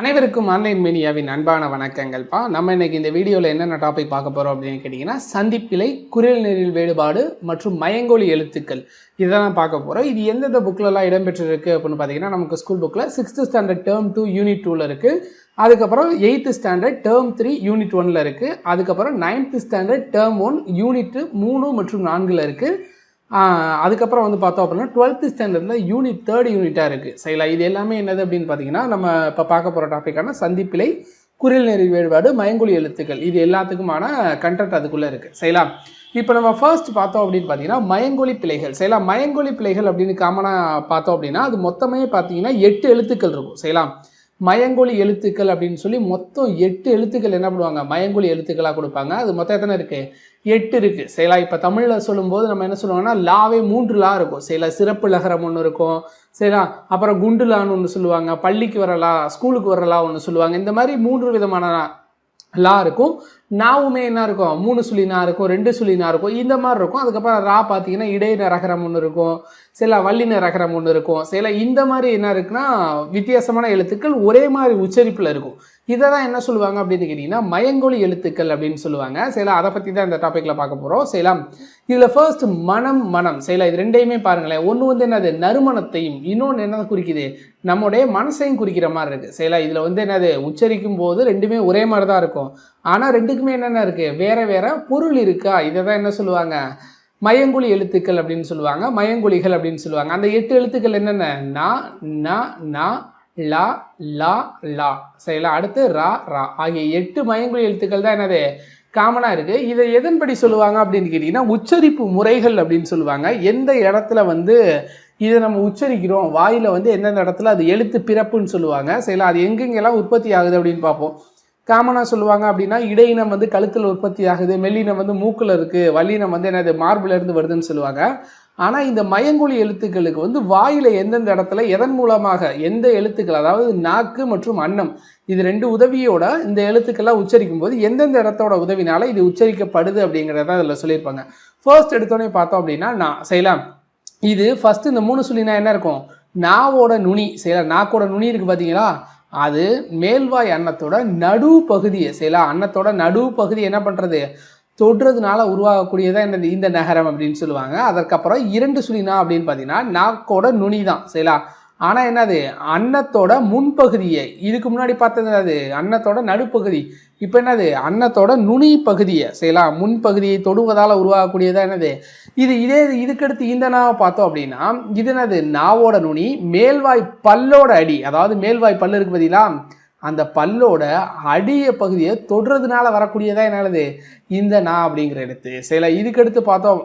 அனைவருக்கும் ஆன்லைன் மீடியாவின் அன்பான வணக்கங்கள்ப்பா. நம்ம இன்னைக்கு இந்த வீடியோவில் என்னென்ன டாபிக் பார்க்க போகிறோம் அப்படின்னு கேட்டிங்கன்னா, சந்திப்பிழை, குரில் நெறில் வேறுபாடு மற்றும் மயங்கொலி எழுத்துக்கள் இதெல்லாம் பார்க்க போகிறோம். இது எந்தெந்த புக்கிலலாம் இடம்பெற்றிருக்கு அப்படின்னு பார்த்தீங்கன்னா, நமக்கு ஸ்கூல் புக்கில் 6th ஸ்டாண்டர்ட் டேர்ம் 2 யூனிட் 2ல் இருக்குது. அதுக்கப்புறம் 8th ஸ்டாண்டர்ட் டேர்ம் 3 யூனிட் 1ல் இருக்குது. அதுக்கப்புறம் 9th ஸ்டாண்டர்ட் டேர்ம் 1 யூனிட் 3 மற்றும் 4ல் இருக்குது. அதுக்கப்புறம் வந்து பார்த்தோம் அப்படின்னா 12th ஸ்டாண்டர்டில் யூனிட் 3rd யூனிட்டாக இருக்குது. சரிங்களா, இது எல்லாமே என்னது அப்படின்னு பார்த்தீங்கன்னா, நம்ம இப்போ பார்க்க போகிற டாப்பிக்கான சந்திப்பிழை, குரில் நெறி வேறுபாடு, மயங்கொலி எழுத்துக்கள் இது எல்லாத்துக்குமான கண்டென்ட் அதுக்குள்ளே இருக்குது. சரிங்களா, இப்போ நம்ம ஃபர்ஸ்ட் பார்த்தோம் அப்படின்னு பார்த்தீங்கன்னா மயங்கொலி பிழைகள். சரிங்களா, மயங்கொலி பிழைகள் அப்படின்னு காமனாக பார்த்தோம் அப்படின்னா அது மொத்தமே பார்த்தீங்கன்னா 8 எழுத்துக்கள் இருக்கும். சரிங்களா, மயங்கொலி எழுத்துக்கள் அப்படின்னு சொல்லி மொத்தம் 8 எழுத்துக்கள் என்ன பண்ணுவாங்க, மயங்கொலி எழுத்துக்களாக கொடுப்பாங்க. அது மொத்தம் எத்தனை இருக்குது, 8 இருக்குது. சரிங்களா, இப்போ தமிழில் சொல்லும்போது நம்ம என்ன சொல்லுவாங்கன்னா லாவே 3 லா இருக்கும். சரிங்களா, சிறப்பு லகரம் ஒன்று இருக்கும். சரிங்களா, அப்புறம் குண்டு லான்னு ஒன்று சொல்லுவாங்க, பள்ளிக்கு வரலா, ஸ்கூலுக்கு வரலா ஒன்று சொல்லுவாங்க. இந்த மாதிரி 3 விதமான லா இருக்கும். நாவுமே என்ன இருக்கும், 3 சுழினா இருக்கும், 2 சுழினா இருக்கும், இந்த மாதிரி இருக்கும். அதுக்கப்புறம் ரா பார்த்தீங்கன்னா இடையின ரகரம் ஒன்று இருக்கும், சில வல்லின ரகரம் ஒன்று இருக்கும். சில இந்த மாதிரி என்ன இருக்குன்னா வித்தியாசமான எழுத்துக்கள் ஒரே மாதிரி உச்சரிப்பில் இருக்கும். இதை தான் என்ன சொல்லுவாங்க அப்படின்னு கேட்டிங்கன்னா மயங்கொலி எழுத்துக்கள் அப்படின்னு சொல்லுவாங்க. சரிங்களா, அதை பற்றி தான் இந்த டாப்பிக்கில் பார்க்க போகிறோம். சரிங்களா, இதில் ஃபர்ஸ்ட் மனம் மனம். சரிங்களா, இது ரெண்டையுமே பாருங்களேன். ஒன்று வந்து என்னது நறுமணத்தையும், இன்னொன்று என்ன குறிக்குது, நம்முடைய மனசையும் குறிக்கிற மாதிரி இருக்குது. சரிங்களா, இதில் வந்து என்னது உச்சரிக்கும் போது ரெண்டுமே ஒரே மாதிரி தான் இருக்கும். ஆனால் ரெண்டுக்குமே என்னென்ன இருக்குது, வேற வேற பொருள் இருக்கா. இதை தான் என்ன சொல்லுவாங்க, மயங்கொலி எழுத்துக்கள் அப்படின்னு சொல்லுவாங்க, மயங்கொலிகள் அப்படின்னு சொல்லுவாங்க. அந்த 8 எழுத்துக்கள் என்னென்ன, நா ந நா லா லா லா. சரிங்களா, அடுத்து ரா ரா ஆகிய 8 மயங்கொலி எழுத்துக்கள் தான் என்னது காமனாக இருக்குது. இதை எதன்படி சொல்லுவாங்க அப்படின்னு கேட்டிங்கன்னா உச்சரிப்பு முறைகள் அப்படின்னு சொல்லுவாங்க. எந்த இடத்துல வந்து இதை நம்ம உச்சரிக்கிறோம், வாயில் வந்து எந்தெந்த இடத்துல அது எழுத்து பிறப்புன்னு சொல்லுவாங்க. சரிங்களா, அது எங்கெங்கெல்லாம் உற்பத்தி ஆகுது அப்படின்னு பார்ப்போம். காமனாக சொல்லுவாங்க அப்படின்னா இடையினம் வந்து கழுத்தில் உற்பத்தி ஆகுது, மெல்லினம் வந்து மூக்கில் இருக்குது, வல்லினம் வந்து என்னது மார்பிலேருந்து வருதுன்னு சொல்லுவாங்க. ஆனால் இந்த மயங்கொலி எழுத்துக்களுக்கு வந்து வாயில் எந்தெந்த இடத்துல எதன் மூலமாக எந்த எழுத்துக்கள், அதாவது நாக்கு மற்றும் அன்னம் இது 2 உதவியோட இந்த எழுத்துக்கள்லாம் உச்சரிக்கும் போது எந்தெந்த இடத்தோட உதவினால இது உச்சரிக்கப்படுது அப்படிங்கிறத அதில் சொல்லியிருப்பாங்க. ஃபர்ஸ்ட் எடுத்தோடனே பார்த்தோம் அப்படின்னா நான் செய்யலாம். இது ஃபர்ஸ்ட் இந்த 3 சொல்லினா என்ன இருக்கும், நாவோட நுனி. செய்யலாம், நாக்கோட நுனி இருக்குது பார்த்தீங்களா, அது மேல்வாய் அன்னத்தோட நடு பகுதியை. செய்யலாம், அன்னத்தோட நடு பகுதி என்ன பண்ணுறது, தொடுறதுனால உருவாகக்கூடியதான் என்னது இந்த நகரம் அப்படின்னு சொல்லுவாங்க. அதற்கப்புறம் 2 சுழினா அப்படின்னு பார்த்தீங்கன்னா நாக்கோட நுனி தான். சரிங்களா, ஆனால் என்னது அன்னத்தோட முன்பகுதியை, இதுக்கு முன்னாடி பார்த்தது அது அன்னத்தோட நடுப்பகுதி, இப்போ என்னது அன்னத்தோட நுனி பகுதியை. செய்யலாம், முன்பகுதியை தொடுவதால் உருவாகக்கூடியதான் என்னது இது. இதுக்கடுத்து இந்த நாவை பார்த்தோம் அப்படின்னா இது என்னது நாவோட நுனி, மேல்வாய் பல்லோட அடி, அதாவது மேல்வாய் பல்லு இருக்கு பார்த்தீங்களா, அந்த பல்லோட அடிய பகுதியை தொடுறதுனால வரக்கூடியதான் என்னது இந்த நா அப்படிங்கிற எழுத்து. சரிங்களா, இதுக்கடுத்து பார்த்தோம்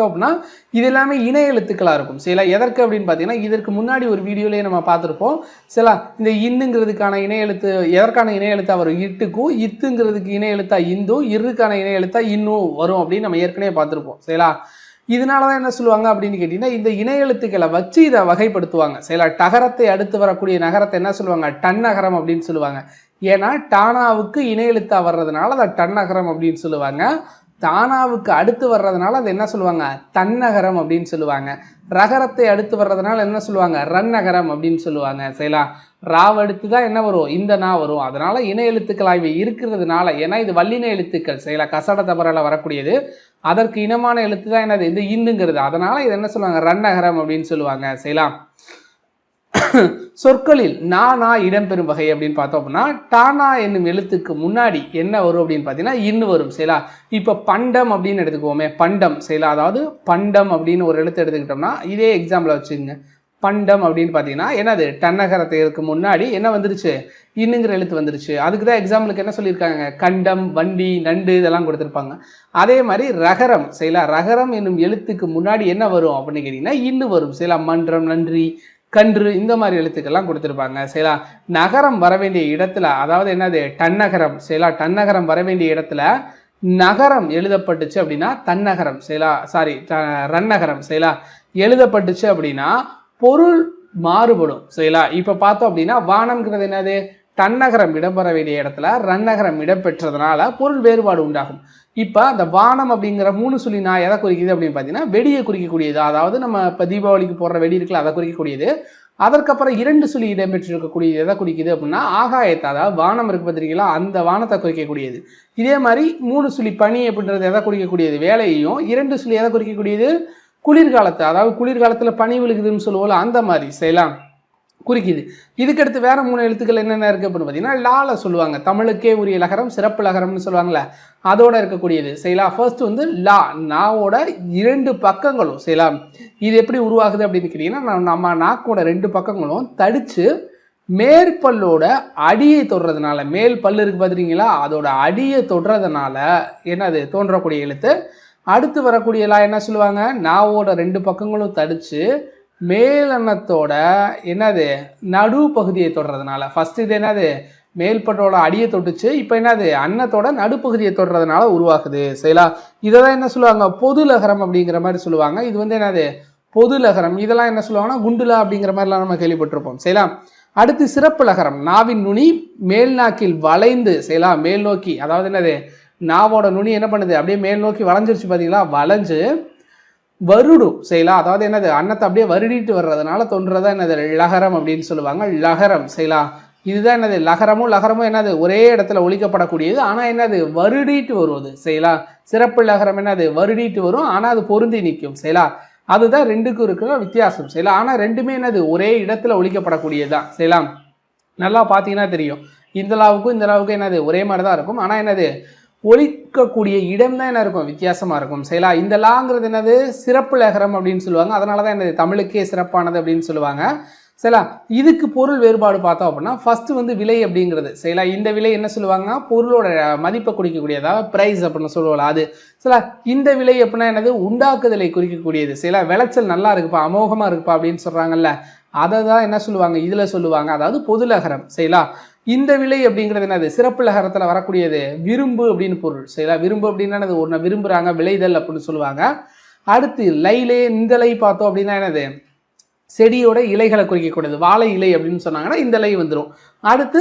அப்படின்னா இது எல்லாமே இணை எழுத்துக்களாக இருக்கும். சரிங்களா, எதற்கு அப்படின்னு பார்த்தீங்கன்னா இதற்கு முன்னாடி ஒரு வீடியோலேயே நம்ம பார்த்துருப்போம். சரிங்களா, இந்த இன்னுங்கிறதுக்கான இணை எழுத்து எதற்கான இணை எழுத்தா வரும், இட்டுக்கும், இத்துங்கிறதுக்கு இணை எழுத்தா இந்து, இருக்கான இணை எழுத்தா இன்னும் வரும் அப்படின்னு நம்ம ஏற்கனவே பார்த்துருப்போம். சரிங்களா, இதனால தான் என்ன சொல்லுவாங்க அப்படின்னு கேட்டிங்கன்னா இந்த இணை எழுத்துக்களை வச்சு இதை வகைப்படுத்துவாங்க. சரிங்களா, டகரத்தை அடுத்து வரக்கூடிய நகரத்தை என்ன சொல்லுவாங்க, டன்னகரம் அப்படின்னு சொல்லுவாங்க. ஏன்னா டானாவுக்கு இணை எழுத்தா வர்றதுனால அதை டன்னகரம் அப்படின்னு சொல்லுவாங்க. தானாவுக்கு அடுத்து வர்றதுனால அது என்ன சொல்லுவாங்க, தன்னகரம் அப்படின்னு சொல்லுவாங்க. ரகரத்தை அடுத்து வர்றதுனால என்ன சொல்லுவாங்க, ரன்னகரம் அப்படின்னு சொல்லுவாங்க. சரிங்களா, ராவ் அடுத்து தான் என்ன வரும், இந்த நா வரும். அதனால இணை எழுத்துக்கள் ஆய்வு இருக்கிறதுனால, ஏன்னா இது வல்லின எழுத்துக்கள். சரிங்களா, கசட தபரால வரக்கூடியது, அதற்கு இனமான எழுத்து தான் என்னது இந்த இன்னுங்கிறது. அதனால இது என்ன சொல்லுவாங்க, ரன்னகரம் அப்படின்னு சொல்லுவாங்க. சரிங்களா, சொற்களில் நானா இடம்பெறும் வகை அப்படின்னு பார்த்தோம் அப்படின்னா டானா என்னும் எழுத்துக்கு முன்னாடி என்ன வரும் அப்படின்னு பார்த்தீங்கன்னா இன்னு வரும். சரிங்களா, இப்போ பண்டம் அப்படின்னு எடுத்துக்குவோமே, பண்டம். சரிங்களா, அதாவது பண்டம் அப்படின்னு ஒரு எழுத்து எடுத்துக்கிட்டோம்னா இதே எக்ஸாம்பிள் வச்சுங்க, பண்டம் அப்படின்னு பார்த்தீங்கன்னா என்னது டன்னகரத்துக்கு முன்னாடி என்ன வந்துருச்சு, இன்னுங்கிற எழுத்து வந்துருச்சு. அதுக்கு தான் எக்ஸாம்பிளுக்கு என்ன சொல்லியிருக்காங்க, கண்டம், வண்டி, நண்டு இதெல்லாம் கொடுத்துருப்பாங்க. அதே மாதிரி ரகரம். சரிங்களா, ரகரம் என்னும் எழுத்துக்கு முன்னாடி என்ன வரும் அப்படின்னு கேட்டிங்கன்னா இன்னு வரும். சரிங்களா, மன்றம், நன்றி, கன்று இந்த மாதிரி எழுத்துக்கள்லாம் கொடுத்துருப்பாங்க. சரிங்களா, நகரம் வர வேண்டிய இடத்துல, அதாவது என்னது டன்னகரம். சரிங்களா, டன்னகரம் வர வேண்டிய இடத்துல நகரம் எழுதப்பட்டுச்சு அப்படின்னா தன்னகரம். சரிங்களா, ரன்னகரம். சரிங்களா, எழுதப்பட்டுச்சு அப்படின்னா பொருள் மாறுபடும். சரிங்களா, இப்போ பார்த்தோம் அப்படின்னா வானம்ங்கிறது என்னது தன்னகரம் இடம்பெற வேண்டிய இடத்துல ரன்னகரம் இடம்பெற்றதுனால பொருள் வேறுபாடு உண்டாகும். இப்போ அந்த வானம் அப்படிங்கிற 3 சொல்லி நான் எதை குறிக்குது அப்படின்னு பார்த்தீங்கன்னா வெடியை குறிக்கக்கூடியது. அதாவது நம்ம இப்போ தீபாவளிக்கு போடுற வெடி இருக்குல்ல அதை குறிக்கக்கூடியது. அதற்கப்புறம் 2 சுழி இடம்பெற்றிருக்கக்கூடியது எதை குறிக்குது அப்படின்னா ஆகாயத்தை, அதாவது வானம் இருக்கு பார்த்திருக்கீங்களா, அந்த வானத்தை குறிக்கக்கூடியது. இதே மாதிரி 3 சுழி பனி அப்படின்றது எதை குறிக்கக்கூடியது, வேலையையும். 2 சுழி எதை குறிக்கக்கூடியது, குளிர்காலத்தை, அதாவது குளிர்காலத்தில் பனி விழுகுதுன்னு சொல்லுவோம்ல, அந்த மாதிரி செய்யலாம் குறிக்குது. இதுக்கடுத்து வேற 3 எழுத்துக்கள் என்னென்ன இருக்கு அப்படின்னு பார்த்தீங்கன்னா லால சொல்லுவாங்க. தமிழுக்கே உரிய லகரம், சிறப்பு லகரம்னு சொல்லுவாங்கல்ல, அதோட இருக்கக்கூடியது செய்யலாம். ஃபர்ஸ்ட் வந்து லா, நாவோட 2 பக்கங்களும் செய்யலாம். இது எப்படி உருவாகுது அப்படின்னு கேட்டீங்கன்னா, நம்ம நாக்கோட 2 பக்கங்களும் தடிச்சு மேற்பல்லோட அடியை தொடுறதுனால, மேல் பல்லு இருக்கு பார்த்துறீங்களா, அதோட அடியை தொடுறதுனால என்னது தோன்றக்கூடிய எழுத்து. அடுத்து வரக்கூடிய லா என்ன சொல்லுவாங்க, நாவோட 2 பக்கங்களும் தடிச்சு மேலெண்ணத்தோட என்னது நடு பகுதியை தொடுறதுனால. ஃபர்ஸ்ட் இது என்னது மேல்பட்டோட அடியை தொட்டுச்சு, இப்போ என்னது அன்னத்தோட நடுப்பகுதியை தொடுறதுனால உருவாகுது. சரிங்களா, இதை தான் என்ன சொல்லுவாங்க, பொது லகரம் அப்படிங்கிற மாதிரி சொல்லுவாங்க. இது வந்து என்னது பொது லகரம். இதெல்லாம் என்ன சொல்லுவாங்கன்னா குண்டுலா அப்படிங்கிற மாதிரிலாம் நம்ம கேள்விப்பட்டிருப்போம். சரிங்களா, அடுத்து சிறப்பு லகரம். நாவின் நுனி மேல் நாக்கில் வளைந்து செய்யலாம், மேல் நோக்கி, அதாவது என்னது நாவோட நுனி என்ன பண்ணுது அப்படியே மேல் நோக்கி வளைஞ்சிருச்சு பார்த்தீங்களா, வளைஞ்சு வருடும் செய்யலாம். அதாவது என்னது அன்னத்தை அப்படியே வருடிட்டு வர்றதுனால தோன்றதா என்னது லகரம் அப்படின்னு சொல்லுவாங்க. லகரம் செய்யலாம். இதுதான் என்னது லகரமும் என்னது ஒரே இடத்துல ஒலிக்கப்படக்கூடியது, ஆனால் என்னது வருடிட்டு வருவது செய்யலாம். சிறப்பு லகரம் என்னது வருடிட்டு வரும், ஆனால் அது பொருந்தி நிற்கும் செய்யலாம். அதுதான் 2க்கும் இருக்கிற வித்தியாசம் செய்யலாம். ஆனால் 2மே என்னது ஒரே இடத்துல ஒலிக்கப்படக்கூடியதுதான் செய்யலாம். நல்லா பார்த்தீங்கன்னா தெரியும், இந்த லாவுக்கும் இந்த லாவுக்கும் என்னது ஒரே மாதிரி தான் இருக்கும், ஆனால் என்னது ஒலிக்கக்கூடிய இடம் தான் என்ன இருக்கும், வித்தியாசமா இருக்கும். சரிங்களா, இந்த லாங்கிறது என்னது சிறப்பு லகரம் அப்படின்னு சொல்லுவாங்க. அதனால தான் என்னது தமிழுக்கே சிறப்பானது அப்படின்னு சொல்லுவாங்க. சரிங்களா, இதுக்கு பொருள் வேறுபாடு பார்த்தோம் அப்படின்னா ஃபர்ஸ்ட் வந்து விலை அப்படிங்கிறது. சரிங்களா, இந்த விலை என்ன சொல்லுவாங்கன்னா பொருளோட மதிப்பை குறிக்கக்கூடியதா, பிரைஸ் அப்படின்னு சொல்லுவாங்க அது. சரிங்களா, இந்த விலை அப்படின்னா என்னது உண்டாக்குதலை குறிக்கக்கூடியது. சரிங்களா, விளைச்சல் நல்லா இருக்குப்பா, அமோகமா இருக்குப்பா அப்படின்னு சொல்றாங்கல்ல, அதை தான் என்ன சொல்லுவாங்க இதுல சொல்லுவாங்க, அதாவது பொது லகரம். சரிங்களா, இந்த விலை அப்படிங்கிறது என்னது சிறப்பு லகரத்தில் வரக்கூடியது விரும்பு அப்படின்னு பொருள். சரிங்களா, விரும்பு அப்படின்னா என்னது ஒன்று விரும்புகிறாங்க, விளைதல் அப்படின்னு சொல்லுவாங்க. அடுத்து லைலே, இந்த லை பார்த்தோம் அப்படின்னா என்னது செடியோட இலைகளை குறிக்கக்கூடியது, வாழை இலை அப்படின்னு சொன்னாங்கன்னா இந்த இலை வந்துடும். அடுத்து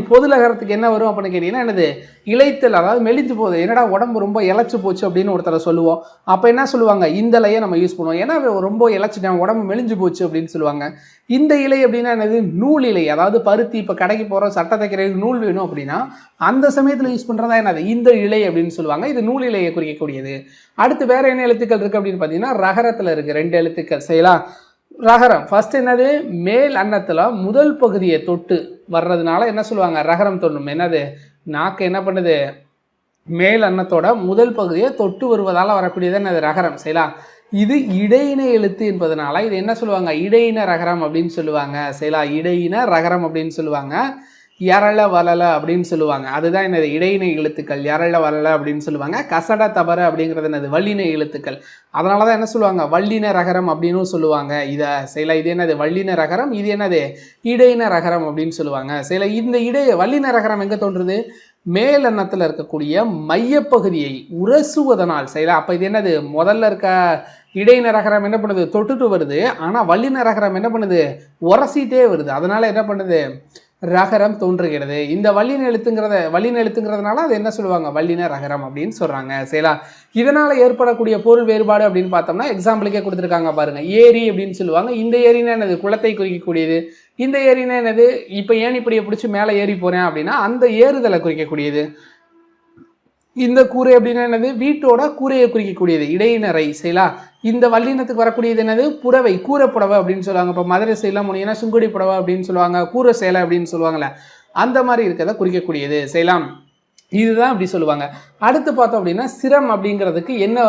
பொது லகரத்துக்கு என்ன வரும் அப்படின்னு கேட்டீங்கன்னா என்னது இலைத்தல், அதாவது மெலிஞ்சு போகுது, என்னடா உடம்பு ரொம்ப இழைச்சி போச்சு அப்படின்னு ஒருத்தரை சொல்லுவோம். அப்போ என்ன சொல்லுவாங்க, இந்த இலையை நம்ம யூஸ் பண்ணுவோம், ஏன்னா ரொம்ப இழைச்சிட்டேன், உடம்பு மெலிஞ்சு போச்சு அப்படின்னு சொல்லுவாங்க. இந்த இலை அப்படின்னா என்னது நூல் இலை, அதாவது பருத்தி, இப்போ கடைக்கு போகிறோம் சட்டை தைக்கிறதுக்கு நூல் வேணும் அப்படின்னா அந்த சமயத்தில் யூஸ் பண்ணுறதா என்னது இந்த இலை அப்படின்னு சொல்லுவாங்க. இது நூல் இலையை குறிக்கக்கூடியது. அடுத்து வேற என்ன எழுத்துக்கள் இருக்குது அப்படின்னு பார்த்தீங்கன்னா ரகரத்தில் இருக்குது 2 எழுத்துக்கள். செய்யலாம், ரகரம் ஃபர்ஸ்ட் என்னது மேல் அன்னத்தில் முதல் பகுதியை தொட்டு வர்றதுனால என்ன சொல்லுவாங்க ரகரம் தொண்ணும். என்னது நாக்கு என்ன பண்ணுது மேல் அன்னத்தோட முதல் பகுதியை தொட்டு வருவதால் வரக்கூடியது என்னது ரகரம். செய்யலாம், இது இடையின எழுத்து என்பதனால இது என்ன சொல்லுவாங்க இடையின ரகரம் அப்படின்னு சொல்லுவாங்க. செய்யலாம், இடையின ரகரம் அப்படின்னு சொல்லுவாங்க. யரள வளல அப்படின்னு சொல்லுவாங்க, அதுதான் என்னது இடையினை எழுத்துக்கள், யரள வளல அப்படின்னு சொல்லுவாங்க. கசட தபர அப்படிங்கிறது என்னது வல்லின எழுத்துக்கள், அதனால தான் என்ன சொல்லுவாங்க வல்லின ரகரம் அப்படின்னு சொல்லுவாங்க. இதை செய்யலாம், இது என்னது வல்லின ரகரம், இது என்னது இடையின ரகரம் அப்படின்னு சொல்லுவாங்க. செய்யலாம், இந்த வல்லின ரகரம் எங்கே தோன்றுது, மேல் அன்னத்தில் இருக்கக்கூடிய மையப்பகுதியை உரசுவதனால். செய்யலாம், அப்போ இது என்னது முதல்ல இருக்க இடையின ரகரம் என்ன பண்ணுது தொட்டுட்டு வருது, ஆனால் வல்லின ரகரம் என்ன பண்ணுது உரசிட்டே வருது, அதனால என்ன பண்ணுது ரகரம் தோன்றுகிறது. இந்த வல்லின எழுத்துங்கிறதுனால அது என்ன சொல்லுவாங்க வல்லின ரகரம் அப்படின்னு சொல்றாங்க. சரிங்களா, இதனால ஏற்படக்கூடிய பொருள் வேறுபாடு அப்படின்னு பார்த்தோம்னா எக்ஸாம்பிளுக்கே கொடுத்துருக்காங்க பாருங்க. ஏரி அப்படின்னு சொல்லுவாங்க, இந்த ஏரினா என்னது குளத்தை குறிக்கக்கூடியது. இந்த ஏரினா என்னது இப்போ ஏணிப்படியை பிடிச்சி மேலே ஏறி போறேன் அப்படின்னா அந்த ஏறுதலை குறிக்கக்கூடியது. இந்த கூரை அப்படின்னா என்னது வீட்டோட கூரையை குறிக்கக்கூடியது இடையினரை. செய்யலாம், இந்த வல்லினத்துக்கு வரக்கூடியது என்னது புடவை, கூரை புடவை அப்படின்னு சொல்லுவாங்க. இப்போ மதுரை சைடெலாம் போனீங்கன்னா சுங்குடி புடவை அப்படின்னு சொல்லுவாங்க, கூரை சேலை அப்படின்னு சொல்லுவாங்கள்ல, அந்த மாதிரி இருக்கிறத குறிக்கக்கூடியது. செய்யலாம், இதுதான் அப்படி சொல்லுவாங்க. அடுத்து பார்த்தோம் அப்படின்னா சிரம் அப்படிங்கிறதுக்கு என்ன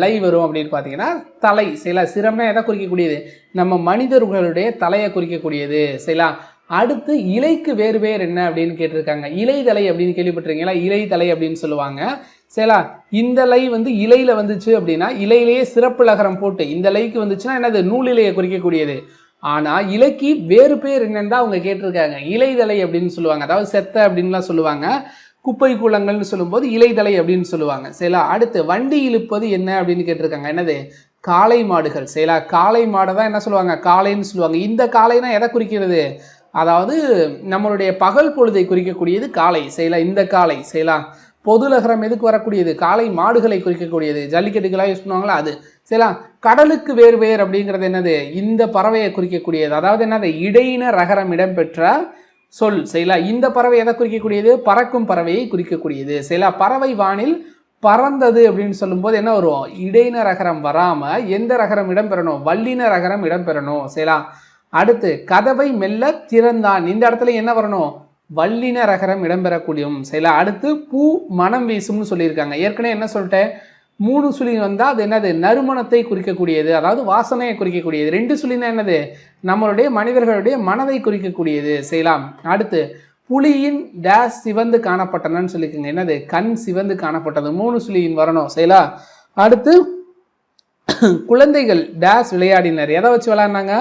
லை வரும் அப்படின்னு பார்த்தீங்கன்னா தலை. செய்யலாம், சிரம்னா எதை குறிக்கக்கூடியது நம்ம மனிதர்களுடைய தலையை குறிக்கக்கூடியது. செய்யலாம், அடுத்து இலைக்கு வேறு என்ன அப்படின்னு கேட்டிருக்காங்க. இலைதலை அப்படின்னு கேள்விப்பட்டிருக்கீங்களா, இலைதலை அப்படின்னு சொல்லுவாங்க. சரிங்களா, இந்த லை வந்து இலையில வந்துச்சு அப்படின்னா இலையிலேயே சிறப்பு லகரம் போட்டு இந்த லைக்கு வந்துச்சுன்னா என்னது நூல் இலையை குறிக்கக்கூடியது. ஆனா இலைக்கு வேறு பேர் என்னன்னு அவங்க கேட்டிருக்காங்க, இலைதலை அப்படின்னு சொல்லுவாங்க. அதாவது செத்த அப்படின்லாம் சொல்லுவாங்க, குப்பை கூலங்கள்னு சொல்லும்போது இலைதலை அப்படின்னு சொல்லுவாங்க. சரிங்களா, அடுத்து வண்டி இழுப்பது என்ன அப்படின்னு கேட்டிருக்காங்க. என்னது காளை மாடுகள். சரிங்களா, காளை மாடை தான் என்ன சொல்லுவாங்க காளைன்னு சொல்லுவாங்க. இந்த காளைனா எதை குறிக்கிறது, அதாவது நம்மளுடைய பகல் பொழுதை குறிக்கக்கூடியது காலை. செய்யலாம், இந்த காலை. செய்யலாம், பொதுலகரம் எதுக்கு வரக்கூடியது? காளை மாடுகளை குறிக்கக்கூடியது. ஜல்லிக்கட்டுக்கெல்லாம் யூஸ் பண்ணுவாங்களா அது. சரிங்களா? கடலுக்கு வேறு வேர் அப்படிங்கிறது என்னது? இந்த பறவையை குறிக்கக்கூடியது. அதாவது என்னது? இடையின ரகரம் இடம்பெற்ற சொல். சரிங்களா? இந்த பறவை எதை குறிக்கக்கூடியது? பறக்கும் பறவையை குறிக்கக்கூடியது. சரிங்களா? பறவை வானில் பறந்தது அப்படின்னு சொல்லும்போது என்ன வரும்? இடையின ரகரம் வராம எந்த ரகரம் இடம்பெறணும்? வல்லின ரகரம் இடம்பெறணும். சரிங்களா? அடுத்து கதவை மெல்ல திறந்தான். இந்த இடத்துல என்ன வரணும்? வல்லின ரகரம் இடம்பெறக்கூடியும். சரிங்களா? அடுத்து பூ மனம் வீசும்னு சொல்லியிருக்காங்க. ஏற்கனவே என்ன சொல்லிட்டேன்? 3 சுழி வந்தால் அது என்னது? நறுமணத்தை குறிக்கக்கூடியது, அதாவது வாசனையை குறிக்கக்கூடியது. 2 சுழினா என்னது? நம்மளுடைய மனிதர்களுடைய மனதை குறிக்கக்கூடியது. செய்யலாம். அடுத்து புலியின் டேஸ் சிவந்து காணப்பட்டனன்னு சொல்லிக்கோங்க. என்னது? கண் சிவந்து காணப்பட்டது. 3 சுழியின் வரணும். செய்யலாம். அடுத்து குழந்தைகள் டேஸ் விளையாடினர். எதை வச்சு விளையாடினாங்க?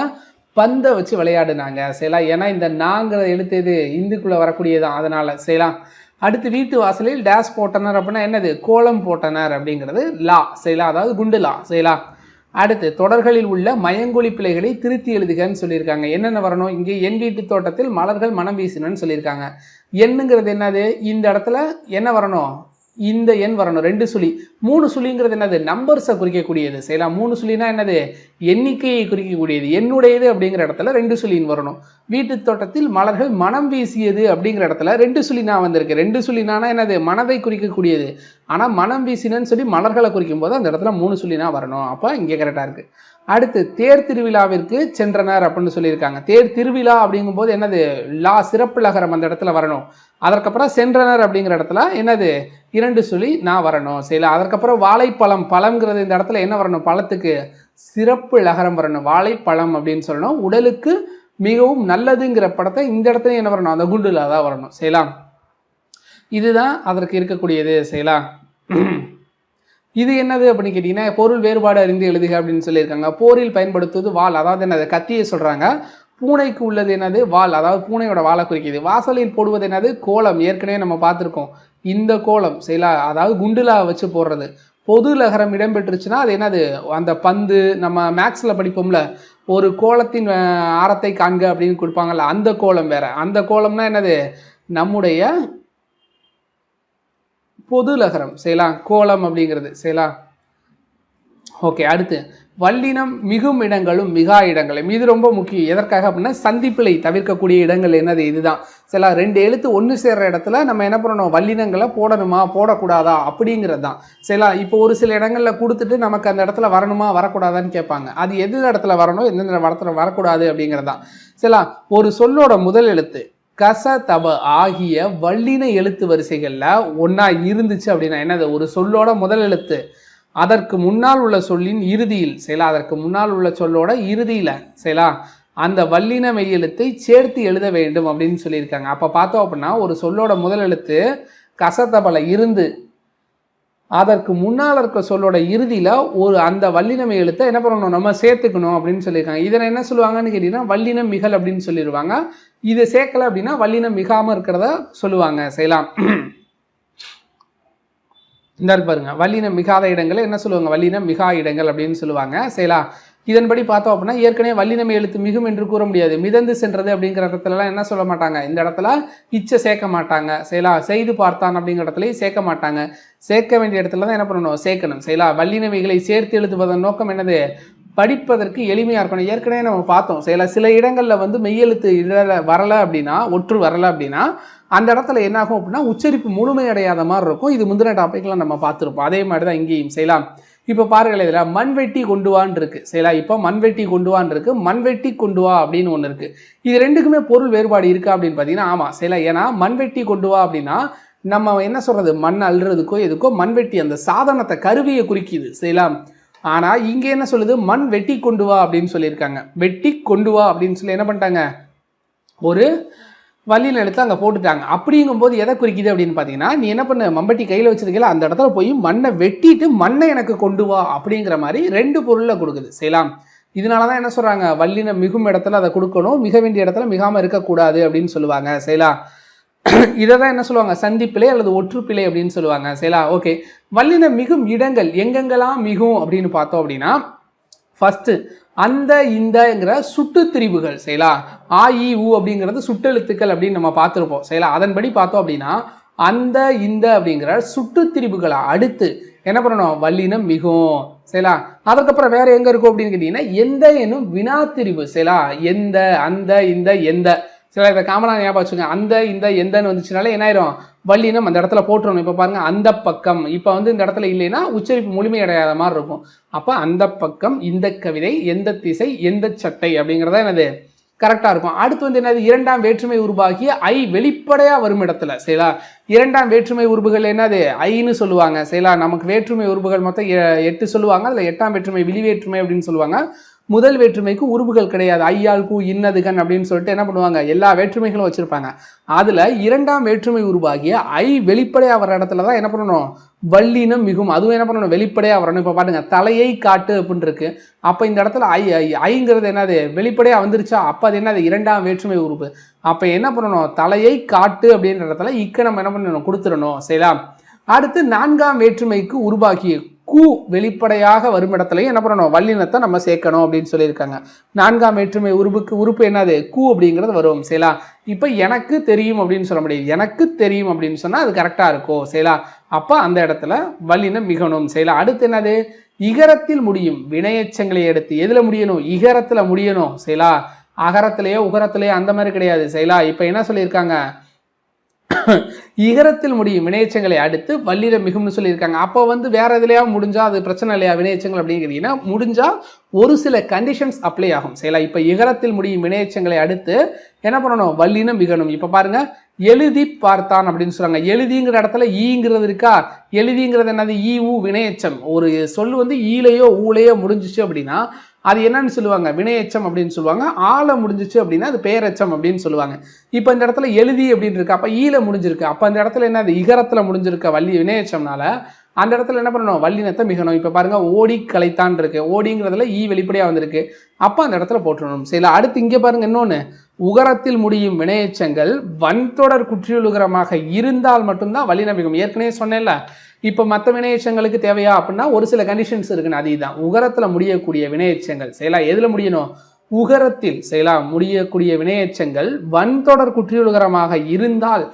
பந்தை வச்சு விளையாடுனாங்க. செய்யலாம். ஏன்னா இந்த நாங்கிற எழுத்து இது இந்துக்குள்ள வரக்கூடியதான், அதனால செய்யலாம். அடுத்து வீட்டு வாசலில் டேஸ் போட்டனர் அப்படின்னா என்னது? கோலம் போட்டனர் அப்படிங்கிறது லா. செய்யலாம். அதாவது குண்டு லா. செய்யலாம். அடுத்து தொடர்களில் உள்ள மயங்கொலி பிழைகளை திருத்தி எழுதுகன்னு சொல்லியிருக்காங்க. என்னென்ன வரணும்? இங்கே என் வீட்டு தோட்டத்தில் மலர்கள் மனம் வீசினன்னு சொல்லியிருக்காங்க. எண்ணுங்கிறது என்னது? இந்த இடத்துல என்ன வரணும்? இந்த எண் வரணும். 2 சுழி. 3 சுழிங்கிறது என்னது? நம்பர்ஸை குறிக்கக்கூடியது. செய்யலாம். 3 சுழினா என்னது? எண்ணிக்கையை குறிக்கக்கூடியது. என்னுடையது அப்படிங்கிற இடத்துல 2 சுழின்னு வரணும். வீட்டு தோட்டத்தில் மலர்கள் மனம் வீசியது அப்படிங்கிற இடத்துல 2 சுழினா வந்திருக்கு. 2 சுழினானா என்னது? மனதை குறிக்கக்கூடியது. ஆனால் மனம் வீசினன்னு சொல்லி மலர்களை குறிக்கும் போது அந்த இடத்துல 3 சுழினா வரணும். அப்போ இங்கே கரெக்டாக இருக்கு. அடுத்து தேர் திருவிழாவிற்கு சென்றனர் அப்படின்னு சொல்லியிருக்காங்க. தேர் திருவிழா அப்படிங்கும் போது என்னது? லா சிறப்பு லகரம் அந்த இடத்துல வரணும். அதற்கப்புறம் சென்றனர் அப்படிங்கிற இடத்துல என்னது? 2 சுழி நான் வரணும். செய்யலாம். அதற்கப்புறம் வாழைப்பழம். பழம்ங்கிறது இந்த இடத்துல என்ன வரணும்? பழத்துக்கு சிறப்பு லகரம் வரணும். வாழைப்பழம் அப்படின்னு சொல்லணும். உடலுக்கு மிகவும் நல்லதுங்கிற படத்தை இந்த இடத்துல என்ன வரணும்? அந்த குண்டுல தான் வரணும். செய்யலாம். இதுதான் அதற்கு இருக்கக்கூடியது. செய்யலாம். இது என்னது அப்படின்னு கேட்டீங்கன்னா, பொருள் வேறுபாடு அறிந்து எழுதுக அப்படின்னு சொல்லியிருக்காங்க. போரில் பயன்படுத்துவது வாள், அதாவது என்னது? கத்தியை சொல்றாங்க. பூனைக்கு உள்ளது என்னது? வாள், அதாவது பூனையோட வாழை குறிக்குது. வாசலில் போடுவது என்னது? கோலம். ஏற்கனவே நம்ம பார்த்துருக்கோம் இந்த கோலம். செய்யலாம். அதாவது குண்டுலா வச்சு போடுறது. பொது லகரம் இடம்பெற்றுச்சுன்னா அது என்னது? அந்த பந்து. நம்ம மேக்ஸில் படிப்போம்ல, ஒரு கோலத்தின் ஆரத்தை காண்க அப்படின்னு கொடுப்பாங்கல்ல, அந்த கோலம் வேற. அந்த கோலம்னா என்னது? நம்முடைய பொது லகரம். செய்யலாம். கோலம் அப்படிங்கிறது. செய்யலாம். ஓகே. அடுத்து வல்லினம் மிகும் இடங்களும் மிகா இடங்களும். இது ரொம்ப முக்கியம். எதற்காக அப்படின்னா சந்திப்பிழை தவிர்க்கக்கூடிய இடங்கள் என்னது? இதுதான். சில 2 எழுத்து ஒன்று சேர்ற இடத்துல நம்ம என்ன பண்ணணும்? வல்லினங்களை போடணுமா போடக்கூடாதா அப்படிங்கிறது தான். சரிங்களா? இப்போ ஒரு சில இடங்களில் கொடுத்துட்டு நமக்கு அந்த இடத்துல வரணுமா வரக்கூடாதான்னு கேட்பாங்க. அது எந்த இடத்துல வரணும், எந்தெந்த இடத்துல வரக்கூடாது அப்படிங்கிறது தான். சரிங்களா? ஒரு சொல்லோட முதல் எழுத்து கச தப ஆகிய வல்லின எழுத்து வரிசைகளில் ஒன்றா இருந்துச்சு அப்படின்னா என்னது? ஒரு சொல்லோட முதல் எழுத்து அதற்கு முன்னால் உள்ள சொல்லின் இறுதியில். செய்யலாம். அதற்கு முன்னால் உள்ள சொல்லோட இறுதியில். செய்யலாம். அந்த வல்லின மெய் எழுத்தை சேர்த்து எழுத வேண்டும் அப்படின்னு சொல்லியிருக்காங்க. அப்போ பார்த்தோம் அப்படின்னா ஒரு சொல்லோட முதல் எழுத்து கசத்தபல இருந்து அதற்கு முன்னால் இருக்க சொல்லோட இறுதியில் ஒரு அந்த வல்லினமை எழுத்தை என்ன பண்ணணும்? நம்ம சேர்த்துக்கணும் அப்படின்னு சொல்லியிருக்காங்க. இதில் என்ன சொல்லுவாங்கன்னு கேட்டிங்கன்னா வல்லினம் மிகல் அப்படின்னு சொல்லிடுவாங்க. இதை சேர்க்கலை அப்படின்னா வல்லினம் மிகாமல் இருக்கிறத சொல்லுவாங்க. செய்யலாம். இந்த பாருங்க, வல்லினம் மிகாத இடங்களை என்ன சொல்லுவாங்க? வல்லினம் மிகா இடங்கள் அப்படின்னு சொல்லுவாங்க. செய்யலாம். இதன்படி பார்த்தோம் அப்படின்னா ஏற்கனவே வல்லினமை எழுத்து மிகும் என்று கூற முடியாது. மிதந்து சென்றது அப்படிங்கிற இடத்துலலாம் என்ன சொல்ல மாட்டாங்க? இந்த இடத்துல இச்சை சேர்க்க மாட்டாங்க. செய்யலாம். செய்து பார்த்தான் அப்படிங்கிற இடத்துலையும் சேர்க்க மாட்டாங்க. சேர்க்க வேண்டிய இடத்துல தான் என்ன பண்ணணும்? சேர்க்கணும். செய்யலாம். வல்லினமைகளை சேர்த்து எழுதுவதன் நோக்கம் என்னது? படிப்பதற்கு எளிமையாக இருக்கணும். ஏற்கனவே நம்ம பார்த்தோம். செய்யலாம். சில இடங்களில் வந்து மெய்யெழுத்து வரலை அப்படின்னா, ஒற்று வரலை அப்படின்னா அந்த இடத்துல என்ன ஆகும் அப்படின்னா உச்சரிப்பு முழுமையடையாத மாதிரி இருக்கும். இது முந்தின டாபிக்லாம் நம்ம பார்த்துருப்போம். அதே மாதிரி தான் இங்கேயும். செய்யலாம். இப்போ பாருங்கள், இதில் மண்வெட்டி கொண்டு வான்னு இருக்கு. செய்யலாம். இப்போ மண்வெட்டி கொண்டு வான்னு இருக்கு, மண்வெட்டி கொண்டு வா அப்படின்னு ஒன்று இருக்கு. இது ரெண்டுக்குமே பொருள் வேறுபாடு இருக்கா அப்படின்னு பார்த்தீங்கன்னா ஆமாம். செய்யலாம். ஏன்னா மண்வெட்டி கொண்டு வா அப்படின்னா நம்ம என்ன சொல்றது? மண் அள்ளுறதுக்கோ எதுக்கோ மண்வெட்டி அந்த சாதனத்தை கருவியை குறிக்குது. செய்யலாம். ஆனால் இங்கே என்ன சொல்லுது? மண் வெட்டி கொண்டு வா அப்படின்னு சொல்லியிருக்காங்க. வெட்டி கொண்டு வா அப்படின்னு சொல்லி என்ன பண்ணிட்டாங்க? ஒரு வல்லின எழுத்து அங்கே போட்டுட்டாங்க. அப்படிங்கும்போது எதை குறிக்குது அப்படின்னு பார்த்தீங்கன்னா, நீ என்ன பண்ண? மம்பட்டி கையில் வச்சிருக்கல, அந்த இடத்துல போய் மண்ணை வெட்டிட்டு மண்ணை எனக்கு கொண்டு வா அப்படிங்கிற மாதிரி 2 பொருளில் கொடுக்குது. செய்யலாம். இதனால தான் என்ன சொல்கிறாங்க? வல்லினம் மிகும் இடத்துல அதை கொடுக்கணும், மிக வேண்டிய இடத்துல மிகாமல் இருக்கக்கூடாது அப்படின்னு சொல்லுவாங்க. செய்யலாம். இதை தான் என்ன சொல்லுவாங்க? சந்திப்பிழை அல்லது ஒற்றுப்பிழை அப்படின்னு சொல்லுவாங்க. செய்யலாம். ஓகே. வல்லினம் மிகும் இடங்கள் எங்கெங்கெல்லாம் மிகும் அப்படின்னு பார்த்தோம் அப்படின்னா, ஃபஸ்ட்டு அந்த இந்தங்கிற சுட்டு திரிவுகள். செய்யலாம். ஆ இ உ அப்படிங்கிறது சுட்டெழுத்துக்கள் அப்படின்னு நம்ம பார்த்துருப்போம். செய்யலாம். அதன்படி பார்த்தோம் அப்படின்னா அந்த இந்த அப்படிங்கிற சுட்டுத்திரிபுகளை அடுத்து என்ன பண்ணணும் வல்லினம் மிகும் சரிங்களா. அதுக்கப்புறம் வேற எங்க இருக்கும் அப்படின்னு கேட்டீங்கன்னா எந்த எனும் வினாத்திரிபு சரிங்களா. எந்த அந்த இந்த எந்த சில இதை காமனா ஞாபகம் வச்சுங்க. அந்த இந்த எந்தன்னு வந்துச்சுனாலே என்ன ஆயிரும் வல்லினம் அந்த இடத்துல போட்டுறணும். இப்ப பாருங்க அந்த பக்கம் இப்ப வந்து இந்த இடத்துல இல்லைன்னா உச்சரிப்பு முழுமையடையாத மாதிரி இருக்கும். அப்ப அந்த பக்கம் இந்த கவிதை எந்த திசை எந்த சட்டை அப்படிங்கிறதா என்னது கரெக்டா இருக்கும். அடுத்து வந்து என்னது இரண்டாம் வேற்றுமை உருவாகிய ஐ வெளிப்படையா வரும் இடத்துல சரிங்களா. இரண்டாம் வேற்றுமை உருபுகள் என்னது ஐன்னு சொல்லுவாங்க சரிங்களா. நமக்கு வேற்றுமை உருபுகள் மொத்தம் 8 சொல்லுவாங்க. அதுல 8ஆம் வேற்றுமை விழிவேற்றுமை அப்படின்னு சொல்லுவாங்க. முதல் வேற்றுமைக்கு உருபுகள் கிடையாது. ஐயால் கூ இன்னதுகன் அப்படின்னு சொல்லிட்டு என்ன பண்ணுவாங்க எல்லா வேற்றுமைகளும் வச்சிருப்பாங்க. அதுல இரண்டாம் வேற்றுமை உருவாகிய ஐ வெளிப்படையா வர இடத்துலதான் என்ன பண்ணணும் வல்லினம் மிகும். அதுவும் என்ன பண்ணணும் வெளிப்படையா வரணும். இப்ப பாருங்க தலையை காட்டு அப்படின்னு இருக்கு. அப்ப இந்த இடத்துல ஐங்கிறது என்னது வெளிப்படையா வந்துருச்சா. அப்ப அது என்னது இரண்டாம் வேற்றுமை உருவு. அப்ப என்ன பண்ணணும் தலையை காட்டு அப்படின்ற இடத்துல இக்க நம்ம என்ன பண்ணணும் கொடுத்துடணும் சரிங்களா. அடுத்து நான்காம் வேற்றுமைக்கு உருவாகிய கூ வெளிப்படையாக வரும் இடத்துலையும் என்ன பண்ணணும் வல்லினத்தை நம்ம சேர்க்கணும் அப்படின்னு சொல்லியிருக்காங்க. நான்காம் வேற்றுமை உறுப்பு என்னது கூ அப்படிங்கிறது வரும் சரிங்களா. இப்ப எனக்கு தெரியும் அப்படின்னு சொல்ல முடியாது. எனக்கு தெரியும் அப்படின்னு சொன்னா அது கரெக்டா இருக்கும் சரிங்களா. அப்ப அந்த இடத்துல வல்லினம் மிகணும் சரிங்களா. அடுத்து என்னது இகரத்தில் முடியும் வினையெச்சங்களை எடுத்து எதுல முடியணும் இகரத்துல முடியணும் சரிங்களா. அகரத்திலேயோ உகரத்திலேயோ அந்த மாதிரி கிடையாது சரிங்களா. இப்ப என்ன சொல்லியிருக்காங்க இகரத்தில் முடியும் வினையெச்சங்களை அடுத்து வல்லினம் மிகும்னு சொல்லியிருக்காங்க. அப்போ வந்து வேற எதுலையா முடிஞ்சா அது பிரச்சனை இல்லையா வினையெச்சங்கள் அப்படின்னு கேட்டீங்கன்னா முடிஞ்சா ஒரு சில கண்டிஷன்ஸ் அப்ளை ஆகும் சரிங்களா. இப்ப இகரத்தில் முடியும் வினையெச்சங்களை அடுத்து என்ன பண்ணணும் வல்லினம் மிகணும். இப்ப பாருங்க எழுதி பார்த்தான் அப்படின்னு சொல்றாங்க. எழுதிங்கிற இடத்துல ஈங்கிறது இருக்கா. எழுதிங்கிறது என்னது ஈ ஊ வினையெச்சம். ஒரு சொல்லு வந்து ஈலையோ ஊலையோ முடிஞ்சிச்சு அப்படின்னா அது என்னன்னு சொல்லுவாங்க வினையெச்சம் அப்படின்னு சொல்லுவாங்க. ஆள முடிஞ்சிச்சு அப்படின்னா அது பெயரெச்சம் அப்படின்னு சொல்லுவாங்க. இப்ப இந்த இடத்துல எழுதி அப்படின்னு இருக்கு. அப்ப ஈல முடிஞ்சிருக்கு. அப்ப அந்த இடத்துல என்ன இகரத்துல முடிஞ்சிருக்க வள்ளி வினையெச்சம்னால அந்த இடத்துல என்ன பண்ணணும் வல்லினத்தை மிகணும். இப்ப பாருங்க ஓடி கலைத்தான் இருக்கு. ஓடிங்கிறதுல ஈ வெளிப்படையா வந்திருக்கு. அப்ப அந்த இடத்துல போட்டுடணும் சரி. அடுத்து இங்க பாருங்க இன்னொன்னு உகரத்தில் முடியும் வினையெச்சங்கள் வன்தொடர் குற்றியலுகரமாக இருந்தால் மட்டும்தான் வல்லினம் மிகும். ஏற்கனவே சொன்னேன்ல. இப்ப மற்ற வினையெச்சங்களுக்கு தேவையா அப்படின்னா ஒரு சில கண்டிஷன்ஸ் இருக்குன்னு அதுதான் உகரத்துல முடியக்கூடிய வினையெச்சங்கள் சரிங்களா. எதுல முடியணும் உகரத்தில் சரிங்களா முடியக்கூடிய வினையெச்சங்கள் வன்தொடர் குற்றியலுகரமாக இருந்தால்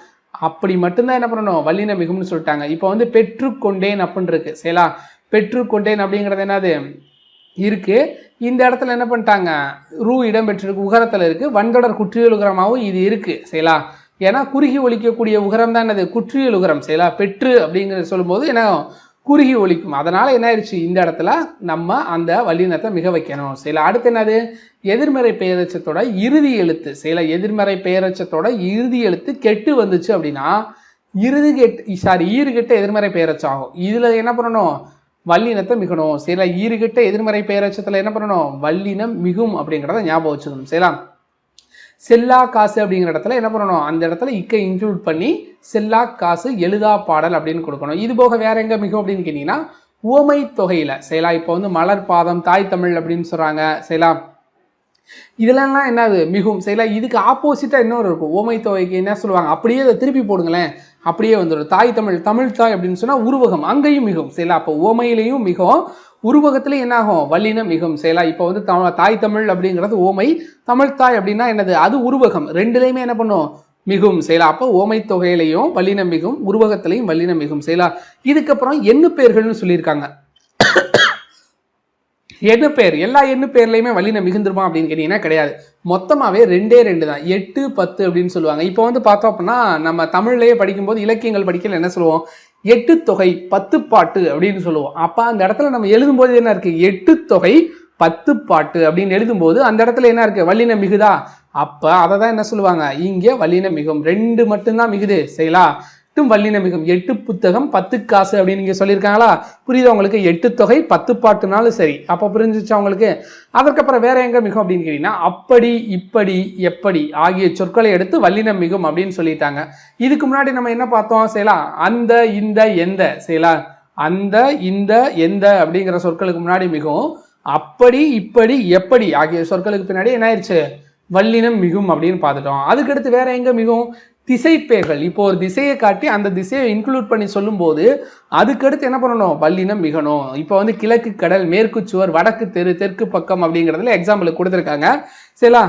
அப்படி மட்டும்தான் என்ன பண்ணணும் வல்லினம் மிகும்னு சொல்லிட்டாங்க. இப்போ வந்து பெற்றுக்கொண்டேன் அப்படின்னு இருக்கு சரிங்களா. பெற்றுக்கொண்டேன் அப்படிங்கிறது என்னது இருக்கு. இந்த இடத்துல என்ன பண்ணிட்டாங்க ரூ இடம்பெற்றிருக்கு உகரத்துல இருக்கு. வன்தொடர் குற்றியலுகரமாகவும் இது இருக்கு சரிங்களா. ஏன்னா குறுகி ஒலிக்கக்கூடிய உகரம் தான் என்னது குற்றியல் உகரம் சரிங்களா. பெற்று அப்படிங்கிறது சொல்லும்போது என்ன குறுகி ஒலிக்கும். அதனால என்ன ஆயிடுச்சு இந்த இடத்துல நம்ம அந்த வல்லினத்தை மிக வைக்கணும் சரிங்களா. அடுத்து என்னது எதிர்மறை பெயரெச்சத்தோட இறுதி எழுத்து சரிங்களா. எதிர்மறை பெயரெச்சத்தோட இறுதி எழுத்து கெட்டு வந்துச்சு அப்படின்னா ஈறுகெட்ட எதிர்மறை பெயரெச்சம் ஆகும். இதுல என்ன பண்ணணும் வல்லினத்தை மிகணும் சரிங்களா. ஈறுகெட்ட எதிர்மறை பெயரெச்சத்துல என்ன பண்ணணும் வல்லினம் மிகும் அப்படிங்கிறத ஞாபகம் வச்சுக்கணும் சரிங்களா. செல்லா காசு அப்படிங்கிற இடத்துல என்ன பண்ணணும் அந்த இடத்துல இக்கை இன்க்ளூட் பண்ணி செல்லா காசு எழுதா பாடல் அப்படின்னு கொடுக்கணும். இது போக வேற எங்க மிகும் அப்படின்னு கேட்டீங்கன்னா உவமை தொகையில சரிங்களா. இப்போ வந்து மலர் பாதம் தாய் தமிழ் அப்படின்னு சொல்றாங்க சரிங்களா. இதெல்லாம் என்னது மிகும் சரிங்களா. இதுக்கு ஆப்போசிட்டா இன்னொரு இருக்கும் உவமை தொகைக்கு என்ன சொல்லுவாங்க அப்படியே அதை திருப்பி போடுங்களேன் அப்படியே வந்துடும். தாய் தமிழ் தமிழ் தாய் அப்படின்னு சொன்னா உருவகம் அங்கேயும் மிகும் சரிங்களா. அப்போ உவமையிலையும் மிகும் உருவகத்துல என்ன ஆகும் வல்லினம் மிகும் சரிங்களா. இப்போ வந்து தாய் தமிழ் அப்படிங்கிறது ஓமை தமிழ் தாய் அப்படின்னா என்னது அது உருவகம் ரெண்டுலையுமே என்ன பண்ணும் மிகும் சரிங்களா. அப்போ ஓமை தொகையிலையும் வல்லினம் மிகும் உருவகத்திலையும் வல்லினம் மிகும் சரிங்களா. இதுக்கப்புறம் எண்ணு பெயர்கள்னு சொல்லியிருக்காங்க. எண்ணு பெயர் எல்லா எண்ணு பெயர்லையுமே வல்லினம் மிகுந்துருமா அப்படின்னு கேட்டீங்கன்னா கிடையாது. மொத்தமாவே 2 தான் 8 10 அப்படின்னு சொல்லுவாங்க. இப்போ வந்து பார்த்தோம் அப்படின்னா நம்ம தமிழ்லயே படிக்கும்போது இலக்கியங்கள் படிக்கல என்ன சொல்லுவோம் 8 தொகை 10 பாட்டு அப்படின்னு சொல்லுவோம். அப்ப அந்த இடத்துல நம்ம எழுதும்போது என்ன இருக்கு 8 தொகை 10 பாட்டு அப்படின்னு எழுதும்போது அந்த இடத்துல என்ன இருக்கு வல்லினம் மிகுதா. அப்ப அதை தான் என்ன சொல்லுவாங்க இங்கே வல்லினம் மிகும் 2 மட்டும்தான் மிகுது சரிங்களா. வல்லினம் மிகும் 8 புத்தகம் 10 காசு அப்படின்னு இங்க சொல்லியிருக்காங்களா. புரியுதா உங்களுக்கு 8 தொகை 10 பாட்டுனாலும் சரி. அப்ப புரிஞ்சிச்சா உங்களுக்கு. அதற்கப்புறம் வேற எங்க மிகும் அப்படின்னு கேட்டீங்கன்னா அப்படி இப்படி எப்படி ஆகிய சொற்களை எடுத்து வல்லினம் மிகும் அப்படின்னு சொல்லிட்டாங்க. இதுக்கு முன்னாடி நம்ம என்ன பார்த்தோம் சரிங்களா அந்த இந்த எந்த சரிங்களா. அந்த இந்த எந்த அப்படிங்கிற சொற்களுக்கு முன்னாடி மிகும் அப்படி இப்படி எப்படி ஆகிய சொற்களுக்கு பின்னாடி என்ன ஆயிடுச்சு வல்லினம் மிகும் அப்படின்னு பார்த்துட்டோம். அதுக்கடுத்து வேற எங்க மிகும் திசைப்பெயர்கள். இப்போ ஒரு திசையை காட்டி அந்த திசையை இன்க்ளூட் பண்ணி சொல்லும் போது அதுக்கடுத்து என்ன பண்ணணும் வல்லினம் மிகணும். இப்போ வந்து கிழக்கு கடல் மேற்கு சுவர் வடக்கு தெரு தெற்கு பக்கம் அப்படிங்கிறதுல எக்ஸாம்பிள் கொடுத்துருக்காங்க சரிங்களா.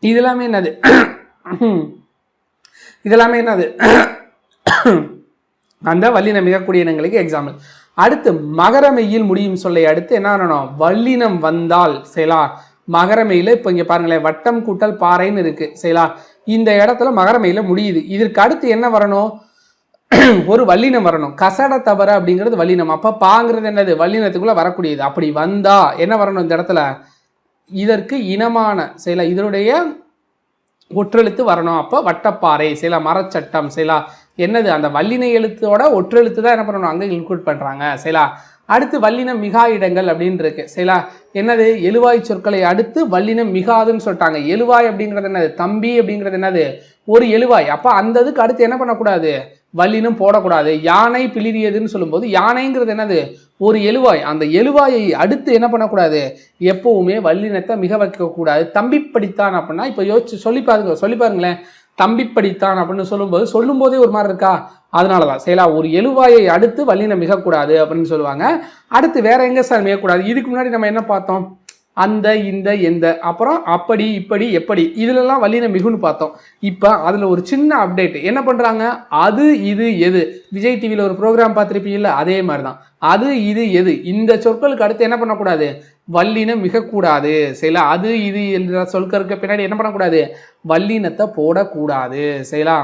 இதெல்லாமே என்னது அந்த வல்லினம் மிகக்கூடிய இனங்களுக்கு எக்ஸாம்பிள். அடுத்து மகரமெய்யில் முடியும் சொல்லை அடுத்து என்ன பண்ணணும், வல்லினம் வந்தால் செயலா மகரமெயில இப்போ இங்கே பாருங்களேன், வட்டம் கூட்டல் பாறைன்னு இருக்கு செயலா, இந்த இடத்துல மகரமெயில முடியுது. இதற்கு அடுத்து என்ன வரணும், ஒரு வல்லினம் வரணும். கசட தவற அப்படிங்கிறது வல்லினம். அப்போ பாங்கிறது என்னது, வல்லினத்துக்குள்ள வரக்கூடியது. அப்படி வந்தா என்ன வரணும் இந்த இடத்துல, இதற்கு இனமான செயலா இதனுடைய ஒற்றெழுத்து வரணும். அப்போ வட்டப்பாறை செயலா, மரச்சட்டம் செயலா, என்னது அந்த வல்லின எழுத்தோட ஒற்றெழுத்து தான் என்ன பண்ணணும் அங்கே இன்க்ளூட் பண்ணுறாங்க செயலா. அடுத்து வல்லினம் மிகா இடங்கள் அப்படின்னு இருக்கு செயலா, என்னது எழுவாய் சொற்களை அடுத்து வல்லினம் மிகாதுன்னு சொல்லிட்டாங்க. எழுவாய் அப்படிங்கிறது என்னது, தம்பி அப்படிங்கிறது என்னது ஒரு எழுவாய். அப்போ அந்த இதுக்கு அடுத்து என்ன பண்ணக்கூடாது, வல்லினம் போடக்கூடாது. யானை பிளிரியதுன்னு சொல்லும்போது யானைங்கிறது என்னது ஒரு எழுவாய். அந்த எழுவாயை அடுத்து என்ன பண்ணக்கூடாது, எப்பவுமே வல்லினத்தை மிக வைக்கக்கூடாது. தம்பி படித்தான் அப்படின்னா இப்போ யோசிச்சு சொல்லி பாருங்களேன், தம்பி படித்தான் அப்படின்னு சொல்லும் போதே ஒரு மாதிரி இருக்கா, அதனாலதான் செயலா ஒரு எழுவாயை அடுத்து வல்லினம் மிகக்கூடாது அப்படின்னு சொல்லுவாங்க. அடுத்து வேற எங்க சார் மிகக்கூடாது, இதுக்கு முன்னாடி நம்ம என்ன பார்த்தோம், அந்த இந்த எந்த அப்புறம் அப்படி இப்படி எப்படி இதுலலாம் வல்லினம் மிகுன்னு பார்த்தோம். இப்போ அதில் ஒரு சின்ன அப்டேட் என்ன பண்ணுறாங்க, அது இது எது, விஜய் டிவியில் ஒரு ப்ரோக்ராம் பார்த்துருப்பீங்கல்ல, அதே மாதிரி தான் அது இது எது இந்த சொற்களுக்கு அடுத்து என்ன பண்ணக்கூடாது, வல்லினம் மிகக்கூடாது செயலா. அது இது என்ற சொற்களுக்கு பின்னாடி என்ன பண்ணக்கூடாது, வல்லினத்தை போடக்கூடாது செயலா,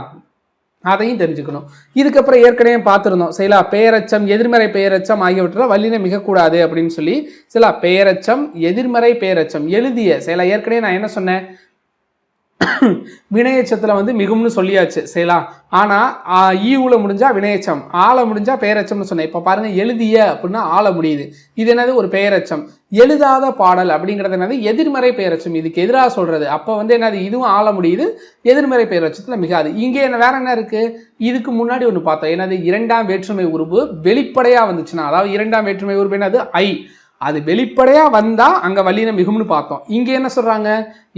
அதையும் தெரிஞ்சுக்கணும். இதுக்கப்புறம் ஏற்கனவே பார்த்துருந்தோம் செயலா, பெயரச்சம் எதிர்மறை பெயரச்சம் ஆகியவற்றை வல்லினம் மிகக்கூடாது அப்படின்னு சொல்லி செயலா. பெயரச்சம் எதிர்மறை பெயரச்சம் எழுதிய செயலா, ஏற்கனவே நான் என்ன சொன்னேன், வினையச்சத்துல வந்து மிகும்னு சொல்லியாச்சு செயலா. ஆனா ஈவுல முடிஞ்சா வினையச்சம், ஆள முடிஞ்சா பெயரச்சம்னு சொன்னேன். இப்ப பாருங்க, எழுதிய அப்படின்னா ஆள முடியுது, இது என்னது ஒரு பெயரச்சம். எழுதாத பாடல் அப்படிங்கிறது என்னது எதிர்மறை பெயரச்சம், இதுக்கு எதிராக சொல்றது. அப்ப வந்து என்னது இதுவும் ஆள முடியுது, எதிர்மறை பெயரச்சத்துல மிகாது. இங்கே என்ன வேற என்ன இருக்கு, இதுக்கு முன்னாடி ஒன்று பார்த்தோம், என்னது இரண்டாம் வேற்றுமை உருவு வெளிப்படையா வந்துச்சுன்னா, அதாவது இரண்டாம் வேற்றுமை உருவு என்னது ஐ, அது வெளிப்படையா வந்தா அங்க வல்லினம் மிகும்னு பார்த்தோம். இங்க என்ன சொல்றாங்க,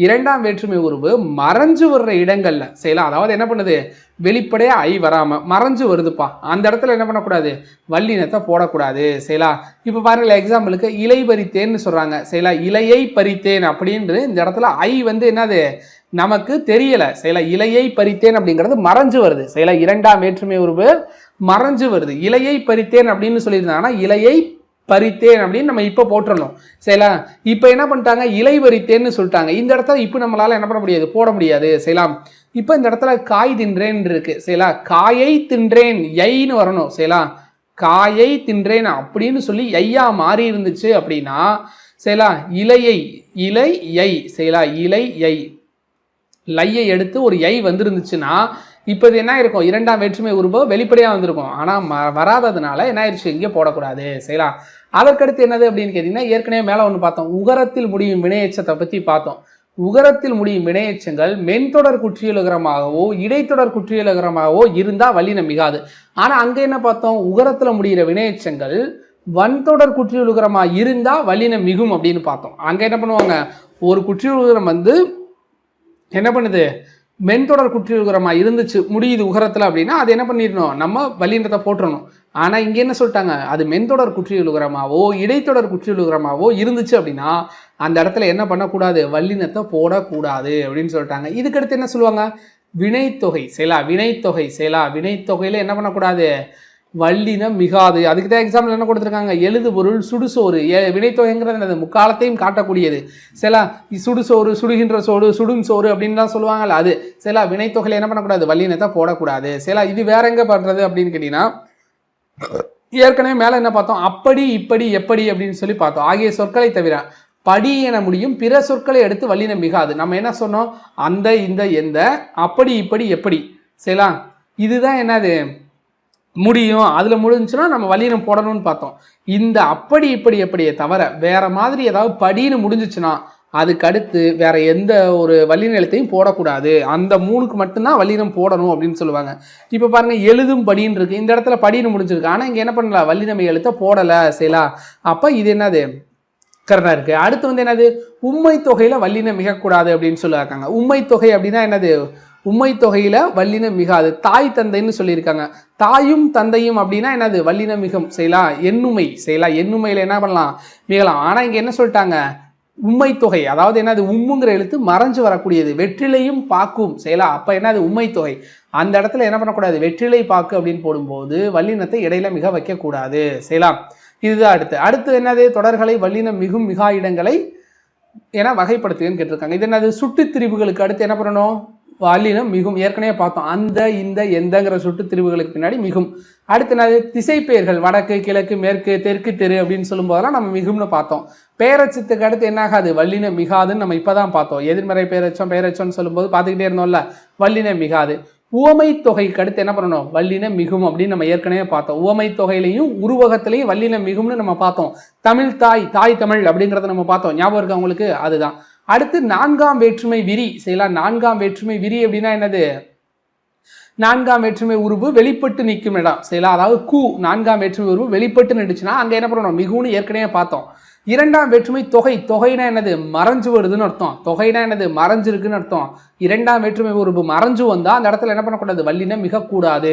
இரண்டாம் வேற்றுமை உருவு மறைஞ்சு வர்ற இடங்கள்ல செய்யலாம். அதாவது என்ன பண்ணுது, வெளிப்படையா ஐ வராம மறைஞ்சு வருதுப்பா, அந்த இடத்துல என்ன பண்ணக்கூடாது, வல்லினத்தை போடக்கூடாது செய்யலாம். இப்ப பாருங்களேன், எக்ஸாம்பிளுக்கு இலை பறித்தேன்னு சொல்றாங்க செய்யலாம், இலையை பறித்தேன் அப்படின்னு இந்த இடத்துல ஐ வந்து என்னது நமக்கு தெரியல செய்யலாம். இலையை பறித்தேன் அப்படிங்கிறது மறைஞ்சு வருது செய்யலாம், இரண்டாம் வேற்றுமை உருவு மறைஞ்சு வருது. இலையை பறித்தேன் அப்படின்னு சொல்லியிருந்தாங்கன்னா இலையை பறித்தேன் அப்படின்னு நம்ம இப்ப போட்டுறணும் செய்யலாம். இப்ப என்ன பண்ணிட்டாங்க, இலை பறித்தேன்னு சொல்லிட்டாங்க. இந்த இடத்துல இப்ப நம்மளால என்ன பண்ண முடியாது, போட முடியாது செய்யலாம். இப்ப இந்த இடத்துல காய் தின்றேன் இருக்கு செய்யலாம், காயை தின்றேன் ஐன்னு வரணும் செய்யலாம். காயை தின்றேன் அப்படின்னு சொல்லி ஐயா மாறி இருந்துச்சு அப்படின்னா செய்யலாம், இலையை இலை ஐ செய்யலாம், இலை ஐ லையை எடுத்து ஒரு ஐ வந்துருந்துச்சுன்னா இப்போ இது என்ன இருக்கும், இரண்டாம் வேற்றுமை உருவ வெளிப்படையாக வந்திருக்கும். ஆனால் வராததுனால என்ன ஆயிடுச்சு, இங்கே போடக்கூடாது செய்யலாம். அதற்கடுத்து என்னது அப்படின்னு கேட்டிங்கன்னா, ஏற்கனவே மேலே ஒன்று பார்த்தோம், உகரத்தில் முடியும் வினையச்சத்தை பற்றி பார்த்தோம். உகரத்தில் முடியும் வினையச்சங்கள் மென்தொடர் குற்றியலுகரமாகவோ இடைத்தொடர் குற்றியலுகரமாகவோ இருந்தால் வல்லினம் மிகாது. ஆனால் அங்கே என்ன பார்த்தோம், உகரத்தில் முடிகிற வினையச்சங்கள் வன்தொடர் குற்றியலுகரமாக இருந்தால் வல்லினம் மிகும் அப்படின்னு பார்த்தோம். அங்கே என்ன பண்ணுவாங்க, ஒரு குற்றியலுகரம் வந்து என்ன பண்ணுது, மென்தொடர் குற்றியலுகரமாக இருந்துச்சு முடியுது உகரத்தில் அப்படின்னா அது என்ன பண்ணிடணும், நம்ம வல்லினத்தை போட்டுறணும். ஆனால் இங்கே என்ன சொல்லிட்டாங்க, அது மென்தொடர் குற்றியலுகரமாவோ இடைத்தொடர் குற்றியலுகரமாவோ இருந்துச்சு அப்படின்னா அந்த இடத்துல என்ன பண்ணக்கூடாது, வல்லினத்தை போடக்கூடாது அப்படின்னு சொல்லிட்டாங்க. இதுக்கடுத்து என்ன சொல்லுவாங்க, வினைத்தொகை செயலா, வினைத்தொகை செயலா, வினைத்தொகையில் என்ன பண்ணக்கூடாது, வல்லினம் மிகாது. அதுக்கு தான் எக்ஸாம்பிள் என்ன கொடுத்துருக்காங்க, எழுது பொருள் சுடுசோறு. வினைத்தொகைங்கிறது முக்காலத்தையும் காட்டக்கூடியது சில, சுடுசோறு சுடுகின்ற சோறு சுடும் சோறு அப்படின்னு தான் சொல்லுவாங்கல்ல, அது சில வினைத்தொகையில் என்ன பண்ணக்கூடாது, வல்லினத்தை போடக்கூடாது சில. இது வேற எங்க பண்றது அப்படின்னு கேட்டீங்கன்னா, ஏற்கனவே மேல என்ன பார்த்தோம், அப்படி இப்படி எப்படி அப்படின்னு சொல்லி பார்த்தோம். ஆகிய சொற்களை தவிர படி என முடியும் பிற சொற்களை எடுத்து வல்லினம் மிகாது. நம்ம என்ன சொன்னோம், அந்த இந்த எந்த அப்படி இப்படி எப்படி செய்யலாம், இதுதான் என்னது முடியும், அதுல முடிஞ்சுன்னா நம்ம வல்லினம் போடணும்னு பார்த்தோம். இந்த அப்படி இப்படி எப்படியே தவிர வேற மாதிரி ஏதாவது படின்னு முடிஞ்சிச்சுன்னா அதுக்கு அடுத்து வேற எந்த ஒரு வல்லின எழுத்தையும் போடக்கூடாது, அந்த மூணுக்கு மட்டும்தான் வல்லினம் போடணும் அப்படின்னு சொல்லுவாங்க. இப்ப பாருங்க, எழுதும் படின்னு இருக்கு, இந்த இடத்துல படின்னு முடிஞ்சிருக்கு, ஆனா இங்க என்ன பண்ணல, வல்லினம் எழுத்த போடல செய்யலாம். அப்ப இது என்னது கரெக்டா இருக்கு. அடுத்து வந்து என்னது, உம்மை தொகையில வல்லினம் மிகக்கூடாது அப்படின்னு சொல்லியிருக்காங்க. உம்மை தொகை அப்படின்னா என்னது, உம்மை தொகையில வல்லினம் மிகாது. தாய் தந்தைன்னு சொல்லியிருக்காங்க. தாயும் தந்தையும் அப்படின்னா என்னது, வல்லினம் மிகும் செய்யலாம். எண்ணுமை செய்யலாம், எண்ணுமையில என்ன பண்ணலாம் மிகலாம். ஆனா இங்க என்ன சொல்லிட்டாங்க, உம்மை தொகை, அதாவது என்னது உம்முங்கிற எழுத்து மறைஞ்சு வரக்கூடியது, வெற்றிலையும் பாக்கும் செயலா. அப்ப என்னது உம்மை தொகை, அந்த இடத்துல என்ன பண்ணக்கூடாது, வெற்றிலை பாக்கு அப்படின்னு போடும்போது வல்லினத்தை இடையில மிக வைக்கக்கூடாது செயலா. இதுதான் அடுத்து என்னது, தொடர்களை வல்லினம் மிகும் மிகா இடங்களை என வகைப்படுத்துன்னு கேட்டிருக்காங்க. இது என்னது, சுட்டு திரிவுகளுக்கு அடுத்து என்ன பண்ணணும், வல்லினம் மிகும், ஏற்கனவே பார்த்தோம். அந்த இந்த எந்தங்கிற சுட்டு திரிவுகளுக்கு பின்னாடி மிகும். அடுத்து என்னது, திசை பெயர்கள், வடக்கு கிழக்கு மேற்கு தெற்கு தெரு அப்படின்னு சொல்லும் போதெல்லாம் நம்ம மிகும்னு பார்த்தோம். பேரச்சத்துக்கு அடுத்து என்ன ஆகாது, வல்லினம் மிகாதுன்னு நம்ம இப்பதான் பார்த்தோம். எதிர்மறை பேரச்சம்னு சொல்லும்போது பார்த்துக்கிட்டே இருந்தோம்ல, வல்லினம் மிகாது. உவமை தொகைக்கு அடுத்து என்ன பண்ணணும், வல்லினம் மிகும் அப்படின்னு நம்ம ஏற்கனவே பார்த்தோம். உவமை தொகையிலையும் உருவகத்திலையும் வல்லினம் மிகும்னு நம்ம பார்த்தோம். தமிழ் தாய் தமிழ் அப்படிங்கிறத நம்ம பார்த்தோம், ஞாபகம் இருக்கா உங்களுக்கு? அதுதான். அடுத்து நான்காம் வேற்றுமை விரி செய்யலாம். நான்காம் வேற்றுமை விரி அப்படின்னா என்னது, நான்காம் வேற்றுமை உருவு வெளிப்பட்டு நிற்கும் இடம் செய்யலாம். அதாவது கு நான்காம் வேற்றுமை உருவு வெளிப்பட்டு நின்றுச்சுன்னா அங்க என்ன பண்ணணும், மிகுன்னு ஏற்கனவே பார்த்தோம். இரண்டாம் வேற்றுமை தொகைனா என்னது, மறைஞ்சு வருதுன்னு அர்த்தம். தொகைனா என்னது, மறைஞ்சிருக்குன்னு அர்த்தம். இரண்டாம் வேற்றுமை உருவு மறைஞ்சு வந்தா அந்த இடத்துல என்ன பண்ணக்கூடாது, வல்லினம் மிகக்கூடாது.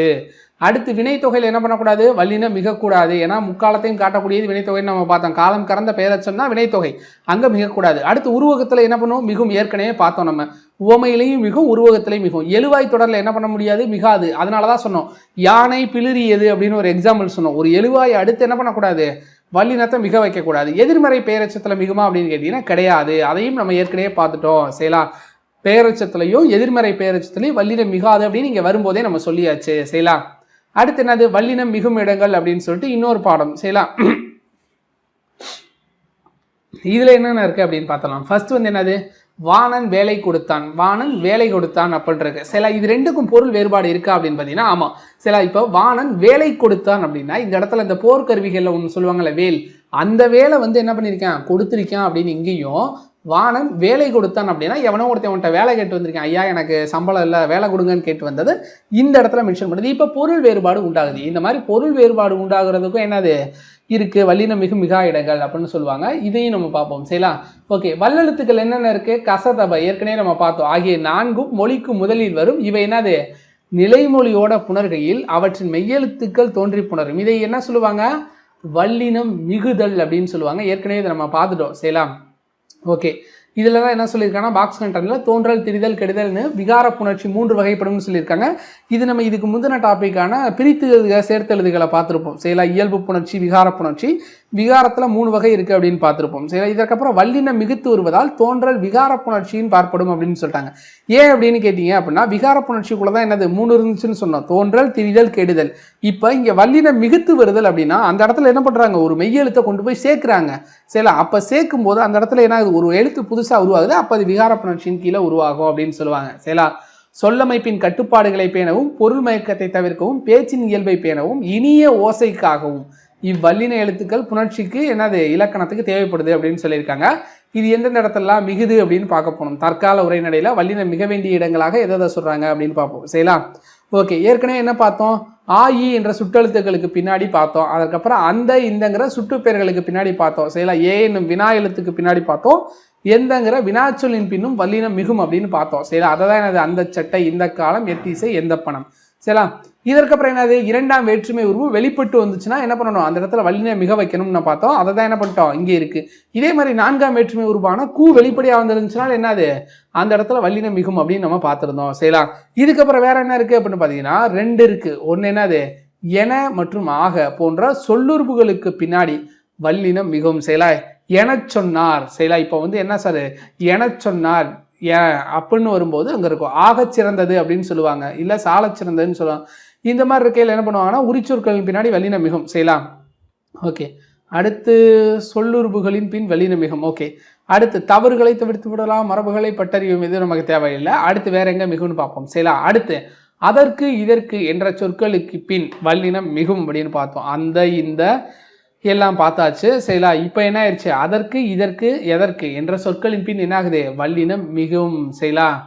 அடுத்து வினைத்தொகையில் என்ன பண்ணக்கூடாது, வல்லினம் மிகக்கூடாது. ஏன்னா முக்காலத்தையும் காட்டக்கூடியது வினைத்தொகைன்னு நம்ம பார்த்தோம். காலம் கறந்த பெயரச்சம் தான் வினைத்தொகை, அங்க மிகக்கூடாது. அடுத்து உருவகத்துல என்ன பண்ணும், மிகும், ஏற்கனவே பார்த்தோம் நம்ம. உவமையிலையும் மிகும், உருவகத்திலையும் மிகும். எழுவாய் தொடர்ல என்ன பண்ண முடியாது, மிகாது. அதனாலதான் சொன்னோம் யானை பிளிரியது அப்படின்னு ஒரு எக்ஸாம்பிள் சொன்னோம். ஒரு எழுவாய் அடுத்து என்ன பண்ணக்கூடாது, வல்லினத்தை மிக வைக்கக்கூடாது. எதிர்மறை பெயரச்சத்துல மிகுமா அப்படின்னு கேட்டீங்கன்னா கிடையாது. அதையும் நம்ம ஏற்கனவே பார்த்துட்டோம் செய்யலாம். பெயரச்சத்திலையும் எதிர்மறை பெயரச்சத்திலையும் வல்லினம் மிகாது அப்படின்னு இங்க வரும்போதே நம்ம சொல்லியாச்சு செய்யலாம். அடுத்து என்னது, வல்லினம் மிகும் இடங்கள் அப்படின்னு சொல்லிட்டு இன்னொரு பாடம் செய்யலாம். இதுல என்னென்ன இருக்கு அப்படின்னு பார்த்தலாம். ஃபர்ஸ்ட் வந்து என்னது, வாணன் வேலை கொடுத்தான், வாணன் வேலை கொடுத்தான் அப்படின்றது சில. இது ரெண்டுக்கும் பொருள் வேறுபாடு இருக்கா அப்படின்னு பார்த்தீங்கன்னா ஆமா சில. இப்போ வாணன் வேலை கொடுத்தான் அப்படின்னா இந்த இடத்துல இந்த போர்க்கருவிகள்ல ஒன்று சொல்லுவாங்கல்ல வேல், அந்த வேலை வந்து என்ன பண்ணியிருக்கேன், கொடுத்துருக்கேன் அப்படின்னு. இங்கேயும் வாணன் வேலை கொடுத்தான் அப்படின்னா எவனோ ஒருத்தவன்கிட்ட வேலை கேட்டு வந்திருக்கேன், ஐயா எனக்கு சம்பளம் இல்லை வேலை கொடுங்கன்னு கேட்டு வந்தது இந்த இடத்துல மென்ஷன் பண்ணுது. இப்போ பொருள் வேறுபாடு உண்டாகுது. இந்த மாதிரி பொருள் வேறுபாடு உண்டாகிறதுக்கும் என்னது இருக்கு, வல்லினம் மிகு மிகா இடங்கள் அப்படின்னு சொல்லுவாங்க. இதையும் நம்ம பார்ப்போம் செய்யலாம். ஓகே, வல்லெழுத்துக்கள் என்னென்ன இருக்கு, கசதப ஏற்கனவே நம்ம பார்த்தோம். ஆகிய நான்கும் மொழிக்கு முதலில் வரும். இவை என்னது, நிலைமொழியோட புணர்கையில் அவற்றின் மெய்யெழுத்துக்கள் தோன்றி புணரும். இதை என்ன சொல்லுவாங்க, வல்லினம் மிகுதல் அப்படின்னு சொல்லுவாங்க. ஏற்கனவே இதை நம்ம பார்த்துட்டோம் செய்யலாம். ஓகே, இதுல தான் என்ன சொல்லியிருக்காங்கன்னா பாக்ஸ் கண்டென்ட்ல தோன்றல் திரிதல் கெடுதல்னு விகார புணர்ச்சி 3 வகைப்படும்னு சொல்லியிருக்காங்க. இது நம்ம இதுக்கு முந்தின டாபிக்கான பிரித்து சேர்த்தெழுதுகளை பார்த்துருப்போம் செய்யலாம். இயல்பு புணர்ச்சி, விகார புணர்ச்சி. விகாரத்துல 3 வகை இருக்கு அப்படின்னு பார்த்துருப்போம் செய்யலாம். இதற்கப்புறம் வல்லினம் மிகுத்து வருவதால் தோன்றல் விகார புணர்ச்சின்னு பார்ப்படும் அப்படின்னு சொல்லிட்டாங்க. ஏன் அப்படின்னு கேட்டீங்க அப்படின்னா விகார புணர்ச்சிக்குள்ளதான் என்னது 3 இருந்துச்சுன்னு சொன்னோம், தோன்றல் திரிதல் கெடுதல். இப்ப இங்க வல்லினம் மிகுத்து வருதல் அப்படின்னா அந்த இடத்துல என்ன பண்றாங்க, ஒரு மெய்யெழுத்தை கொண்டு போய் சேர்க்கிறாங்க செய்யலாம். அப்ப சேர்க்கும் போது அந்த இடத்துல என்ன ஒரு எழுத்து புதுசா உருவாகுது, அப்ப அது விகார புணர்ச்சியின் கீழே உருவாகும் அப்படின்னு சொல்லுவாங்க செய்யலாம். சொல்லமைப்பின் கட்டுப்பாடுகளை பேணவும், பொருள் மயக்கத்தை தவிர்க்கவும், பேச்சின் இயல்பை பேணவும், இனிய ஓசைக்காகவும் இவ்வல்லின எழுத்துக்கள் புணர்ச்சிக்கு என்னது இலக்கணத்துக்கு தேவைப்படுது அப்படின்னு சொல்லியிருக்காங்க. இது எந்தெந்த இடத்துலலாம் மிகுது அப்படின்னு பார்க்க போனோம். தற்கால உரைநடையில வல்லினம் மிக வேண்டிய இடங்களாக எதை சொல்றாங்க அப்படின்னு பார்ப்போம் செய்யலாம். ஓகே, ஏற்கனவே என்ன பார்த்தோம், ஆயி என்ற சுட்டெழுத்துக்களுக்கு பின்னாடி பார்த்தோம். அதுக்கப்புறம் அந்த இந்தங்கிற சுட்டு பெயர்களுக்கு பின்னாடி பார்த்தோம் செய்யலாம். ஏ என்னும் வினா எழுத்துக்கு பின்னாடி பார்த்தோம். எந்தங்கிற வினாச்சொல்லின் பின்னும் வல்லினம் மிகும் அப்படின்னு பார்த்தோம் செய்யலாம். அதை தான் என்னது, அந்த சட்டை, இந்த காலம், எத்திசை, எந்த பணம் செய்யலாம். இதற்கப்புறம் என்னது, இரண்டாம் வேற்றுமை உருவு வெளிப்பட்டு வந்துச்சுன்னா என்ன பண்ணணும், அந்த இடத்துல வல்லினம் மிக வைக்கணும்னு பார்த்தோம். அதை தான் என்ன பண்ணிட்டோம், இங்கே இருக்கு. இதே மாதிரி நான்காம் வேற்றுமை உருவான கூ வெளிப்படையா வந்துருந்துச்சுன்னா என்னது, அந்த இடத்துல வல்லினம் மிகும் அப்படின்னு நம்ம பார்த்துருந்தோம் செய்யலாம். இதுக்கப்புறம் வேற என்ன இருக்கு அப்படின்னு பார்த்தீங்கன்னா 2 இருக்கு. ஒன்று என்னது, என மற்றும் ஆக போன்ற சொல்லுறுப்புகளுக்கு பின்னாடி வல்லினம் மிகவும் செய்யலாம். என சொன்னார் செய்யலாம். இப்போ வந்து என்ன சார், என சொன்னார் அப்படின்னு வரும்போது அங்க இருக்கும் ஆக சிறந்தது அப்படின்னு சொல்லுவாங்க, இல்ல சால சிறந்ததுன்னு சொல்லுவாங்க. இந்த மாதிரி இருக்கையில் என்ன பண்ணுவாங்கன்னா உரிச்சொற்களின் பின்னாடி வல்லினம் மிகும் செய்யலாம். ஓகே, அடுத்து சொல்லுறுப்புகளின் பின் வல்லினம் மிகும். ஓகே, அடுத்து தவறுகளை தவிர்த்து விடலாம், மரபுகளை பட்டறியும், இது நமக்கு தேவையில்லை. அடுத்து வேற எங்க மிகும்னு பார்ப்போம் செய்யலாம். அடுத்து அதற்கு இதற்கு என்ற சொற்களுக்கு பின் வல்லினம் மிகும் அப்படின்னு பார்த்தோம். அந்த இந்த எல்லாம் பார்த்தாச்சு செய்யலாம். இப்போ என்ன ஆயிடுச்சு, அதற்கு இதற்கு எதற்கு என்ற சொற்களின் பின் என்ன ஆகுது, வல்லினம் மிகவும் செய்யலாம்.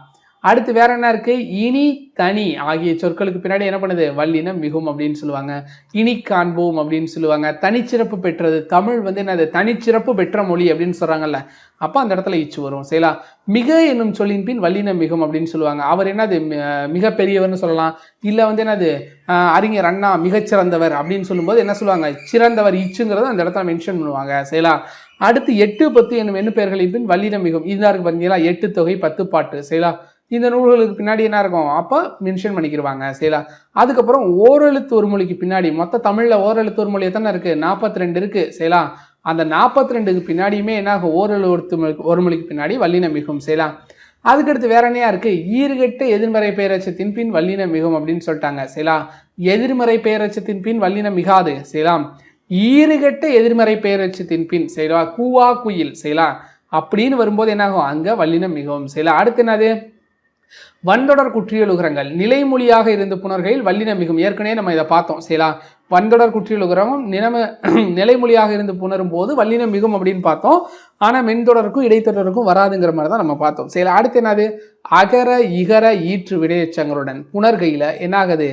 அடுத்து வேற என்ன இருக்கு? இனி, தனி ஆகிய சொற்களுக்கு பின்னாடி என்ன பண்ணுது? வல்லினம் மிகும் அப்படின்னு சொல்லுவாங்க. இனி காண்போம் அப்படின்னு சொல்லுவாங்க. தனிச்சிறப்பு பெற்றது, தமிழ் வந்து என்னது? தனிச்சிறப்பு பெற்ற மொழி அப்படின்னு சொல்றாங்கல்ல, அப்போ அந்த இடத்துல இச்சு வரும். சரிங்களா? மிக என்னும் சொல்லின் பின் வல்லினம் மிகும் அப்படின்னு சொல்லுவாங்க. அவர் என்னது? மிக பெரியவர்னு சொல்லலாம், இல்ல வந்து என்னது? அறிஞர் அண்ணா மிகச்சிறந்தவர் அப்படின்னு சொல்லும்போது என்ன சொல்லுவாங்க? சிறந்தவர் இச்சுங்கிறத அந்த இடத்துல மென்ஷன் பண்ணுவாங்க. சரிங்களா? அடுத்து 8, 10 என்னும் எண்ணு பெயர்களின் பின் வல்லினம் மிகும். இதுதான் இருக்கு பாத்தீங்களா? 8 தொகை 10 பாட்டு. சரிங்களா? இந்த நூல்களுக்கு பின்னாடி என்ன இருக்கும்? அப்போ மென்ஷன் பண்ணிக்கிடுவாங்க. சரிங்களா? அதுக்கப்புறம் ஓரெழுத்து ஒரு மொழிக்கு பின்னாடி மொத்த தமிழ்ல ஓரெழுத்து ஒரு மொழி எத்தனை இருக்கு? 42 இருக்கு. சரிங்களா? அந்த 42க்கு பின்னாடியுமே என்ன ஆகும்? ஓரெழுத்து ஒரு மொழிக்கு பின்னாடி வல்லினம் மிகும். சரிங்களா? அதுக்கடுத்து வேற என்னையா இருக்கு? ஈறுகெட்ட எதிர்மறை பெயரச்சத்தின் பின் வல்லினம் மிகும் அப்படின்னு சொல்லிட்டாங்க. சரிங்களா? எதிர்மறை பெயரச்சத்தின் பின் வல்லினம் மிகாது. சரிங்களா? ஈறுகெட்ட எதிர்மறை பெயரச்சத்தின் பின், சரிங்களா? கூவா குயில், சரிங்களா? அப்படின்னு வரும்போது என்ன ஆகும்? அங்க வல்லினம் மிகவும். சரிங்களா? அடுத்து என்னது? வன்தொடர் குற்றியலுகரங்கள் நிலைமொழியாக இருந்து புணர்கையில் வல்லினம் மிகும். ஏற்கனவே நம்ம இதை பார்த்தோம். சரிங்களா? வன்தொடர் குற்றியலுகரமும் நிலைமொழியாக இருந்து புணரும் போது வல்லினம் மிகும் அப்படின்னு பார்த்தோம். ஆனா மென்தொடருக்கும் இடைத்தொடருக்கும் வராதுங்கிற மாதிரி தான் நம்ம பார்த்தோம். சரிங்களா? அடுத்து என்னது? அகர இகர ஈற்று வினையெச்சங்களுடன் புணர்கையில என்ன ஆகுது?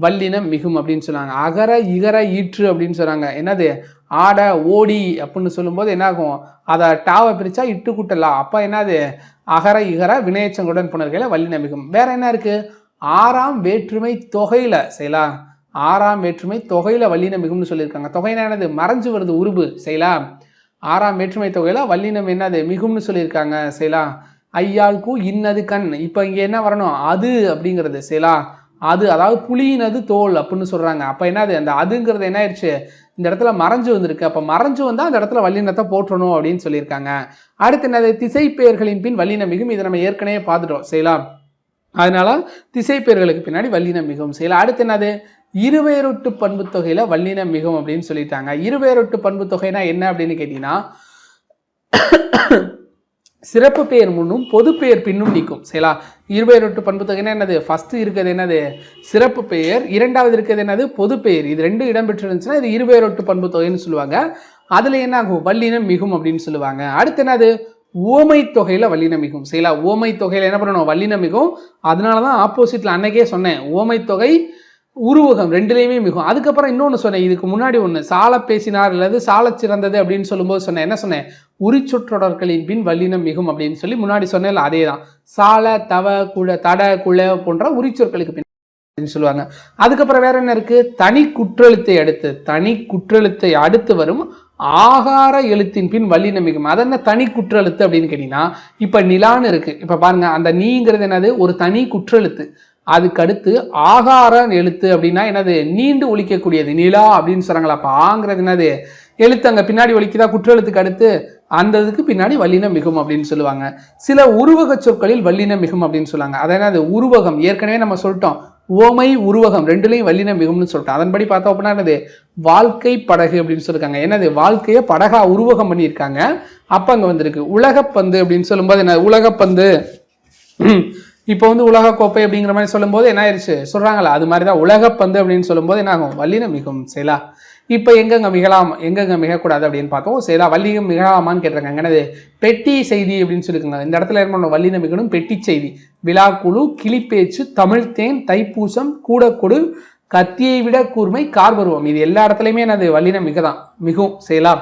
வல்லினம் மிகும் அப்படின்னு சொன்னாங்க. அகர இகர ஈற்று அப்படின்னு சொன்னாங்க. என்னது? ஆட, ஓடி அப்படின்னு சொல்லும்போது என்ன ஆகும்? அதை டாவை பிரிச்சா இட்டு கூட்டலா, அப்ப என்னது? அகர இகர வினையெச்சங்களுடன் புணர்கையில வல்லினம் மிகும். வேற என்ன இருக்கு? ஆறாம் வேற்றுமை தொகையில, சரிங்களா? ஆறாம் வேற்றுமை தொகையில வல்லினம் மிகும்னு சொல்லியிருக்காங்க. தொகைனா என்னது? மறைஞ்சு வருது உருபு. சரிங்களா? ஆறாம் வேற்றுமை தொகையில வல்லினம் என்னது? மிகும்னு சொல்லியிருக்காங்க. சரிங்களா? ஐயாள்கு இன்னது கண். இப்ப இங்க என்ன வரணும்? அது அப்படிங்கிறது. சரிங்களா? அது, அதாவது புலியினது தோல் அப்படின்னு சொல்றாங்க. அப்ப என்னது? அந்த அதுங்கிறது என்ன ஆயிடுச்சு? இந்த இடத்துல மறைஞ்சு வந்திருக்கு. அப்ப மறைஞ்சு வந்தா அந்த இடத்துல வல்லினத்தை போற்றணும் அப்படின்னு சொல்லியிருக்காங்க. அடுத்து என்னது? திசை பெயர்களின் பின் வல்லினம் மிகும். இதை நம்ம ஏற்கனவே பார்த்துட்டோம். சரிங்களா? அதனால திசை பெயர்களுக்கு பின்னாடி வல்லினம் மிகும். சரிங்களா? அடுத்து என்னது? இருவேரொட்டு பண்பு தொகையில வல்லினம் மிகும் அப்படின்னு சொல்லிட்டாங்க. இருவேரொட்டு பண்பு தொகைனா என்ன அப்படின்னு கேட்டீங்கன்னா, சிறப்பு பெயர் முன்னும் பொது பெயர் பின்னும் நிற்கும். சரிங்களா? இருவேரொட்டு பண்பு தொகைனா என்னது? ஃபர்ஸ்ட் இருக்கிறது என்னது? சிறப்பு பெயர். இரண்டாவது இருக்கிறது என்னது? பொது பெயர். இது ரெண்டு இடம்பெற்று இருந்துச்சுன்னா இது இருவேரொட்டு பண்பு தொகைன்னு சொல்லுவாங்க. அதுல என்ன ஆகும்? வல்லினம் மிகும் அப்படின்னு சொல்லுவாங்க. அடுத்து என்னது? ஓமை தொகையில வல்லினம் மிகும். சரிங்களா? ஓமை தொகையில என்ன பண்ணணும்? வல்லினம் மிகும். அதனாலதான் ஆப்போசிட்ல அன்னைக்கே சொன்னேன், ஓமை தொகை உருவகம் ரெண்டுலையுமே மிகும். அதுக்கப்புறம் இன்னொன்று சொன்னேன், இதுக்கு முன்னாடி ஒன்று, சால பேசினார் அல்லது சால சிறந்தது அப்படின்னு சொல்லும்போது சொன்னேன், என்ன சொன்னேன்? உரிச்சொற்றொடர்களின் பின் வல்லினம் மிகும் அப்படின்னு சொல்லி முன்னாடி சொன்னேன். அதே தான், சால, தவ, குழ, தட, குழ போன்ற உரிச்சொற்களுக்கு பின் சொல்லுவாங்க. அதுக்கப்புறம் வேற என்ன இருக்கு? தனி குற்றெழுத்தை அடுத்து வரும் ஆகார எழுத்தின் பின் வல்லினம் மிகும். அது என்ன தனி குற்றெழுத்து அப்படின்னு கேட்டீங்கன்னா, இப்ப நிலான்னு இருக்கு. இப்ப பாருங்க, அந்த நீங்கிறது என்னது? ஒரு தனி குற்றெழுத்து. அதுக்கு அடுத்து ஆகார எழுத்து அப்படின்னா என்னது? நீண்டு ஒலிக்கக்கூடியது. நிலா அப்படின்னு சொல்றாங்களா, அப்ப ஆங்கிறது என்னது? எழுத்து அங்க பின்னாடி ஒலிக்குதா? குற்றெழுத்துக்கு அடுத்து அந்த இதுக்கு பின்னாடி வல்லினம் மிகும் அப்படின்னு சொல்லுவாங்க. சில உருவக சொற்களில் வல்லினம் மிகும் அப்படின்னு சொல்லுவாங்க. அதாவது உருவகம் ஏற்கனவே நம்ம சொல்லிட்டோம், ஓமை உருவகம் ரெண்டுலையும் வல்லினம் மிகும்னு சொல்லிட்டோம். அதன்படி பார்த்தோம் அப்படின்னா என்னது? வாழ்க்கை படகு அப்படின்னு சொல்லிருக்காங்க. என்னது? வாழ்க்கையை படகா உருவகம் பண்ணியிருக்காங்க. அப்ப அங்க வந்திருக்கு உலகப்பந்து அப்படின்னு சொல்லும்போது என்ன? உலகப்பந்து இப்போ வந்து உலகக்கோப்பை அப்படிங்கிற மாதிரி சொல்லும்போது என்ன ஆயிடுச்சு சொல்றாங்களா, அது மாதிரிதான் உலகப்பந்து அப்படின்னு சொல்லும்போது என்ன ஆகும்? வல்லினம் மிகும். சரிங்களா? இப்ப எங்கெங்க மிகலாம், எங்கெங்க மிகக்கூடாது அப்படின்னு பார்த்தோம். சரிங்களா? வல்லினம் மிகலாமான்னு கேட்டிருக்காங்க. என்னது? பெட்டி செய்தி அப்படின்னு சொல்லிருக்காங்க. இந்த இடத்துல என்ன வல்லினம் மிகணும்? பெட்டி செய்தி, விழாக்குழு, கிளிப்பேச்சு, தமிழ்த்தேன், தைப்பூசம், கூடக்கொடு, கத்தியை விட கூர்மை, கார்பருவம், இது எல்லா இடத்துலையுமே என்னது? வல்லினம் மிகதான் மிகும். சரிங்களா?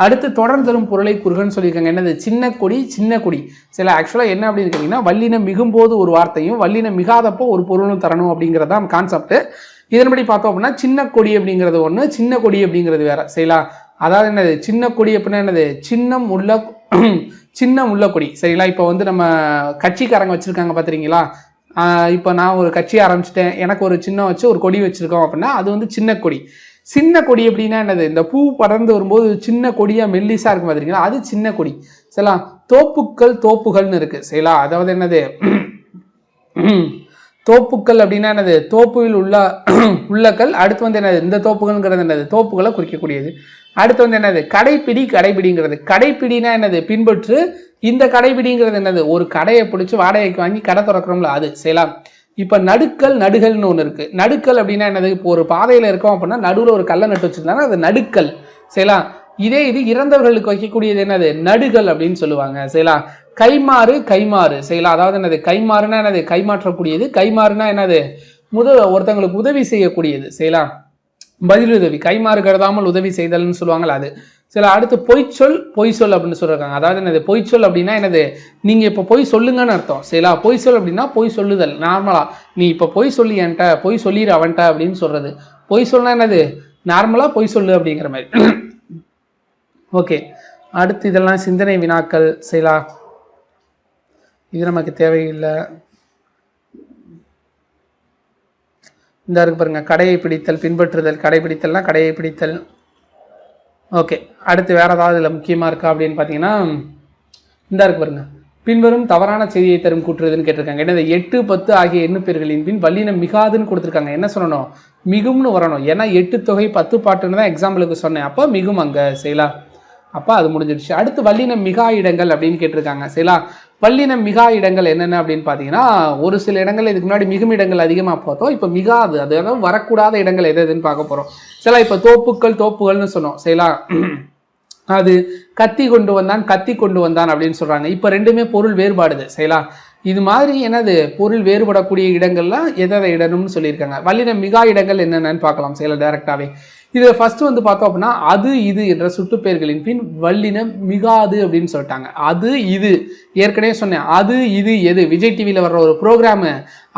அடுத்து தொடர்ந்து தரும் பொருளை குறுகன்னு சொல்லியிருக்காங்க. என்னது? சின்ன கொடி, சின்ன கொடி. சில ஆக்சுவலா என்ன அப்படின்னு கேட்டீங்கன்னா, வல்லினம் மிகும் போது ஒரு வார்த்தையும் வல்லினம் மிகாதப்போ ஒரு பொருளும் தரணும் அப்படிங்கிறதான் கான்செப்ட். இதன்படி பார்த்தோம் அப்படின்னா, சின்ன கொடி அப்படிங்கிறது ஒண்ணு, சின்ன கொடி அப்படிங்கிறது வேற. சரிங்களா? அதாவது என்னது? சின்ன கொடி அப்படின்னா என்னது? சின்னம் உள்ள கொடி. சரிங்களா? இப்போ வந்து நம்ம கட்சிக்காரங்க வச்சிருக்காங்க பாத்துறீங்களா? இப்போ நான் ஒரு கட்சி ஆரம்பிச்சிட்டேன், எனக்கு ஒரு சின்னம் வச்சு ஒரு கொடி வச்சிருக்கோம் அப்படின்னா அது வந்து சின்ன கொடி. சின்ன கொடி அப்படின்னா என்னது? இந்த பூ படர்ந்து வரும்போது சின்ன கொடியா மெல்லிசா இருக்கும் பாத்தீங்களா, அது சின்ன கொடி. சரிங்களா? தோப்புக்கள், தோப்புகள்னு இருக்கு. சரிங்களா? அதாவது என்னது? தோப்புக்கள் அப்படின்னா என்னது? தோப்புவில் உள்ளக்கள். அடுத்து வந்து என்னது? இந்த தோப்புகள்ங்கிறது என்னது? தோப்புகளை குறிக்கக்கூடியது. அடுத்து வந்து என்னது? கடைபிடிங்கிறது. கடைப்பிடினா என்னது? பின்பற்று. இந்த கடைபிடிங்கிறது என்னது? ஒரு கடையை பிடிச்சி வாடகைக்கு வாங்கி கடை திறக்கிறோம்ல, அது. சரிங்களா? இப்ப நடுக்கல், நடுகல்னு ஒண்ணு இருக்கு. நடுக்கல் அப்படின்னா என்னது? இப்போ ஒரு பாதையில இருக்கோம் அப்படின்னா நடுவுல ஒரு கல்லை நட்டு வச்சிருந்தாங்க, அது நடுக்கல். சரிங்களா? இதே இது இறந்தவர்களுக்கு வைக்கக்கூடியது என்னது நடுகள் அப்படின்னு சொல்லுவாங்க. சரிங்களா? கைமாறு கைமாறு சரிங்களா? அதாவது என்னது கைமாறுனா என்னது கைமாற்றக்கூடியது, கைமாறுனா என்னது ஒருத்தங்களுக்கு உதவி செய்யக்கூடியது. சரிங்களா? பதிலுதவி, கைமாறு கருதாமல் உதவி செய்தல்னு சொல்லுவாங்கல்ல அது. சில அடுத்து பொய்ச்சொல் பொய்சொல் அப்படின்னு சொல்றாங்க. அதாவது என்னது பொய்ச்சொல் அப்படின்னா என்னது நீங்க இப்ப பொய் சொல்லுங்கன்னு அர்த்தம். சரிங்களா? பொய்சொல் அப்படின்னா பொய் சொல்லுதல். நார்மலா நீ இப்ப பொய் சொல்லி என்கிட்ட பொய் சொல்லிடு அவன்கிட்ட அப்படின்னு சொல்றது. பொய் சொல்லனா என்னது நார்மலா பொய் சொல்லு அப்படிங்கிற மாதிரி. ஓகே, அடுத்து இதெல்லாம் சிந்தனை வினாக்கள். சரிங்களா? இது நமக்கு தேவையில்லை. இந்த இருக்கு பாருங்க, கடையை பிடித்தல் பின்பற்றுதல், கடைபிடித்தல்னா கடையை பிடித்தல். ஓகே, அடுத்து வேற ஏதாவது இதில் முக்கியமாக இருக்கா அப்படின்னு பார்த்தீங்கன்னா இந்த இருக்கு பாருங்க, பின்வரும் தவறான செய்தியை தரும் கூற்றுதுன்னு கேட்டிருக்காங்க. என்னது 8, 10 ஆகிய எண்ணு பேர்களின் பின் வல்லினம் மிகாதுன்னு கொடுத்துருக்காங்க. என்ன சொல்லணும்? மிகும்னு வரணும். ஏன்னா 8 தொகை 10 பாட்டுன்னு தான் எக்ஸாம்பிளுக்கு சொன்னேன். அப்போ மிகும் அங்கே. சரிங்களா? அப்போ அது முடிஞ்சிடுச்சு. அடுத்து வல்லினம் மிகா இடங்கள் அப்படின்னு கேட்டிருக்காங்க. சரிங்களா? வல்லினம் மிகா இடங்கள் என்னென்ன அப்படின்னு பார்த்தீங்கன்னா ஒரு சில இடங்கள் இதுக்கு முன்னாடி மிகும் இடங்கள் அதிகமாக பார்த்தோம். இப்போ மிகாது, அதாவது வரக்கூடாத இடங்கள் எது எதுன்னு பார்க்க போகிறோம். சரிங்களா? இப்போ தோப்புக்கள் தோப்புகள்னு சொன்னோம். சரிங்களா? அது கத்தி கொண்டு வந்தான் கத்தி கொண்டு வந்தான் அப்படின்னு சொல்றாங்க. இப்போ ரெண்டுமே பொருள் வேறுபாடுது. சரிங்களா? இது மாதிரி என்னது பொருள் வேறுபடக்கூடிய இடங்கள்லாம் எதை இடணும்னு சொல்லியிருக்காங்க. வல்லினம் மிகா இடங்கள் என்னென்னு பார்க்கலாம். சரிங்களா? டைரக்டாவே இது ஃபர்ஸ்ட் வந்து பார்த்தோம் அப்படின்னா அது இது என்ற சுட்டுப்பெயர்களின் பின் வல்லினம் மிகாது அப்படின்னு சொல்லிட்டாங்க. அது இது ஏற்கனவே சொன்னேன். அது இது எது விஜய் டிவியில் வர்ற ஒரு ப்ரோக்ராமு,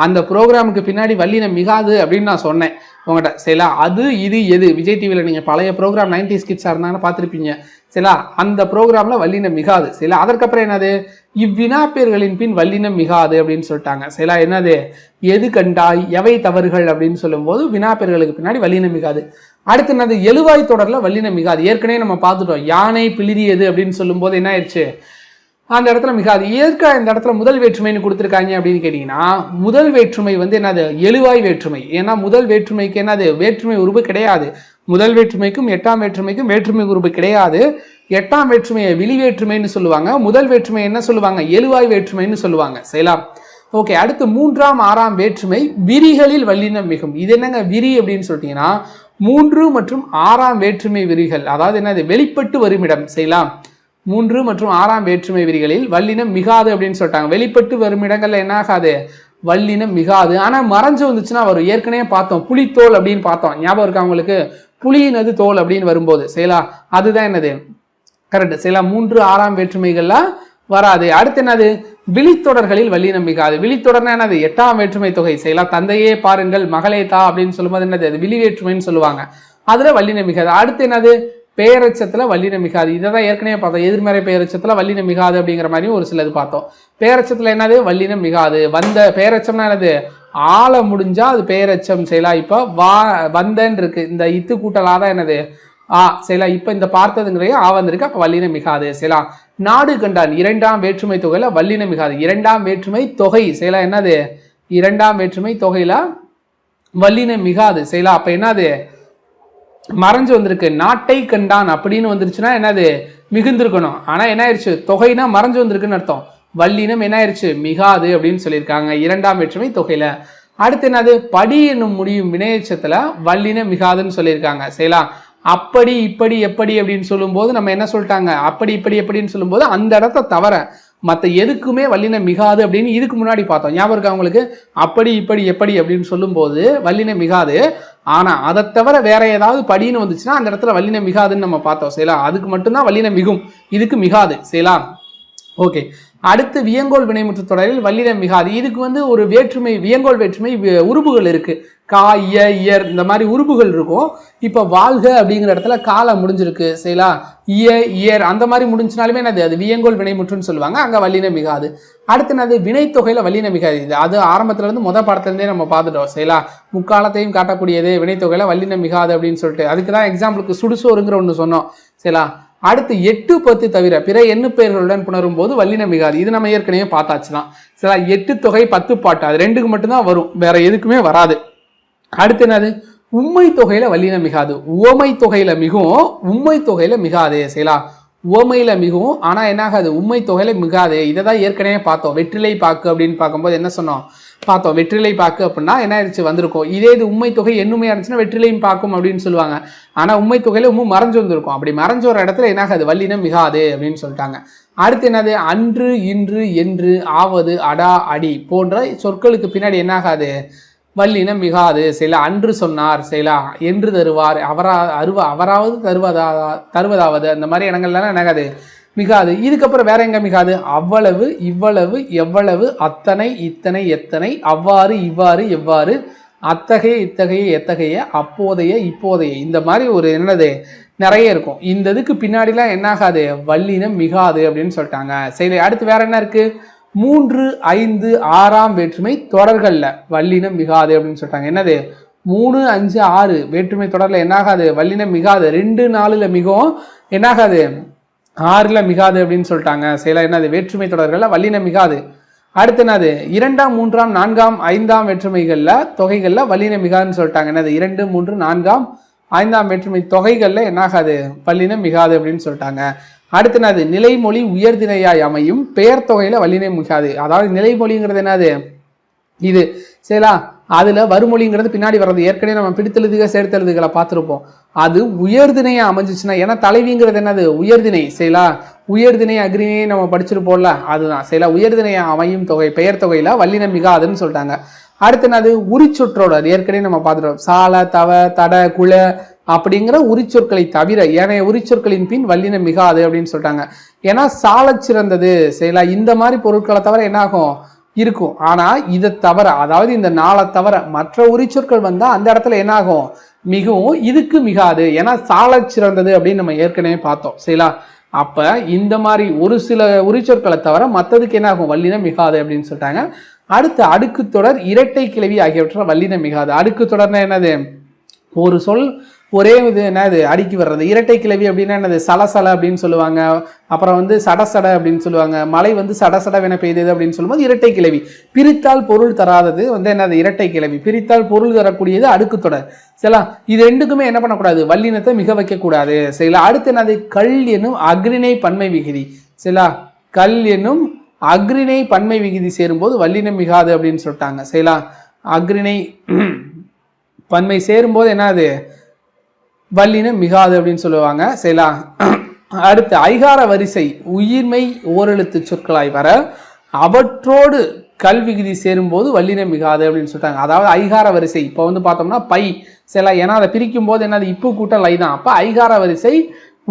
அந்த ப்ரோக்ராமுக்கு பின்னாடி வல்லினம் மிகாது அப்படின்னு நான் சொன்னேன் உங்கள்கிட்ட. சரிங்களா? அது இது எது விஜய் டிவியில் நீங்கள் பழைய ப்ரோக்ராம் 90s கிட்ஸாக இருந்தாங்கன்னு பார்த்துருப்பீங்க. சரிங்களா? அந்த ப்ரோக்ராமில் வல்லினம் மிகாது. சரிங்களா? அதற்கப்புறம் என்னது இவ்வினாப்பேர்களின் பின் வல்லினம் மிகாது அப்படின்னு சொல்லிட்டாங்க. சரிங்களா? என்னது எது கண்டாய் எவை தவறுகள் அப்படின்னு சொல்லும்போது வினாப்பேர்களுக்கு பின்னாடி வல்லினம் மிகாது. அடுத்து என்னது எழுவாய் தொடர்ல வல்லினம் மிகாது. ஏற்கனவே நம்ம பார்த்துட்டோம். யானை பிளிரியது அப்படின்னு சொல்லும் போது என்ன ஆயிடுச்சு, அந்த இடத்துல மிகாது. ஏற்க இந்த இடத்துல முதல் வேற்றுமைன்னு கொடுத்துருக்காங்க அப்படின்னு கேட்டீங்கன்னா முதல் வேற்றுமை வந்து என்னது எழுவாய் வேற்றுமை. ஏன்னா முதல் வேற்றுமைக்கு என்னது வேற்றுமை உருவு கிடையாது. முதல் வேற்றுமைக்கும் 8ஆம் வேற்றுமைக்கும் வேற்றுமை உருவு கிடையாது. 8ஆம் வேற்றுமையை விழி வேற்றுமைன்னு சொல்லுவாங்க. முதல் வேற்றுமை என்ன சொல்லுவாங்க? எழுவாய் வேற்றுமைன்னு சொல்லுவாங்க. சரிங்களா? ஓகே, அடுத்து 3ஆம் 6ஆம் வேற்றுமை விரிகளில் வல்லினம் மிகும். இது என்னங்க விரி அப்படின்னு சொல்லிட்டீங்கன்னா 3 மற்றும் 6ஆம் வேற்றுமை விரிகள், அதாவது என்னது வெளிப்பட்டு வருமிடம். செய்யலாம் 3 மற்றும் 6ஆம் வேற்றுமை விரிகளில் வல்லினம் மிகாது அப்படின்னு சொல்லிட்டாங்க. வெளிப்பட்டு வரும் இடங்கள்ல என்ன ஆகாது? வல்லினம் மிகாது. ஆனா மறைஞ்சு வந்துச்சுன்னா வரும். ஏற்கனவே பார்த்தோம் புலித்தோல் அப்படின்னு பார்த்தோம். ஞாபகம் இருக்கா உங்களுக்கு? புலியினது தோல் அப்படின்னு வரும்போது. செய்யலாம் அதுதான் என்னது கரெக்ட். செய்யலாம் 3, 6ஆம் வேற்றுமைகள்லாம் வராது. அடுத்து என்னது விழித்தொடர்களில் வல்லினம் மிகாது. விழித்தொடர்னா என்னது 8ஆம் வேற்றுமை தொகை. செய்யலாம் தந்தையே பாருங்கள் மகளே தா அப்படின்னு சொல்லும்போது என்னது அது விழி வேற்றுமைன்னு சொல்லுவாங்க. அதுல வல்லினம் மிகாது. அடுத்து என்னது பேரச்சத்துல வல்லினம் மிகாது. இதை தான் ஏற்கனவே பார்த்தோம். எதிர்மறை பேரச்சத்துல வல்லினம் மிகாது அப்படிங்கிற மாதிரியும் ஒரு சிலது பார்த்தோம். பேரச்சத்துல என்னது வல்லினம் மிகாது. வந்த பேரச்சம்னா என்னது ஆள முடிஞ்சா அது பேரச்சம். செய்யலாம் இப்போ வந்தன்னு இருக்கு, இந்த இத்து கூட்டலாதான் என்னது செய்யலாம். இப்ப இந்த பார்த்ததுங்கிறே வந்திருக்கு, அப்ப வல்லினம் மிகாது. செய்யலாம் நாடு கண்டான் 2ஆம் வேற்றுமை தொகையில வல்லினம் மிகாது. 2ஆம் வேற்றுமை தொகை செய்யலாம் என்னது 2ஆம் வேற்றுமை தொகையில வல்லினம் மிகாது. செய்யலாம் அப்ப என்னது மறைஞ்சு வந்திருக்கு. நாட்டை கண்டான் அப்படின்னு வந்துருச்சுன்னா என்னது மிகுந்திருக்கணும். ஆனா என்ன ஆயிடுச்சு தொகைனா மறைஞ்சு வந்திருக்குன்னு அர்த்தம். வல்லினம் என்ன ஆயிடுச்சு மிகாது அப்படின்னு சொல்லியிருக்காங்க 2ஆம் வேற்றுமை தொகையில. அடுத்து என்னது படி என்னும் முடியும் வினையச்சத்துல வல்லினம் மிகாதுன்னு சொல்லியிருக்காங்க. செய்யலாம் அப்படி இப்படி எப்படி அப்படின்னு சொல்லும் போது நம்ம என்ன சொல்லிட்டாங்க, அப்படி இப்படி எப்படின்னு சொல்லும் போது அந்த இடத்த தவிர மற்ற எதுக்குமே வல்லினம் மிகாது அப்படின்னு இதுக்கு முன்னாடி பார்த்தோம். ஞாபகம் இருக்கா உங்களுக்கு? அப்படி இப்படி எப்படி அப்படின்னு சொல்லும் போது வல்லினம் மிகாது. ஆனா அதை தவிர வேற ஏதாவது படின்னு வந்துச்சுன்னா அந்த இடத்துல வல்லினம் மிகாதுன்னு நம்ம பார்த்தோம். செய்யலாம் அதுக்கு மட்டும்தான் வல்லினம் மிகும், இதுக்கு மிகாது. செய்யலாம் ஓகே. அடுத்து வியங்கோல் வினைமுற்று தொடரில் வல்லினம் மிகாது. இதுக்கு வந்து ஒரு வேற்றுமை வியங்கோல் வேற்றுமை உருபுகள் இருக்கு. கா இயர் இந்த மாதிரி உருபுகள் இருக்கும். இப்ப வாழ்க அப்படிங்கிற இடத்துல கால முடிஞ்சிருக்கு. செய்யலாம் இயர் அந்த மாதிரி முடிஞ்சுனாலுமே என்னது அது வியங்கோல் வினைமுற்றுன்னு சொல்லுவாங்க. அங்க வல்லினம் மிகாது. அடுத்து என்னது வினைத்தொகையில வல்லினம் மிகாது. இது அது ஆரம்பத்துல இருந்து முத பாடத்திலிருந்தே நம்ம பார்த்துட்டோம். செய்யலாம் முக்காலத்தையும் காட்டக்கூடியது வினைத்தொகையில வல்லினம் மிகாது அப்படின்னு சொல்லிட்டு அதுக்குதான் எக்ஸாம்பிளுக்கு சுடுசோறுங்கிற ஒண்ணு சொன்னோம். செய்யலாம் அடுத்து 8, 10 தவிர பிற எண்ணு பெயர்களுடன் புணரும் போது வல்லினம் மிகாது. இது நம்ம ஏற்கனவே பார்த்தாச்சுதான். சரி 8 தொகை 10 பாட்டு அது ரெண்டுக்கு மட்டும்தான் வரும், வேற எதுக்குமே வராது. அடுத்து என்னது உம்மை தொகையில வல்லினம் மிகாது. உவமை தொகையில மிகும், உம்மை தொகையில மிகாது. செய்யலாம் உவமையில மிகவும், ஆனா என்ன ஆகாது, உண்மை தொகையில மிகாது. இதை தான் ஏற்கனவே பார்த்தோம். வெற்றிலை பாக்கு அப்படின்னு பார்க்கும்போது என்ன சொன்னோம், பார்த்தோம். வெற்றிலை பாக்கு அப்படின்னா என்ன ஆயிடுச்சு, வந்திருக்கும். இதே இது உண்மை தொகை எண்ணுமையா இருந்துச்சுன்னா வெற்றிலையும் பாக்கும் அப்படின்னு சொல்லுவாங்க. ஆனா உண்மை தொகையில உண்மை மறைஞ்சு வந்திருக்கும். அப்படி மறைஞ்ச ஒரு இடத்துல என்ன ஆகாது, வல்லினம் மிகாது அப்படின்னு சொல்லிட்டாங்க. அடுத்து என்னது, அன்று, இன்று, என்று, ஆவது, அடா, அடி போன்ற சொற்களுக்கு பின்னாடி என்ன ஆகாது, வல்லினம் மிகாது. சில அன்று சொன்னார், சில என்று தருவார், அவராவது தருவதாவது அந்த மாதிரி இடங்கள்லாம் என்னகாது, மிகாது. இதுக்கப்புறம் வேற எங்க மிகாது, அவ்வளவு, இவ்வளவு, எவ்வளவு, அத்தனை, இத்தனை, எத்தனை, அவ்வாறு, இவ்வாறு, எவ்வாறு, அத்தகைய, இத்தகைய, எத்தகைய, அப்போதைய, இப்போதைய, இந்த மாதிரி ஒரு என்னது நிறைய இருக்கும். இந்த இதுக்கு பின்னாடிலாம் என்ன ஆகாது, வல்லினம் மிகாது அப்படின்னு சொல்லிட்டாங்க. சரி, அடுத்து வேற என்ன இருக்கு, 3, 5, 6ஆம் வேற்றுமை தொடர்கள்ல வல்லினம் மிகாது அப்படின்னு சொல்லிட்டாங்க. என்னது, 3, 5, 6 வேற்றுமை தொடர்ல என்னாகாது, வல்லினம் மிகாது. 2, 4ல மிகவும் என்னாகாது, 6ல மிகாது அப்படின்னு சொல்லிட்டாங்க. சரி, என்னது, வேற்றுமை தொடர்கள்ல வல்லினம் மிகாது. அடுத்து என்னது, 2ஆம், 3ஆம், 4ஆம், 5ஆம் வேற்றுமைகள்ல தொகைகள்ல வல்லினம் மிகாதுன்னு சொல்லிட்டாங்க. என்னது, 2, 3, 4ஆம், 5ஆம் வேற்றுமை தொகைகள்ல என்னாகாது, வல்லினம் மிகாது அப்படின்னு சொல்லிட்டாங்க. அடுத்து என்னது, நிலைமொழி உயர்திணையாய் அமையும் பெயர் தொகையில வல்லினம் மிகாது. அதாவது நிலைமொழிங்கிறது என்னது, இது சரிங்களா, அதுல வருமொழிங்கிறது பின்னாடி வர்றது. ஏற்கனவே நம்ம பிடித்தெழுதுக சேர்த்தெழுதுகளை பார்த்துருப்போம். அது உயர்திணையா அமைஞ்சிச்சுன்னா, ஏன்னா தலைவிங்கிறது என்னது, உயர்திணை. சரிங்களா, உயர்திணை அக்ரிணையை நம்ம படிச்சிருப்போம்ல, அதுதான். சரிங்களா, உயர்திணையா அமையும் தொகை பெயர் தொகையில வல்லினம் மிகாதுன்னு சொல்லிட்டாங்க. அடுத்து என்னது, உரிச்சொற்றோடர். ஏற்கனவே நம்ம பார்த்துட்டோம். சால, தவ, தட, குல அப்படிங்கிற உரிச்சொற்களை தவிர ஏனைய உரிச்சொற்களின் பின் வல்லினம் மிகாது அப்படின்னு சொல்லிட்டாங்க. ஏன்னா சால சிறந்தது, சரிங்களா, இந்த மாதிரி பொருட்களை தவிர என்ன ஆகும், இருக்கும். ஆனா இதை தவிர, அதாவது இந்த 4 தவிர மற்ற உரிச்சொற்கள் வந்தா அந்த இடத்துல என்ன ஆகும், மிகவும். இதுக்கு மிகாது, ஏன்னா சால சிறந்தது அப்படின்னு நம்ம ஏற்கனவே பார்த்தோம். சரிங்களா, அப்ப இந்த மாதிரி ஒரு சில உரிச்சொற்களை தவிர மற்றதுக்கு என்ன ஆகும், வல்லினம் மிகாது அப்படின்னு சொல்லிட்டாங்க. அடுத்து அடுக்கு தொடர், இரட்டை கிளவி ஆகியவற்றை வல்லினம் மிகாது. அடுக்கு தொடர்னா என்னது, ஒரு சொல் ஒரே இது என்னது அடுக்கி வர்றது. இரட்டை கிளவி அப்படின்னா என்னது, சலசல அப்படின்னு சொல்லுவாங்க. அப்புறம் வந்து சடசட அப்படின்னு சொல்லுவாங்க. மழை வந்து சடசடவென பெய்தது அப்படின்னு சொல்லும்போது இரட்டை கிளவி. பிரித்தால் பொருள் தராதது வந்து என்னது, இரட்டை கிளவி. பிரித்தால் பொருள் தரக்கூடியது அடுக்கு தொடர். சரிங்களா, இது ரெண்டுக்குமே என்ன பண்ணக்கூடாது, வல்லினத்தை மிக வைக்கக்கூடாது. சரிங்களா, அடுத்து என்னது, கல் என்னும் அக்ரிணை பன்மை விகுதி. சரிங்களா, கல் என்னும் அக்ரிணை பன்மை விகுதி சேரும்போது வல்லினம் மிகாது அப்படின்னு சொல்லிட்டாங்க. சரிங்களா, அக்ரிணை பன்மை சேரும்போது என்னது, வல்லினம் மிகாது அப்படின்னு சொல்லுவாங்க. சரிங்களா, அடுத்து ஐகார வரிசை உயிர்மை ஓரெழுத்து சொற்களாய் வர அவற்றோடு கல்விகுதி சேரும்போது வல்லினம் மிகாது அப்படின்னு சொல்லிட்டாங்க. அதாவது ஐகார வரிசை இப்போ வந்து பார்த்தோம்னா பை, சரிங்களா, ஏன்னா அதை பிரிக்கும் போது என்னது, இப்பு கூட்டல் ஐ தான். அப்போ ஐகார வரிசை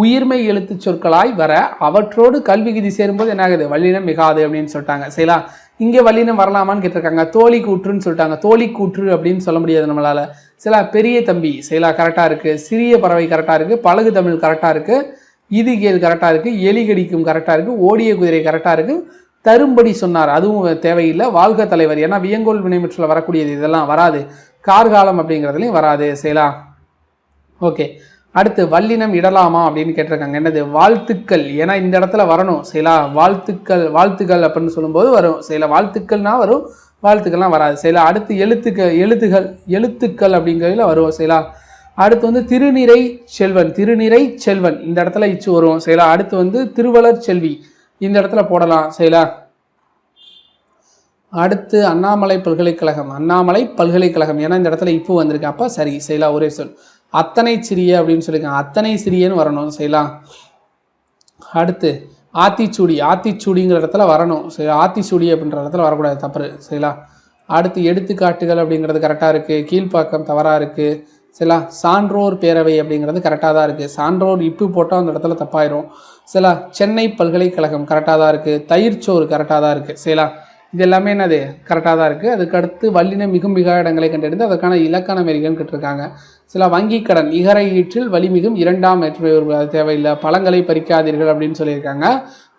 உயிர்மை எழுத்து சொற்களாய் வர அவற்றோடு கல்விகுதி சேரும்போது என்ன ஆகுது, வல்லினம் மிகாது அப்படின்னு சொல்லிட்டாங்க. சரிங்களா, இங்கே வல்லினம் வரலாமான்னு கேட்டிருக்காங்க. தோழி கூற்றுன்னு சொல்லிட்டாங்க. தோழி கூற்று அப்படின்னு சொல்ல முடியாது நம்மளால. சில பெரிய தம்பி சரிங்களா கரெக்டாக இருக்குது, சிறிய பறவை கரெக்டாக இருக்குது, பழகு தமிழ் கரெக்டாக இருக்குது, இது கேது கரெக்டாக இருக்குது, எலி கடிக்கும் கரெக்டாக இருக்குது, ஓடிய குதிரை கரெக்டாக இருக்குது, தரும்படி சொன்னார் அதுவும் தேவையில்லை, வாழ்க தலைவர் ஏன்னா வியங்கோல் வினைமுற்றில் வரக்கூடியது, இதெல்லாம் வராது. கார்காலம் அப்படிங்கிறதுலையும் வராது. சரிங்களா, ஓகே. அடுத்து வல்லினம் இடலாமா அப்படின்னு கேட்டிருக்காங்க. என்னது, வாழ்த்துக்கள், ஏன்னா இந்த இடத்துல வரணும். சரிங்களா, வாழ்த்துக்கள் அப்படின்னு சொல்லும்போது வரும். சரிங்களா, வாழ்த்துக்கள்னா வரும், வாழ்த்துக்கள்லாம் வராது. சரிங்களா, அடுத்து எழுத்துக்கள் அப்படிங்கிறதுல வரும். சரிங்களா, அடுத்து வந்து திருநிறை செல்வன் இந்த இடத்துல இச்சு வரும். சரிங்களா, அடுத்து வந்து திருவளர் செல்வி இந்த இடத்துல போடலாம். சரிங்களா, அடுத்து அண்ணாமலை பல்கலைக்கழகம் ஏன்னா இந்த இடத்துல இப்போ வந்திருக்கு, அப்போ சரி. சரிங்களா, ஒரே சொல். அத்தனை சிறிய அப்படின்னு சொல்லியிருக்காங்க, அத்தனை சிறியன்னு வரணும். சரிங்களா, அடுத்து ஆத்திச்சூடிங்கிற இடத்துல வரணும். சரி, ஆத்திச்சூடி அப்படின்ற இடத்துல வரக்கூடாது, தப்பு. சரிங்களா, அடுத்து எடுத்துக்காட்டுகள் அப்படிங்கிறது கரெக்டாக இருக்குது, கீழ்ப்பாக்கம் தவறாக இருக்குது. சரிங்களா, சான்றோர் பேரவை அப்படிங்கிறது கரெக்டாக தான் இருக்குது. சான்றோர் இப்பு போட்டால் அந்த இடத்துல தப்பாயிரும். சரிங்களா, சென்னை பல்கலைக்கழகம் கரெக்டாக தான் இருக்குது, தயிர்ச்சோறு கரெக்டாக தான் இருக்குது. சரிங்களா, இது எல்லாமே என்னது கரெக்டாக தான் இருக்குது. அதுக்கடுத்து வல்லினம் மிகும் மிக இடங்களை கண்டறிந்து அதற்கான இலக்கண மெரிகன் கேட்டிருக்காங்க. சில வங்கி கடன் இகரை ஈற்றில் வலிமிகும் 2ஆம் வேற்றுமை அது தேவையில்லை. பழங்களை பறிக்காதீர்கள் அப்படின்னு சொல்லியிருக்காங்க.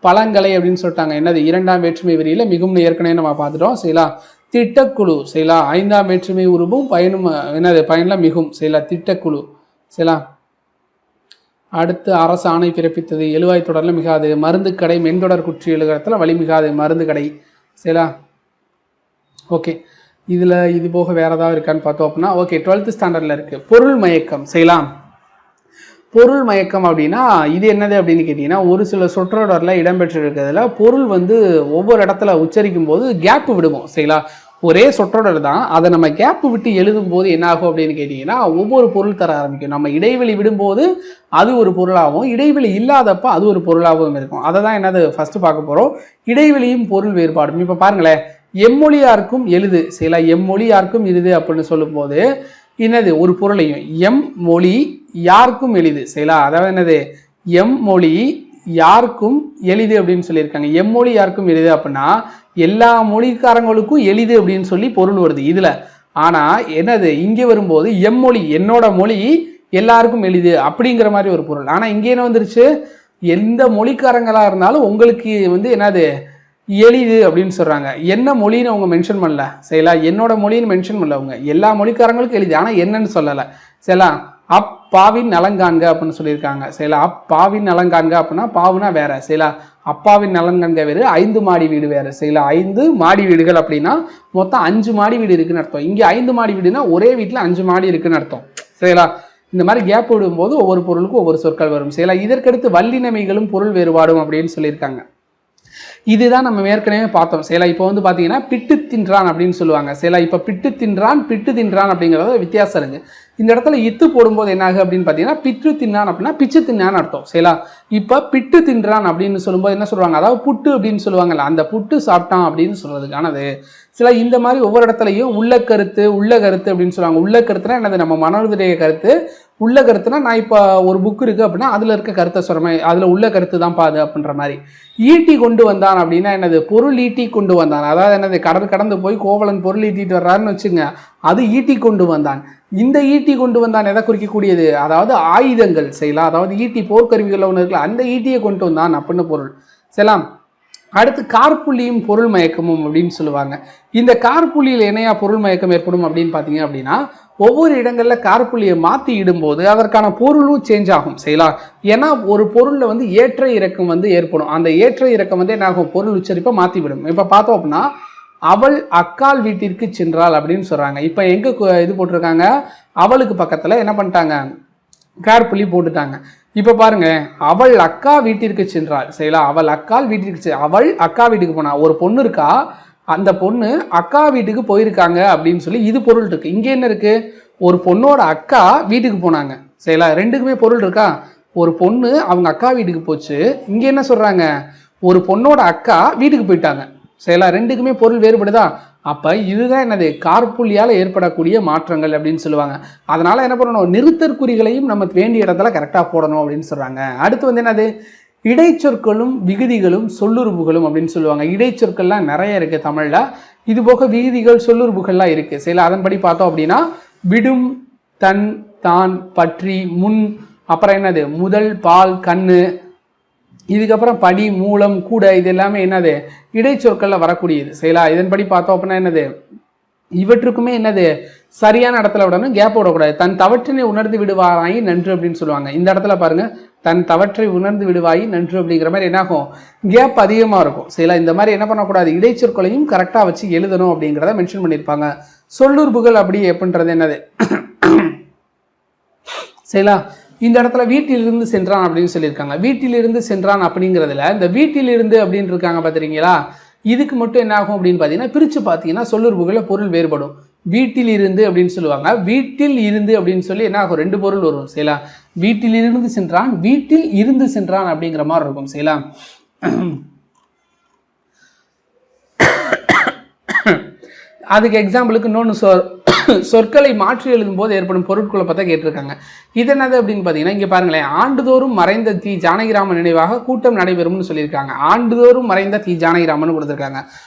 பழங்களை அப்படின்னு சொல்லிட்டாங்க. என்னது, 2ஆம் வேற்றுமை வரியில் மிகும்னு ஏற்கனவே நம்ம பார்த்துட்டோம். சரிங்களா, திட்டக்குழு. சரிங்களா, 5ஆம் வேற்றுமை உருவும் பயனும் என்னது, பயனில் மிகும். சரிங்களா, திட்டக்குழு. சரிங்களா, அடுத்து அரசு ஆணை பிறப்பித்தது எழுவாய் தொடரில் மிகாது. மருந்து கடை மென்தொடர் குற்றி எழுகிறதுல வழி மிகாது, மருந்து கடை. சரிங்களா, ஓகே. இதில் இது போக வேறு ஏதாவது இருக்கான்னு பார்த்தோம் அப்படின்னா, ஓகே, 12th ஸ்டாண்டர்டில் இருக்குது பொருள் மயக்கம். செய்யலாம், பொருள் மயக்கம் அப்படின்னா இது என்னது அப்படின்னு கேட்டிங்கன்னா, ஒரு சில சொற்றொடரில் இடம்பெற்றிருக்கிறதுல பொருள் வந்து ஒவ்வொரு இடத்துல உச்சரிக்கும் போது கேப்பு விடுவோம் சரிங்களா. ஒரே சொற்றொடர் தான், அதை நம்ம கேப்பு விட்டு எழுதும் போது என்ன ஆகும் அப்படின்னு கேட்டிங்கன்னா ஒவ்வொரு பொருள் தர ஆரம்பிக்கும். நம்ம இடைவெளி விடும்போது அது ஒரு பொருளாகவும், இடைவெளி இல்லாதப்ப அது ஒரு பொருளாகவும் இருக்கும். அதை தான் என்னது ஃபஸ்ட்டு பார்க்க போகிறோம், இடைவெளியும் பொருள் வேறுபாடும். இப்போ பாருங்களேன், எம்மொழியாருக்கும் எழுது சரிங்களா, எம்மொழியாருக்கும் எழுது அப்படின்னு சொல்லும்போது என்னது ஒரு பொருளையும், எம் மொழி யாருக்கும் எளிது சரிங்களா, அதாவது என்னது எம் மொழி யாருக்கும் எளிது அப்படின்னு சொல்லியிருக்காங்க. எம்மொழி யாருக்கும் எளிது அப்படின்னா எல்லா மொழிக்காரங்களுக்கும் எளிது அப்படின்னு சொல்லி பொருள் வருது இதுல. ஆனா என்னது இங்கே வரும்போது எம்மொழி என்னோட மொழி எல்லாருக்கும் எளிது அப்படிங்கிற மாதிரி ஒரு பொருள். ஆனா இங்கே என்ன வந்துருச்சு, எந்த மொழிக்காரங்களா இருந்தாலும் உங்களுக்கு வந்து என்னது எளிது அப்படின்னு சொல்றாங்க. என்ன மொழின்னு அவங்க மென்ஷன் பண்ணல சரிங்களா, என்னோட மொழின்னு மென்ஷன் பண்ணல அவங்க, எல்லா மொழிக்காரங்களுக்கும் எளிது ஆனா என்னன்னு சொல்லலை சரிங்களா. அப்பாவின் நலங்காண்க அப்படின்னு சொல்லியிருக்காங்க சரிங்களா. அப்பாவின் நலங்காண்க அப்படின்னா பாவுனா வேற சரிங்களா, அப்பாவின் நலன்காண்க வேறு, 5 மாடி வீடு வேறு சரிங்களா. 5 மாடி வீடுகள் அப்படின்னா மொத்தம் 5 மாடி வீடு இருக்குன்னு அர்த்தம். இங்கே 5 மாடி வீடுனா ஒரே வீட்டில் 5 மாடி இருக்குன்னு அர்த்தம் சரிங்களா. இந்த மாதிரி கேப் விடும்போது ஒவ்வொரு பொருளுக்கும் ஒவ்வொரு சொற்கள் வரும் சரிங்களா. இதற்கடுத்து வல்லினமைகளும் பொருள் வேறுபாடும் அப்படின்னு சொல்லியிருக்காங்க. இதுதான் நம்ம ஏற்கனவே பார்த்தோம் சரிங்களா. இப்போ வந்து பார்த்தீங்கன்னா பிட்டு தின்றான் அப்படின்னு சொல்லுவாங்க சரிங்களா. இப்போ பிட்டு தின்றான் பிட்டு தின்றான் அப்படிங்கிறத வித்தியாசம் இருக்கு. இந்த இடத்துல இத்து போடும்போது என்ன ஆகு அப்படின்னு பார்த்தீங்கன்னா பிட்டு தின்னான் அப்படின்னா பிச்சு தின்னான்னு அர்த்தம் சரிங்களா. இப்போ பிட்டு தின்றான் அப்படின்னு சொல்லும்போது என்ன சொல்லுவாங்க, அதாவது புட்டு அப்படின்னு சொல்லுவாங்கல்ல, அந்த புட்டு சாப்பிட்டான் அப்படின்னு சொல்றதுக்கானது சில. இந்த மாதிரி ஒவ்வொரு இடத்துலையும் உள்ள கருத்து அப்படின்னு சொல்லுவாங்க. உள்ள கருத்துனா என்னது, நம்ம மனோதய கருத்து. உள்ள கருத்துனா நான் இப்போ ஒரு புக் இருக்கு அப்படின்னா அதுல இருக்க கருத்தை சொல்ற மாதிரி, அதுல உள்ள கருத்து தான் பாது அப்படின்ற மாதிரி. ஈட்டி கொண்டு வந்தான் அப்படின்னா என்னது, பொருள் ஈட்டி கொண்டு வந்தான். அதாவது என்னது, கடந்து போய் கோவலன் பொருள் ஈட்டிட்டு வர்றாருன்னு வச்சுங்க, அது ஈட்டி கொண்டு வந்தான். இந்த ஈட்டி கொண்டு வந்தான் எதை குறிக்கக்கூடியது, அதாவது ஆயுதங்கள் செய்யலாம். அதாவது ஈட்டி போர்க்கருவிகள் ஒன்று இருக்குல்ல, அந்த ஈட்டியை கொண்டு வந்தான் அப்படின்னு பொருள் செல்லாம். அடுத்து கார்புள்ளியும் பொருள் மயக்கமும் அப்படின்னு சொல்லுவாங்க. இந்த கார்புள்ளியில் என்னையா பொருள் மயக்கம் ஏற்படும் அப்படின்னு பார்த்தீங்க அப்படின்னா, ஒவ்வொரு இடங்கள்ல கார்புள்ளியை மாற்றி இடும்போது அதற்கான பொருளும் சேஞ்ச் ஆகும் செய்யலாம். ஏன்னா ஒரு பொருளில் வந்து ஏற்ற இறக்கம் வந்து ஏற்படும். அந்த ஏற்ற இறக்கம் வந்து என்ன ஆகும், பொருள் உச்சரிப்பை மாற்றி விடும். இப்போ பார்த்தோம் அப்படின்னா அவள் அக்கால் வீட்டிற்கு சென்றாள் அப்படின்னு சொல்றாங்க. இப்போ எங்க இது போட்டிருக்காங்க, அவளுக்கு பக்கத்துல என்ன பண்ணிட்டாங்க, கார்புள்ளி போட்டுட்டாங்க. இப்ப பாருங்க, அவள் அக்கா வீட்டிற்கு சென்றாள் சரிங்களா. அவள் அக்கால் வீட்டிற்கு, அவள் அக்கா வீட்டுக்கு போனா. ஒரு பொண்ணு இருக்கா, அந்த பொண்ணு அக்கா வீட்டுக்கு போயிருக்காங்க அப்படின்னு சொல்லி இது பொருள் இருக்கு. இங்க என்ன இருக்கு, ஒரு பொண்ணோட அக்கா வீட்டுக்கு போனாங்க சரிங்களா. ரெண்டுக்குமே பொருள் இருக்கா, ஒரு பொண்ணு அவங்க அக்கா வீட்டுக்கு போச்சு. இங்க என்ன சொல்றாங்க, ஒரு பொண்ணோட அக்கா வீட்டுக்கு போயிட்டாங்க சரிங்களா. ரெண்டுக்குமே பொருள் வேறுபடுதா. அப்ப இதுதான் என்னது, கார்புள்ளியால் ஏற்படக்கூடிய மாற்றங்கள் அப்படின்னு சொல்லுவாங்க. அதனால என்ன பண்ணணும், நிறுத்தற்குறிகளையும் நம்ம வேண்டிய இடத்துல கரெக்டாக போடணும் அப்படின்னு சொல்றாங்க. அடுத்து வந்து என்னது, இடைச்சொற்களும் விகுதிகளும் சொல்லுறுப்புகளும் அப்படின்னு சொல்லுவாங்க. இடைச்சொற்கள்லாம் நிறைய இருக்கு தமிழ்ல, இது போக விகுதிகள் சொல்லுறுப்புகள்லாம் இருக்கு சரிங்களா. அதன்படி பார்த்தோம் அப்படின்னா விடும், தன், தான், பற்றி, முன், அப்புறம் என்னது முதல், பால், கண்ணு, இதுக்கப்புறம் படி, மூலம், கூட, இது எல்லாமே என்னது இடைச்சொற்கள்ல வரக்கூடியது சரிங்களா. இதன்படி பார்த்தோம் அப்படின்னா என்னது, இவற்றுக்குமே என்னது சரியான இடத்துல விடணும், கேப் விடக்கூடாது. தன் தவற்றினை உணர்ந்து விடுவாய் நன்று அப்படின்னு சொல்லுவாங்க. இந்த இடத்துல பாருங்க, தன் தவற்றை உணர்ந்து விடுவாய் நன்று அப்படிங்கிற மாதிரி என்னாகும், கேப் அதிகமாக இருக்கும் சரிங்களா. இந்த மாதிரி என்ன பண்ணக்கூடாது, இடைச்சொற்களையும் கரெக்டாக வச்சு எழுதணும் அப்படிங்கிறத மென்ஷன் பண்ணியிருப்பாங்க. சொல்லுறுப்புகள் அப்படி எப்படின்றது என்னது சரிங்களா. இந்த இடத்துல வீட்டிலிருந்து சென்றான் அப்படின்னு சொல்லியிருக்காங்க. வீட்டிலிருந்து சென்றான் அப்படிங்கிறதுல இந்த வீட்டிலிருந்து அப்படின்னு இருக்காங்க பார்த்துறீங்களா, இதுக்கு மட்டும் என்ன ஆகும் அப்படின்னு பார்த்தீங்கன்னா, பிரித்து பார்த்தீங்கன்னா சொல்லுறுப்புகளில் பொருள் வேறுபடும். வீட்டில் இருந்து அப்படின்னு சொல்லுவாங்க, வீட்டில் இருந்து அப்படின்னு சொல்லி என்ன ஆகும், 2 பொருள் வரும் சரிங்களா. வீட்டில் இருந்து சென்றான், வீட்டில் இருந்து சென்றான் அப்படிங்கிற மாதிரி இருக்கும் சரிங்களா. அதுக்கு எக்ஸாம்பிளுக்கு இன்னொன்று சொற்களை மாற்றி எழுதும் போது ஏற்படும் பொருட்களை பார்த்தா கேட்டிருக்காங்க. இது என்னது அப்படின்னு பார்த்தீங்கன்னா, இங்கே பாருங்களேன், ஆண்டுதோறும் மறைந்த தி ஜானகிராமன் நினைவாக கூட்டம் நடைபெறும்னு சொல்லியிருக்காங்க. ஆண்டுதோறும் மறைந்த தி ஜானகிராமன் கொடுத்துருக்காங்க.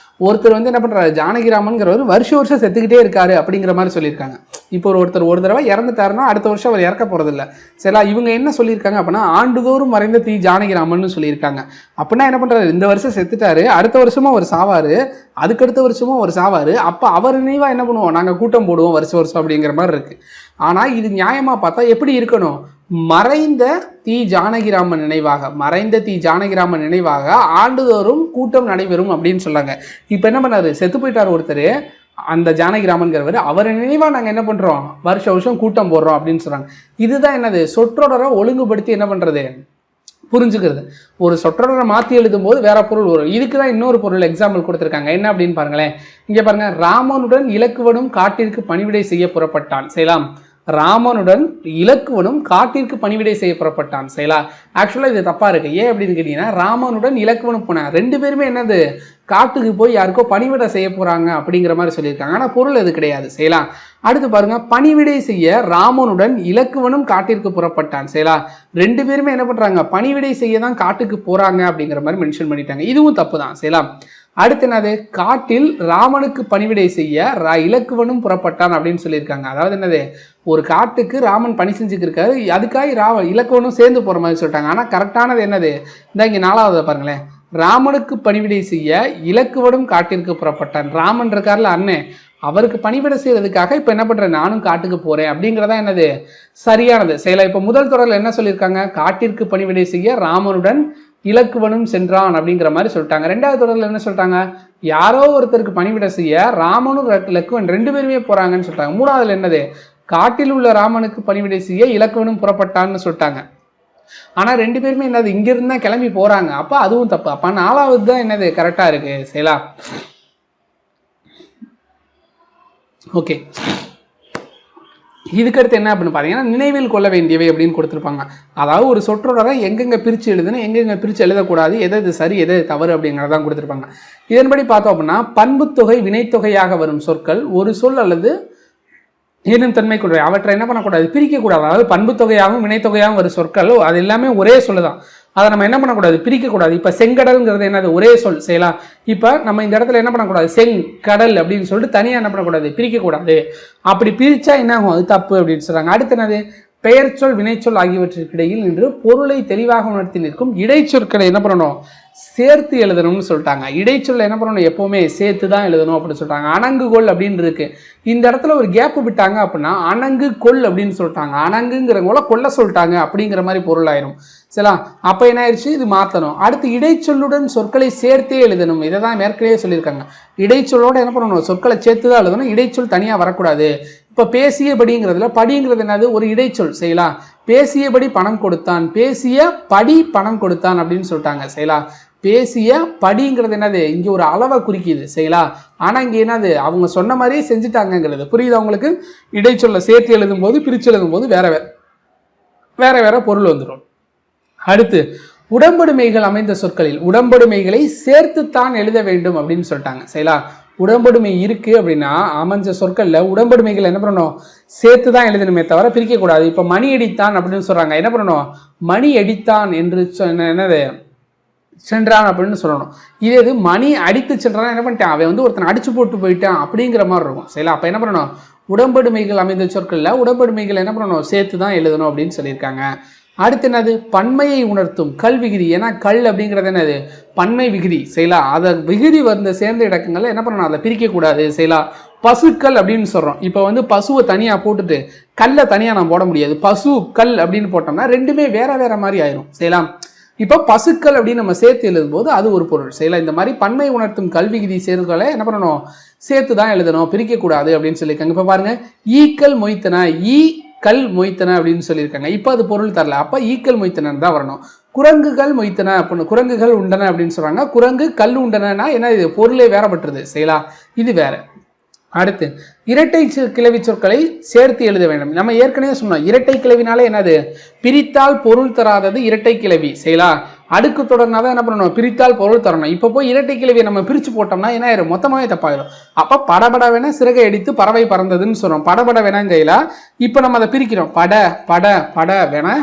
ஒருத்தர் வந்து என்ன பண்றாரு, ஜானகிராமன்கிறவர் வருஷம் செத்துக்கிட்டே இருக்காரு அப்படிங்கிற மாதிரி சொல்லியிருக்காங்க. இப்போ ஒருத்தர் ஒரு தடவை இறந்துட்டாருன்னா அடுத்த வருஷம் அவர் இறக்க போறதில்ல சரிங்களா. இவங்க என்ன சொல்லியிருக்காங்க அப்படின்னா, ஆண்டுதோறும் மறைந்த தி ஜானகிராமன் சொல்லியிருக்காங்க. அப்படின்னா என்ன பண்றாரு, இந்த வருஷம் செத்துட்டாரு, அடுத்த வருஷமும் அவர் சாவாரு, அதுக்கடுத்த வருஷமும் அவர் சாவாரு, அப்போ அவர் நினைவா என்ன பண்ணுவோம், நாங்கள் கூட்டம் போடுவோம் வருஷம் அப்படிங்கிற மாதிரி இருக்கு. ஆனா இது நியாயமா பார்த்தா எப்படி இருக்கணும், மறைந்த தி ஜானகிராமன் நினைவாக, மறைந்த தி ஜானகிராமன் நினைவாக ஆண்டுதோறும் கூட்டம் நடைபெறும் அப்படின்னு சொன்னாங்க. இப்போ என்ன பண்ணாரு, செத்து போயிட்டார் ஒருத்தர், அந்த ஜானகிராமன்கிறவர் அவரை நினைவா நாங்கள் என்ன பண்ணுறோம், வருஷம் கூட்டம் போடுறோம் அப்படின்னு சொல்கிறாங்க. இதுதான் என்னது, சொற்றொடரை ஒழுங்குபடுத்தி என்ன பண்ணுறது, புரிஞ்சுக்கிறது. ஒரு சொற்றொடரை மாற்றி எழுதும் போது வேற பொருள் வரும். இதுக்கு தான் இன்னொரு பொருள் எக்ஸாம்பிள் கொடுத்துருக்காங்க. என்ன அப்படின்னு பாருங்களேன். இங்கே பாருங்க, ராமனுடன் இலக்குவனும் காட்டிற்கு பணிவிடை செய்ய புறப்பட்டான். செய்யலாம். ராமனுடன் இலக்குவனும் காட்டிற்கு பணிவிடை செய்ய புறப்பட்டான். செய்யலா. ஆக்சுவலாக இது தப்பா இருக்கு. ஏன் அப்படின்னு கேட்டீங்கன்னா, ராமனுடன் இலக்குவனும் போன ரெண்டு பேருமே என்னது, காட்டுக்கு போய் யாருக்கோ பணிவிடை செய்ய போறாங்க அப்படிங்கிற மாதிரி சொல்லியிருக்காங்க. ஆனால் பொருள் அது கிடையாது. செய்யலாம். அடுத்து பாருங்க, பணிவிடை செய்ய ராமனுடன் இலக்குவனும் காட்டிற்கு புறப்பட்டான். செய்யலாம். ரெண்டு பேருமே என்ன பண்றாங்க, பணிவிடை செய்ய தான் காட்டுக்கு போறாங்க அப்படிங்கிற மாதிரி மென்ஷன் பண்ணிட்டாங்க. இதுவும் தப்பு தான். செய்யலாம். அடுத்து என்னது, காட்டில் ராமனுக்கு பணிவிடை செய்ய இலக்குவனும் புறப்பட்டான் அப்படின்னு சொல்லியிருக்காங்க. அதாவது என்னது, ஒரு காட்டுக்கு ராமன் பணி செஞ்சுக்கு இருக்காரு, அதுக்காக இலக்குவனும் சேர்ந்து போற மாதிரி சொல்லிட்டாங்க. ஆனால் கரெக்டானது என்னது, இந்த இங்கே 4வது பாருங்களேன், ராமனுக்கு பணிவிடை செய்ய இலக்குவனும் காட்டிற்கு புறப்பட்டான். ராமன் இருக்கார்ல அண்ணே, அவருக்கு பணிவிடை செய்யறதுக்காக இப்ப என்ன பண்றேன், நானும் காட்டுக்கு போறேன் அப்படிங்கிறதா என்னது சரியானது. செய்யலாம். இப்ப முதல் தொடர்ல என்ன சொல்லியிருக்காங்க, காட்டிற்கு பணிவிடை செய்ய ராமனுடன் இலக்குவனும் சென்றான் அப்படிங்கிற மாதிரி சொல்லிட்டாங்க. 2வது தொடர்ல என்ன சொல்லிட்டாங்க, யாரோ ஒருத்தருக்கு பணிவிடை செய்ய ராமனும் இலக்குவன் ரெண்டு பேருமே போறாங்கன்னு சொல்லிட்டாங்க. 3வதுல என்னது, காட்டில் உள்ள ராமனுக்கு பணிவிடை செய்ய இலக்குவனும் புறப்பட்டான்னு சொல்லிட்டாங்க. ஆனா ரெண்டு பேருமே என்னது, இங்க இருந்து தான் கிளம்பி போறாங்க. அப்ப அதுவும் தப்பு. அப்ப 4வது தான் என்னது கரெக்டா இருக்கு. சரிங்களா. ஓகே, இதுக்கடுத்து என்ன அப்படின்னு பார்த்தீங்கன்னா, நினைவில் கொள்ள வேண்டியவை அப்படின்னு கொடுத்துருப்பாங்க. அதாவது ஒரு சொற்றொடரை எங்கெங்க பிரித்து எழுதணும், எங்கெங்க பிரித்து எழுதக்கூடாது, எது சரி எது தவறு அப்படிங்கிறதான் கொடுத்துருப்பாங்க. இதன்படி பார்த்தோம் அப்படின்னா, பண்புத்தொகை வினைத்தொகையாக வரும் சொற்கள் ஒரு சொல் அல்லது ஏனும் தன்மை கொள்வை அவற்றை என்ன பண்ணக்கூடாது, பிரிக்கக்கூடாது. அதாவது பண்புத்தொகையாகவும் வினைத்தொகையாகவும் வரும் சொற்கள் அது எல்லாமே ஒரே சொல்லுதான். அதை நம்ம என்ன பண்ணக்கூடாது, பிரிக்கக்கூடாது. இப்போ செங்கடல்ங்கிறது என்னது, ஒரே சொல். செய்யலாம். இப்போ நம்ம இந்த இடத்துல என்ன பண்ணக்கூடாது, செங்கடல் அப்படின்னு சொல்லிட்டு தனியாக என்ன பண்ணக்கூடாது, பிரிக்கக்கூடாது. அப்படி பிரிச்சா என்ன ஆகும், அது தப்பு அப்படின்னு சொல்றாங்க. அடுத்து என்னது, பெயர் சொல் வினைச்சொல் ஆகியவற்றிற்கு இடையில் நின்று பொருளை தெளிவாக உணர்த்தி நிற்கும் இடைச்சொற்களை என்ன பண்ணணும், சேர்த்து எழுதணும்னு சொல்லிட்டாங்க. இடைச்சொல்ல என்ன பண்ணணும், எப்பவுமே சேர்த்து தான் எழுதணும் அப்படின்னு சொல்லிட்டாங்க. அணங்கு கொள் அப்படின்னு இருக்கு. இந்த இடத்துல ஒரு கேப் விட்டாங்க அப்படின்னா அணங்கு கொள் அப்படின்னு சொல்லிட்டாங்க. அணங்குங்கிறவங்கள கொல்ல சொல்லிட்டாங்க அப்படிங்கிற மாதிரி பொருள் ஆயிரும். சரிங்களா. அப்ப என்ன ஆயிடுச்சு, இது மாத்தணும். அடுத்து இடைச்சொல்லுடன் சொற்களை சேர்த்தே எழுதணும். இதை தான் மேற்கனவே சொல்லியிருக்காங்க. இடைச்சொல்லோட என்ன பண்ணணும், சொற்களை சேர்த்து தான் எழுதணும். இடைச்சொல் தனியா வரக்கூடாது. இப்ப பேசியபடிங்கிறதுல படிங்கிறது என்னது, ஒரு இடைச்சொல். செய்யலாம். பேசியபடி பணம் கொடுத்தான், பேசிய படி பணம் கொடுத்தான் அப்படின்னு சொல்லிட்டாங்க. செய்யலாம். பேசிய படிங்கிறது என்னது, இங்க ஒரு அளவை குறிக்குது. செய்யலாம். ஆனா இங்க என்னது, அவங்க சொன்ன மாதிரியே செஞ்சுட்டாங்கிறது புரியுது அவங்களுக்கு. இடைச்சொல்ல சேர்த்து எழுதும் போது பிரிச்சு எழுதும் போது வேற வேற பொருள் வந்துடும். அடுத்து உடம்படுமைகள் அமைந்த சொற்களில் உடம்படுமைகளை சேர்த்துத்தான் எழுத வேண்டும் அப்படின்னு சொல்லிட்டாங்க. செய்யலாம். உடம்படுமை இருக்கு அப்படின்னா அமைஞ்ச சொற்கள்ல உடம்படுமைகள் என்ன பண்ணணும், சேர்த்து தான் எழுதணுமே தவிர பிரிக்க கூடாது. இப்ப மணி அடித்தான் அப்படின்னு சொல்றாங்க, என்ன பண்ணணும், மணி அடித்தான் என்று என்னது சென்றான் அப்படின்னு சொல்லணும். இதே இது மணி அடித்து சென்றான், என்ன பண்ணிட்டான், அவன் ஒருத்தனை அடிச்சு போட்டு போயிட்டான் அப்படிங்கிற மாதிரி இருக்கும். சரிங்களா. அப்ப என்ன பண்ணணும், உடம்படுமைகள் அமைந்த சொற்கள்ல உடம்படுமைகள் என்ன பண்ணணும், சேர்த்து தான் எழுதணும் அப்படின்னு சொல்லியிருக்காங்க. அடுத்து என்னது, பன்மையை உணர்த்தும் கல் விகுதி. ஏன்னா கல் அப்படிங்கிறது என்னது, பன்மை விகுதி. செய்யலாம். அதை விகுதி வந்து சேர்ந்த இடக்கங்கள்ல என்ன பண்ணணும், அதை பிரிக்க கூடாது. செய்யலாம். பசுக்கள் அப்படின்னு சொல்றோம். இப்ப பசுவை தனியா போட்டுட்டு கல்லை தனியா நான் போட முடியாது. பசு கல் அப்படின்னு போட்டோம்னா ரெண்டுமே வேற வேற மாதிரி ஆயிரும். செய்யலாம். இப்போ பசுக்கள் அப்படின்னு நம்ம சேர்த்து எழுதும் போது அது ஒரு பொருள். செய்யலாம். இந்த மாதிரி பன்மை உணர்த்தும் கல்விகுதி சேர்களை என்ன பண்ணணும், சேர்த்து தான் எழுதணும், பிரிக்க கூடாது அப்படின்னு சொல்லியிருக்காங்க. இப்ப பாருங்க, ஈக்கல் மொய்த்தன, ஈ கல் மொய்த்தன அப்படின்னு சொல்லியிருக்காங்க. இப்போ அது பொருள் தரல. அப்ப ஈக்கல் மொய்த்தனன் தான் வரணும். குரங்குகள் மொய்த்தன அப்படின்னு, குரங்குகள் உண்டன அப்படின்னு சொல்றாங்க. குரங்கு கல் உண்டனா என்ன, இது பொருளே வேறப்பட்டுருது. செய்யலாம். இது வேற. அடுத்து இரட்டை கிளவி சொற்களை சேர்த்து எழுத வேண்டும். நம்ம ஏற்கனவே சொன்னோம், இரட்டை கிளவினாலே என்னது, பிரித்தால் பொருள் தராதது இரட்டை கிளவி. செய்யலாம். அடுக்கு தொடர்னாதான் என்ன பண்ணணும், பிரித்தால் பொருள் தரணும். இப்ப போய் இரட்டை கிளவியை நம்ம பிரிச்சு போட்டோம்னா என்ன ஆயிரும், மொத்தமாவே தப்பாயிரும். அப்ப படபட வேணா சிறகை அடித்து பறவை பறந்ததுன்னு சொல்றோம். படபட வேணாங்கையில இப்ப நம்ம அதை பிரிக்கிறோம். பட பட பட வேணா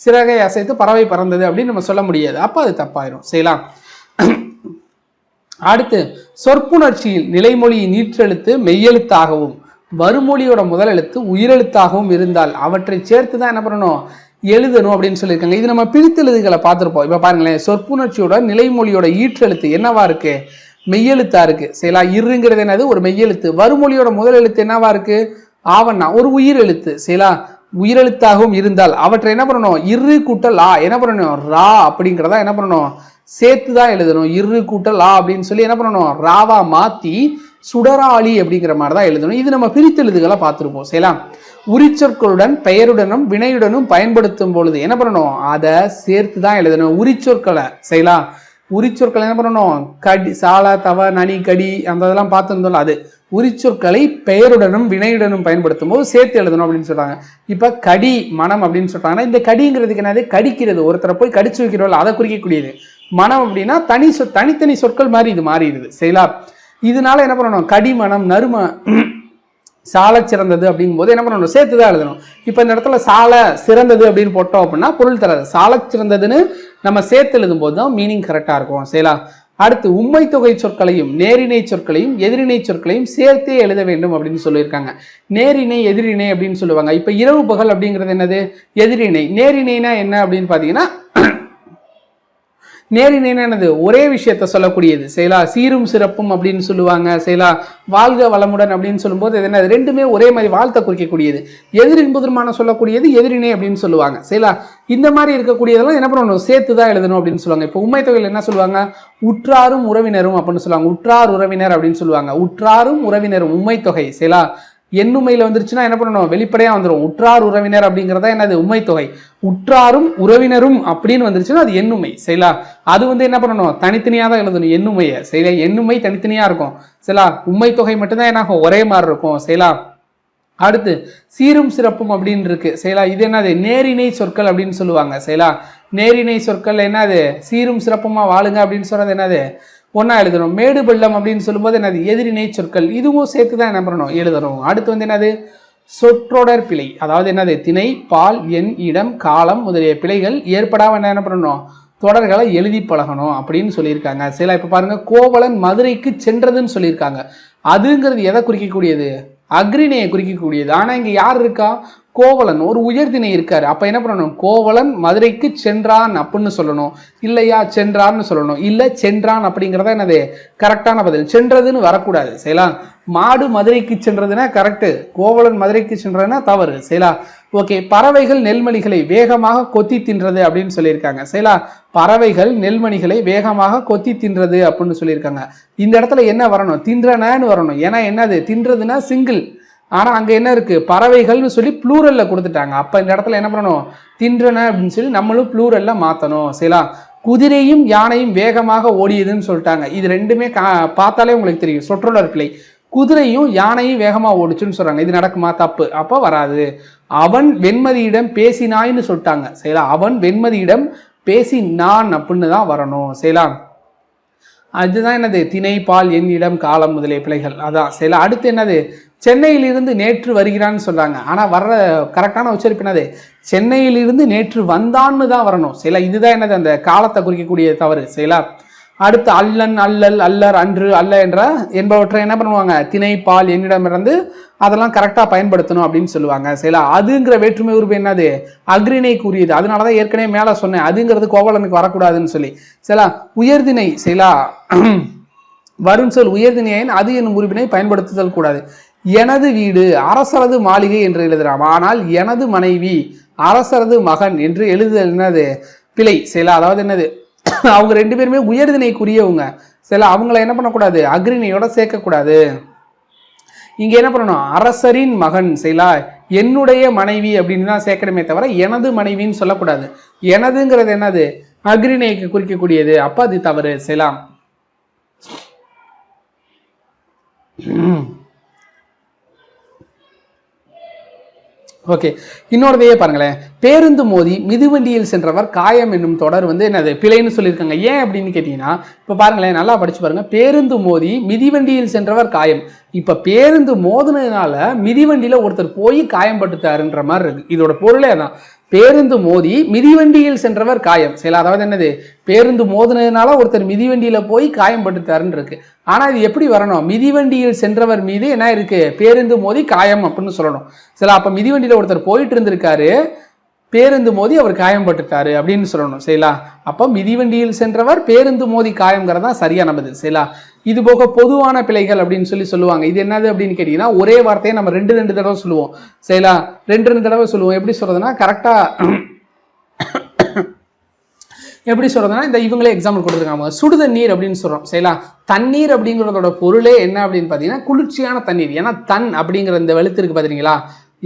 சிறகை அசைத்து பறவை பறந்தது அப்படின்னு நம்ம சொல்ல முடியாது. அப்ப அது தப்பாயிரும். செய்யலாம். அடுத்து சொற்புணர்ச்சியில் நிலைமொழியின் நீற்றெழுத்து மெய்யெழுத்தாகவும் வருமொழியோட முதல் எழுத்து உயிரெழுத்தாகவும் இருந்தால் அவற்றை சேர்த்து தான் என்ன பண்ணணும், எழுதணும் அப்படின்னு சொல்லியிருக்காங்க. இது நம்ம பிரித்தெழுதுகளை பார்த்துருப்போம். இப்ப பாருங்களேன், சொற்புணர்ச்சியோட நிலைமொழியோட ஈற்றெழுத்து என்னவா இருக்கு, மெய்யெழுத்தா இருக்கு. செய்யலாம். இருங்கிறது என்னது, ஒரு மெய்யெழுத்து. வருமொழியோட முதல் எழுத்து என்னவா இருக்கு, ஆவண்ணா, ஒரு உயிர் எழுத்து. செய்யலாம். உயிரெழுத்தாகவும் இருந்தால் அவற்றை என்ன பண்ணணும், இரு கூட்டல் ஆ என்ன பண்ணணும், ரா அப்படிங்கிறதா என்ன பண்ணணும், சேர்த்து தான் எழுதணும். இரு கூட்டல் ஆ அப்படின்னு சொல்லி என்ன பண்ணணும், ராவா மாத்தி சுடராளி அப்படிங்கிற மாதிரி தான் எழுதணும். இது நம்ம பிரித்தெழுதுகளை பார்த்துருப்போம். சரிங்களா? உரிச்சொற்களுடன் பெயருடனும் வினையுடனும் பயன்படுத்தும் பொழுது என்ன பண்ணணும், அதை சேர்த்து தான் எழுதணும். உரிச்சொற்களை செய்யலாம். உரிச்சொற்களை என்ன பண்ணணும், கடி சால தவ நனி கடி அந்த இதெல்லாம் பார்த்துருந்தோம். அது உரிச்சொற்களை பெயருடனும் வினையுடனும் பயன்படுத்தும் போது சேர்த்து எழுதணும் அப்படின்னு சொல்றாங்க. இப்ப கடி மனம் அப்படின்னு சொல்றாங்கன்னா இந்த கடிங்கிறதுக்கு என்னது, கடிக்கிறது, ஒருத்தரை போய் கடிச்சு வைக்கிறோம் அதை குறிக்கக்கூடியது. மனம் அப்படின்னா தனித்தனி சொற்கள் மாதிரி இது மாறிடுது. சரிங்களா? இதனால என்ன பண்ணணும், கடிமனம் நறும சால சிறந்தது அப்படிங்கும் போது என்ன பண்ணணும், சேர்த்துதான் எழுதணும். இப்ப இந்த இடத்துல சால சிறந்தது அப்படின்னு போட்டோம் அப்படின்னா பொருள் தராது. சால சிறந்ததுன்னு நம்ம சேர்த்து எழுதும் போது தான் மீனிங் கரெக்டா இருக்கும். சரிங்களா? அடுத்து உம்மை தொகை சொற்களையும் நேரிணை சொற்களையும் எதிரிணை சொற்களையும் சேர்த்தே எழுத வேண்டும் அப்படின்னு சொல்லியிருக்காங்க. நேரிணை எதிரிணை அப்படின்னு சொல்லுவாங்க. இப்ப இரவு பகல் அப்படிங்கிறது என்னது, எதிரிணை. நேரிணைனா என்ன அப்படின்னு பாத்தீங்கன்னா நேரிணைனா என்னது, ஒரே விஷயத்த சொல்லக்கூடியது. செயலா சீரும் சிறப்பும் அப்படின்னு சொல்லுவாங்க. செயலா வாழ்க வளமுடன் அப்படின்னு சொல்லும்போது இது என்னது, ரெண்டுமே ஒரே மாதிரி வாழ்த்தை குறிக்கக்கூடியது. எதிரின்புதிரமான சொல்லக்கூடியது எதிரிணை அப்படின்னு சொல்லுவாங்க. செயலா இந்த மாதிரி இருக்கக்கூடியதெல்லாம் என்ன பண்ணணும், சேர்த்து தான் எழுதணும் அப்படின்னு சொல்லுவாங்க. இப்போ உண்மை தொகையில் என்ன சொல்லுவாங்க, உற்றாரும் உறவினரும் அப்படின்னு சொல்லுவாங்க. உற்றார் உறவினர் அப்படின்னு சொல்லுவாங்க. உற்றாரும் உறவினரும் உண்மை தொகை. செயலா எண்ணுமையில வந்துருச்சுன்னா என்ன பண்ணணும், வெளிப்படையா வந்துடும். உற்றார் உறவினர் அப்படிங்கிறதா என்னது, உண்மை தொகை. உற்றாரும் உறவினரும் அப்படின்னு வந்துருச்சுன்னா அது எண்ணுமை. சரிங்களா? அது வந்து என்ன பண்ணணும், தனித்தனியா தான் எழுதணும் எண்ணுமையை. சரிங்களா? எண்ணுமை தனித்தனியா இருக்கும். சரிங்களா? உண்மை தொகை மட்டும்தான் என்ன ஆகும், ஒரே மாதிரி இருக்கும். சரிங்களா? அடுத்து சீரும் சிறப்பும் அப்படின்னு இருக்கு. சரிங்களா? இது என்னது, நேரிணை சொற்கள் அப்படின்னு சொல்லுவாங்க. சரிங்களா? நேரிணை சொற்கள் என்னது, சீரும் சிறப்புமா வாழுங்க அப்படின்னு சொல்றது என்னது, ஒன்னா எழுதணும். மேடு பள்ளம் அப்படின்னு சொல்லும்போது என்னது, எதிரிணை சொற்கள். இதுவும் சேர்த்து தான் என்ன பண்ணணும், எழுதணும். அடுத்து வந்து என்னது, சொற்றொடர் பிழை. அதாவது என்னது, திணை பால் எண் இடம் காலம் முதலிய பிழைகள் ஏற்படாம என்ன பண்ணணும், தொடர்களை எழுதி பழகணும் அப்படின்னு சொல்லியிருக்காங்க. சரி, இப்ப பாருங்க, கோவலன் மதுரைக்கு சென்றதுன்னு சொல்லியிருக்காங்க. அதுங்கிறது எதை குறிக்கக்கூடியது, அக்ரிணையை குறிக்கக்கூடியது. ஆனா இங்க யார் இருக்கா, கோவலன் ஒரு உயர்திணை இருக்காரு. அப்ப என்ன பண்ணணும், கோவலன் மதுரைக்கு சென்றான் அப்படின்னு சொல்லணும். இல்லையா சென்றான்னு சொல்லணும். இல்ல சென்றான் அப்படிங்கிறத என்னது கரெக்டான பதில். சென்றதுன்னு வரக்கூடாது. சரிங்களா? மாடு மதுரைக்கு சென்றதுன்னா கரெக்டு, கோவலன் மதுரைக்கு சென்றதுன்னா தவறு. சரிங்களா? ஓகே. பறவைகள் நெல்மணிகளை வேகமாக கொத்தி தின்றது அப்படின்னு சொல்லியிருக்காங்க. சரிங்களா? பறவைகள் நெல்மணிகளை வேகமாக கொத்தி தின்றது அப்படின்னு சொல்லியிருக்காங்க. இந்த இடத்துல என்ன வரணும், தின்றனன்னு வரணும். ஏன்னா என்னது, தின்றதுன்னா சிங்கிள். ஆனா அங்க என்ன இருக்கு, பறவைகள்னு சொல்லி ப்ளூரல்ல கொடுத்துட்டாங்க. அப்ப இந்த இடத்துல என்ன பண்ணணும், தின்றன அப்படின்னு சொல்லி நம்மளும் ப்ளூரல்ல மாத்தணும். சரிங்களா? குதிரையும் யானையும் வேகமாக ஓடியதுன்னு சொல்லிட்டாங்க. இது ரெண்டுமே பார்த்தாலே உங்களுக்கு தெரியும் சொற்றொடர் பிழை. குதிரையும் யானையும் வேகமா ஓடிச்சுன்னு சொல்றாங்க. இது நடக்குமா, தப்பு. அப்ப வராது. அவன் வெண்மதியிடம் பேசினாய்ன்னு சொல்லிட்டாங்க. சரிங்களா? அவன் வெண்மதியிடம் பேசினான் அப்படின்னு தான் வரணும். சரிங்களா? அதுதான் என்னது, திணை பால் எண் இடம் காலம் முதலிய பிழைகள். அதான். சரிங்களா? அடுத்து என்னது, சென்னையிலிருந்து நேற்று வருகிறான்னு சொல்றாங்க. ஆனா வர்ற கரெக்டான உச்சரிப்பு என்னது, சென்னையிலிருந்து நேற்று வந்தான்னு தான் வரணும். சரிங்களா? இதுதான் என்னது, அந்த காலத்தை குறிக்கக்கூடிய தவறு. சரிங்களா? அடுத்து அல்லன் அல்லல் அல்லர் அன்று அல்ல என்ற என்பவற்றை என்ன பண்ணுவாங்க, திணை பால் என்னிடமிருந்து அதெல்லாம் கரெக்டா பயன்படுத்தணும் அப்படின்னு சொல்லுவாங்க. சரிங்களா? அதுங்கிற வேற்றுமை உருவு என்னது, அக்ரிணை கூறியது. அதனாலதான் ஏற்கனவே மேல சொன்னேன், அதுங்கிறது கோவலனுக்கு வரக்கூடாதுன்னு சொல்லி. சரிங்களா? உயர்திணை. சரிங்களா? வரும் சொல் உயர்திணையின் அது என்னும் உறுப்பினை பயன்படுத்துதல் கூடாது. எனது வீடு அரசரது மாளிகை என்று எழுதுறான். ஆனால் எனது மனைவி அரசரது மகன் என்று எழுதுதல் என்னது, பிழை. சரிங்களா? அதாவது என்னது, அவங்க ரெண்டு பேருமே உயர்திணைக்குரியவங்க. சரிங்களா? அவங்கள என்ன பண்ணக்கூடாது, அக்ரிணையோட சேர்க்கக்கூடாது. இங்க என்ன பண்ணணும், அரசரின் மகன். சரிங்களா? என்னுடைய மனைவி அப்படின்னு தான் சேர்க்கணுமே தவிர எனது மனைவின்னு சொல்லக்கூடாது. எனதுங்கிறது என்னது, அக்ரிணைக்கு குறிக்கக்கூடியது. அப்ப அது தவறு. சரிங்களா? ஓகே. இன்னொருதையே பாருங்களேன், பேருந்து மோதி மிதிவண்டியில் சென்றவர் காயம் என்னும் தொடர் வந்து என்னது, பிழைன்னு சொல்லியிருக்காங்க. ஏன் அப்படின்னு கேட்டீங்கன்னா, இப்ப பாருங்களேன், நல்லா படிச்சு பாருங்க. பேருந்து மோதி மிதிவண்டியில் சென்றவர் காயம். இப்ப பேருந்து மோதினதுனால மிதிவண்டியில ஒருத்தர் போய் காயம்பட்டுட்டாருன்ற மாதிரி இருக்கு. இதோட பொருளே அதான். பேருந்து மோதி மிதிவண்டியில் சென்றவர் காயம். சரி, அதாவது என்னது, பேருந்து மோதினதுனால ஒருத்தர் மிதிவண்டியில போய் காயம்பட்டுட்டாருன்னு இருக்கு. ஆனா இது எப்படி வரணும், மிதிவண்டியில் சென்றவர் மீது என்ன இருக்கு, பேருந்து மோதி காயம் அப்படின்னு சொல்லணும். சரி, அப்ப மிதிவண்டியில ஒருத்தர் போயிட்டு இருந்திருக்காரு, பேருந்து மோதி அவர் காயம்பட்டுட்டாரு அப்படின்னு சொல்லணும். சரிங்களா? அப்ப மிதிவண்டியில் சென்றவர் பேருந்து மோதி காயம்ங்கிறதா சரியான பதில். சரிங்களா? இது போக பொதுவான பிழைகள் அப்படின்னு சொல்லி சொல்லுவாங்க. இது என்னது அப்படின்னு கேட்டீங்கன்னா, ஒரே வார்த்தையை நம்ம ரெண்டு தடவை சொல்லுவோம். சரிங்களா? ரெண்டு தடவை சொல்லுவோம். எப்படி சொல்றதுன்னா, கரெக்டா எப்படி சொல்றதுன்னா இந்த இவங்களே எக்ஸாம்பிள் கொடுத்துருக்காங்க. சுடுதண்ணீர் அப்படின்னு சொல்றோம் சரிங்களா. தண்ணீர் அப்படிங்கிறதோட பொருளே என்ன அப்படின்னு பார்த்தீங்கன்னா குளிர்ச்சியான தண்ணீர். ஏன்னா தன் அப்படிங்கிற இந்த எழுத்து இருக்கு பார்த்தீங்களா,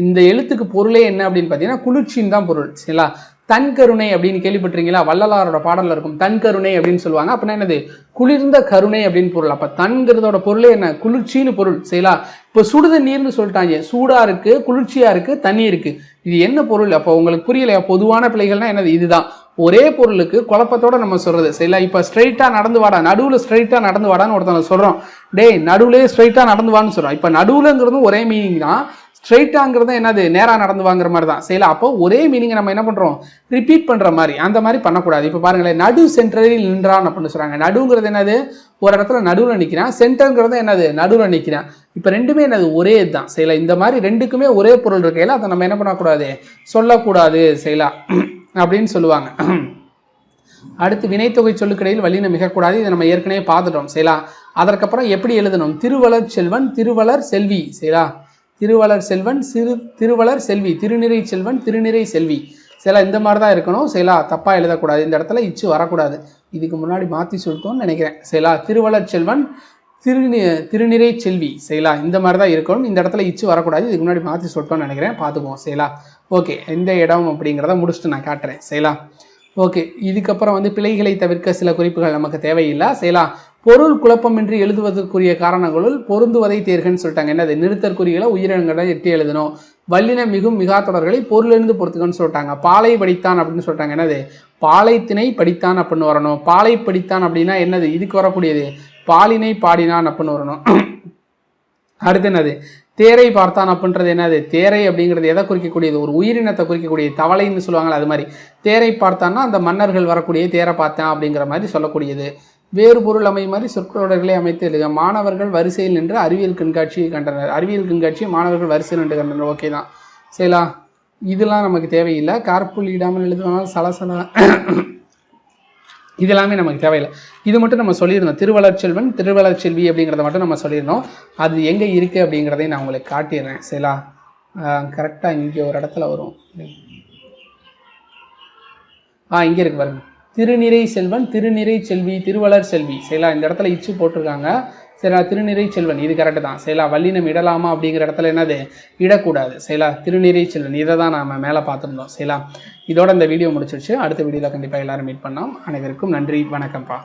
இந்த எழுத்துக்கு பொருளே என்ன அப்படின்னு பார்த்தீங்கன்னா குளிர்ச்சின்னு தான் பொருள் சரிங்களா. தன் கருணை அப்படின்னு கேள்விப்பட்டிருக்கீங்களா, வள்ளலாரோட பாடல்ல இருக்கும் தன் கருணை அப்படின்னு சொல்லுவாங்க. அப்படின்னா என்னது, குளிர்ந்த கருணை அப்படின்னு பொருள். அப்ப தன்கிறதோட பொருளே என்ன, குளிர்ச்சின்னு பொருள் சரிங்களா. இப்போ சுடுதண்ணீர்னு சொல்லிட்டாங்க, சூடா இருக்கு, குளிர்ச்சியா இருக்கு, தண்ணி இருக்கு, இது என்ன பொருள்? அப்போ உங்களுக்கு புரியலையா? பொதுவான பிள்ளைகள்னா என்னது, இதுதான். ஒரே பொருளுக்கு குழப்பத்தோட நம்ம சொல்றது சரிங்களா. இப்ப ஸ்ட்ரைட்டா நடந்து வாடா, நடுவுல ஸ்ட்ரைட்டா நடந்து வாடான்னு ஒருத்தவங்க சொல்றோம், டே நடுவுலயே ஸ்ட்ரைட்டா நடந்து வான்னு சொல்றோம். இப்ப நடுவுலங்கிறதும் ஒரே மீனிங் தான், ஸ்ட்ரைட்டாங்கிறது என்னது, நேரா நடந்து வாங்குற மாதிரி தான் சரிங்களா. அப்போ ஒரே மீனிங் நம்ம என்ன பண்றோம், ரிப்பீட் பண்ற மாதிரி, அந்த மாதிரி பண்ணக்கூடாது. இப்போ பாருங்களேன், நடு சென்டரில் நின்றான் அப்படின்னு சொல்றாங்க. நடுங்கிறது என்னது, ஒரு இடத்துல நடுவில் நிற்கிறான், சென்டர்ங்கிறது என்னது, நடுவில் நிற்கிறான். இப்போ ரெண்டுமே என்னது, ஒரே இதுதான் சரிங்களா. இந்த மாதிரி ரெண்டுக்குமே ஒரே பொருள் இருக்கையில அதை நம்ம என்ன பண்ணக்கூடாது, சொல்லக்கூடாது சரிங்களா அப்படின்னு சொல்லுவாங்க. அடுத்து வினைத்தொகை சொல்லுக்கிடையில் வல்லினம் மிகக்கூடாது, இதை நம்ம ஏற்கனவே பார்த்துட்டோம் சரிங்களா. அதற்கப்புறம் எப்படி எழுதணும், திருவளர் செல்வன், திருவளர் செல்வி சரிங்களா. திருவளர் செல்வன், திருவளர் செல்வி, திருநிறை செல்வன், திருநிறை செல்வி சரிங்களா. இந்த மாதிரி தான் இருக்கணும் சரிங்களா. தப்பா எழுதக்கூடாது, இந்த இடத்துல இச்சு வரக்கூடாது. இதுக்கு முன்னாடி மாற்றி சொல்லிட்டோம்னு நினைக்கிறேன் சரிங்களா. திருவளர் செல்வன், திருநிறை செல்வி சரிங்களா, இந்த மாதிரி தான் இருக்கணும். இந்த இடத்துல இச்சு வரக்கூடாது, இதுக்கு முன்னாடி மாற்றி சொல்லிட்டோம்னு நினைக்கிறேன், பார்த்துக்குவோம் சரிங்களா. ஓகே, இந்த இடம் அப்படிங்கிறத முடிச்சுட்டு நான் காட்டுறேன் சரிங்களா. ஓகே, இதுக்கப்புறம் வந்து பிழைகளை தவிர்க்க சில குறிப்புகள் நமக்கு தேவையில்லை சரிங்களா. பொருள் குழப்பமின்றி எழுதுவதற்குரிய காரணங்களுள் பொருந்துவதை தேர்கன்னு சொல்லிட்டாங்க. என்னது, நிறுத்தற்குறிகளை உயிரினங்களை எட்டி எழுதணும். வல்லின மிகும் மிகா தொடர்களை பொருளிலிருந்து பொறுத்துக்கன்னு சொல்லிட்டாங்க. பாலை படித்தான் அப்படின்னு சொல்லிட்டாங்க. என்னது, பாலைத்திணை படித்தான் அப்படின்னு வரணும். பாலை படித்தான் அப்படின்னா என்னது, இதுக்கு வரக்கூடியது பாலினை பாடினான் அப்படின்னு வரணும். அடுத்து என்னது, தேரை பார்த்தான் அப்படின்றது என்னது, தேரை அப்படிங்கிறது எதை குறிக்கக்கூடியது, ஒரு உயிரினத்தை குறிக்கக்கூடியது, தவளைன்னு சொல்லுவாங்களா அது மாதிரி. தேரை பார்த்தான்னா அந்த மன்னர்கள் வரக்கூடிய தேரை பார்த்தேன் அப்படிங்கிற மாதிரி சொல்லக்கூடியது. வேறு பொருள் அமையும் மாதிரி சொற்கொடர்களை அமைத்து எழுதுக. மாணவர்கள் வரிசையில் நின்று அறிவியல் கண்காட்சியை கண்டனர். அறிவியல் கண்காட்சியை மாணவர்கள் வரிசையில் நின்று கண்டனர். ஓகே தான் சரிங்களா. இதெல்லாம் நமக்கு தேவையில்லை. கார்புல் இடாமல் எழுதுவாங்க, சலசல இதெல்லாமே நமக்கு தேவையில்லை. இது மட்டும் நம்ம சொல்லியிருந்தோம், திருவளர் செல்வன், திருவளர் செல்வி அப்படிங்கிறத மட்டும் நம்ம சொல்லியிருந்தோம். அது எங்கே இருக்குது அப்படிங்கிறதையும் நான் உங்களுக்கு காட்டிடுறேன் சரிங்களா. கரெக்டாக இங்கே ஒரு இடத்துல வரும். இங்கே இருக்கு பாருங்க, திருநிறை செல்வன், திருநிறை செல்வி, திருவளர் செல்வி சரிங்களா. இந்த இடத்துல இச்சு போட்டிருக்காங்க சரிங்களா. திருநிறை செல்வன் இது கரெக்டு தான் சரிங்களா. வல்லினம் இடலாமா அப்படிங்கிற இடத்துல என்னது, இடக்கூடாது சரிங்களா. திருநிறை செல்வன் இதை தான் நம்ம மேலே பார்த்துருந்தோம் சரிங்களா. இதோட இந்த வீடியோ முடிச்சிருச்சு. அடுத்த வீடியோவில் கண்டிப்பாக எல்லாரும் மீட் பண்ணோம். அனைவருக்கும் நன்றி, வணக்கம்ப்பா.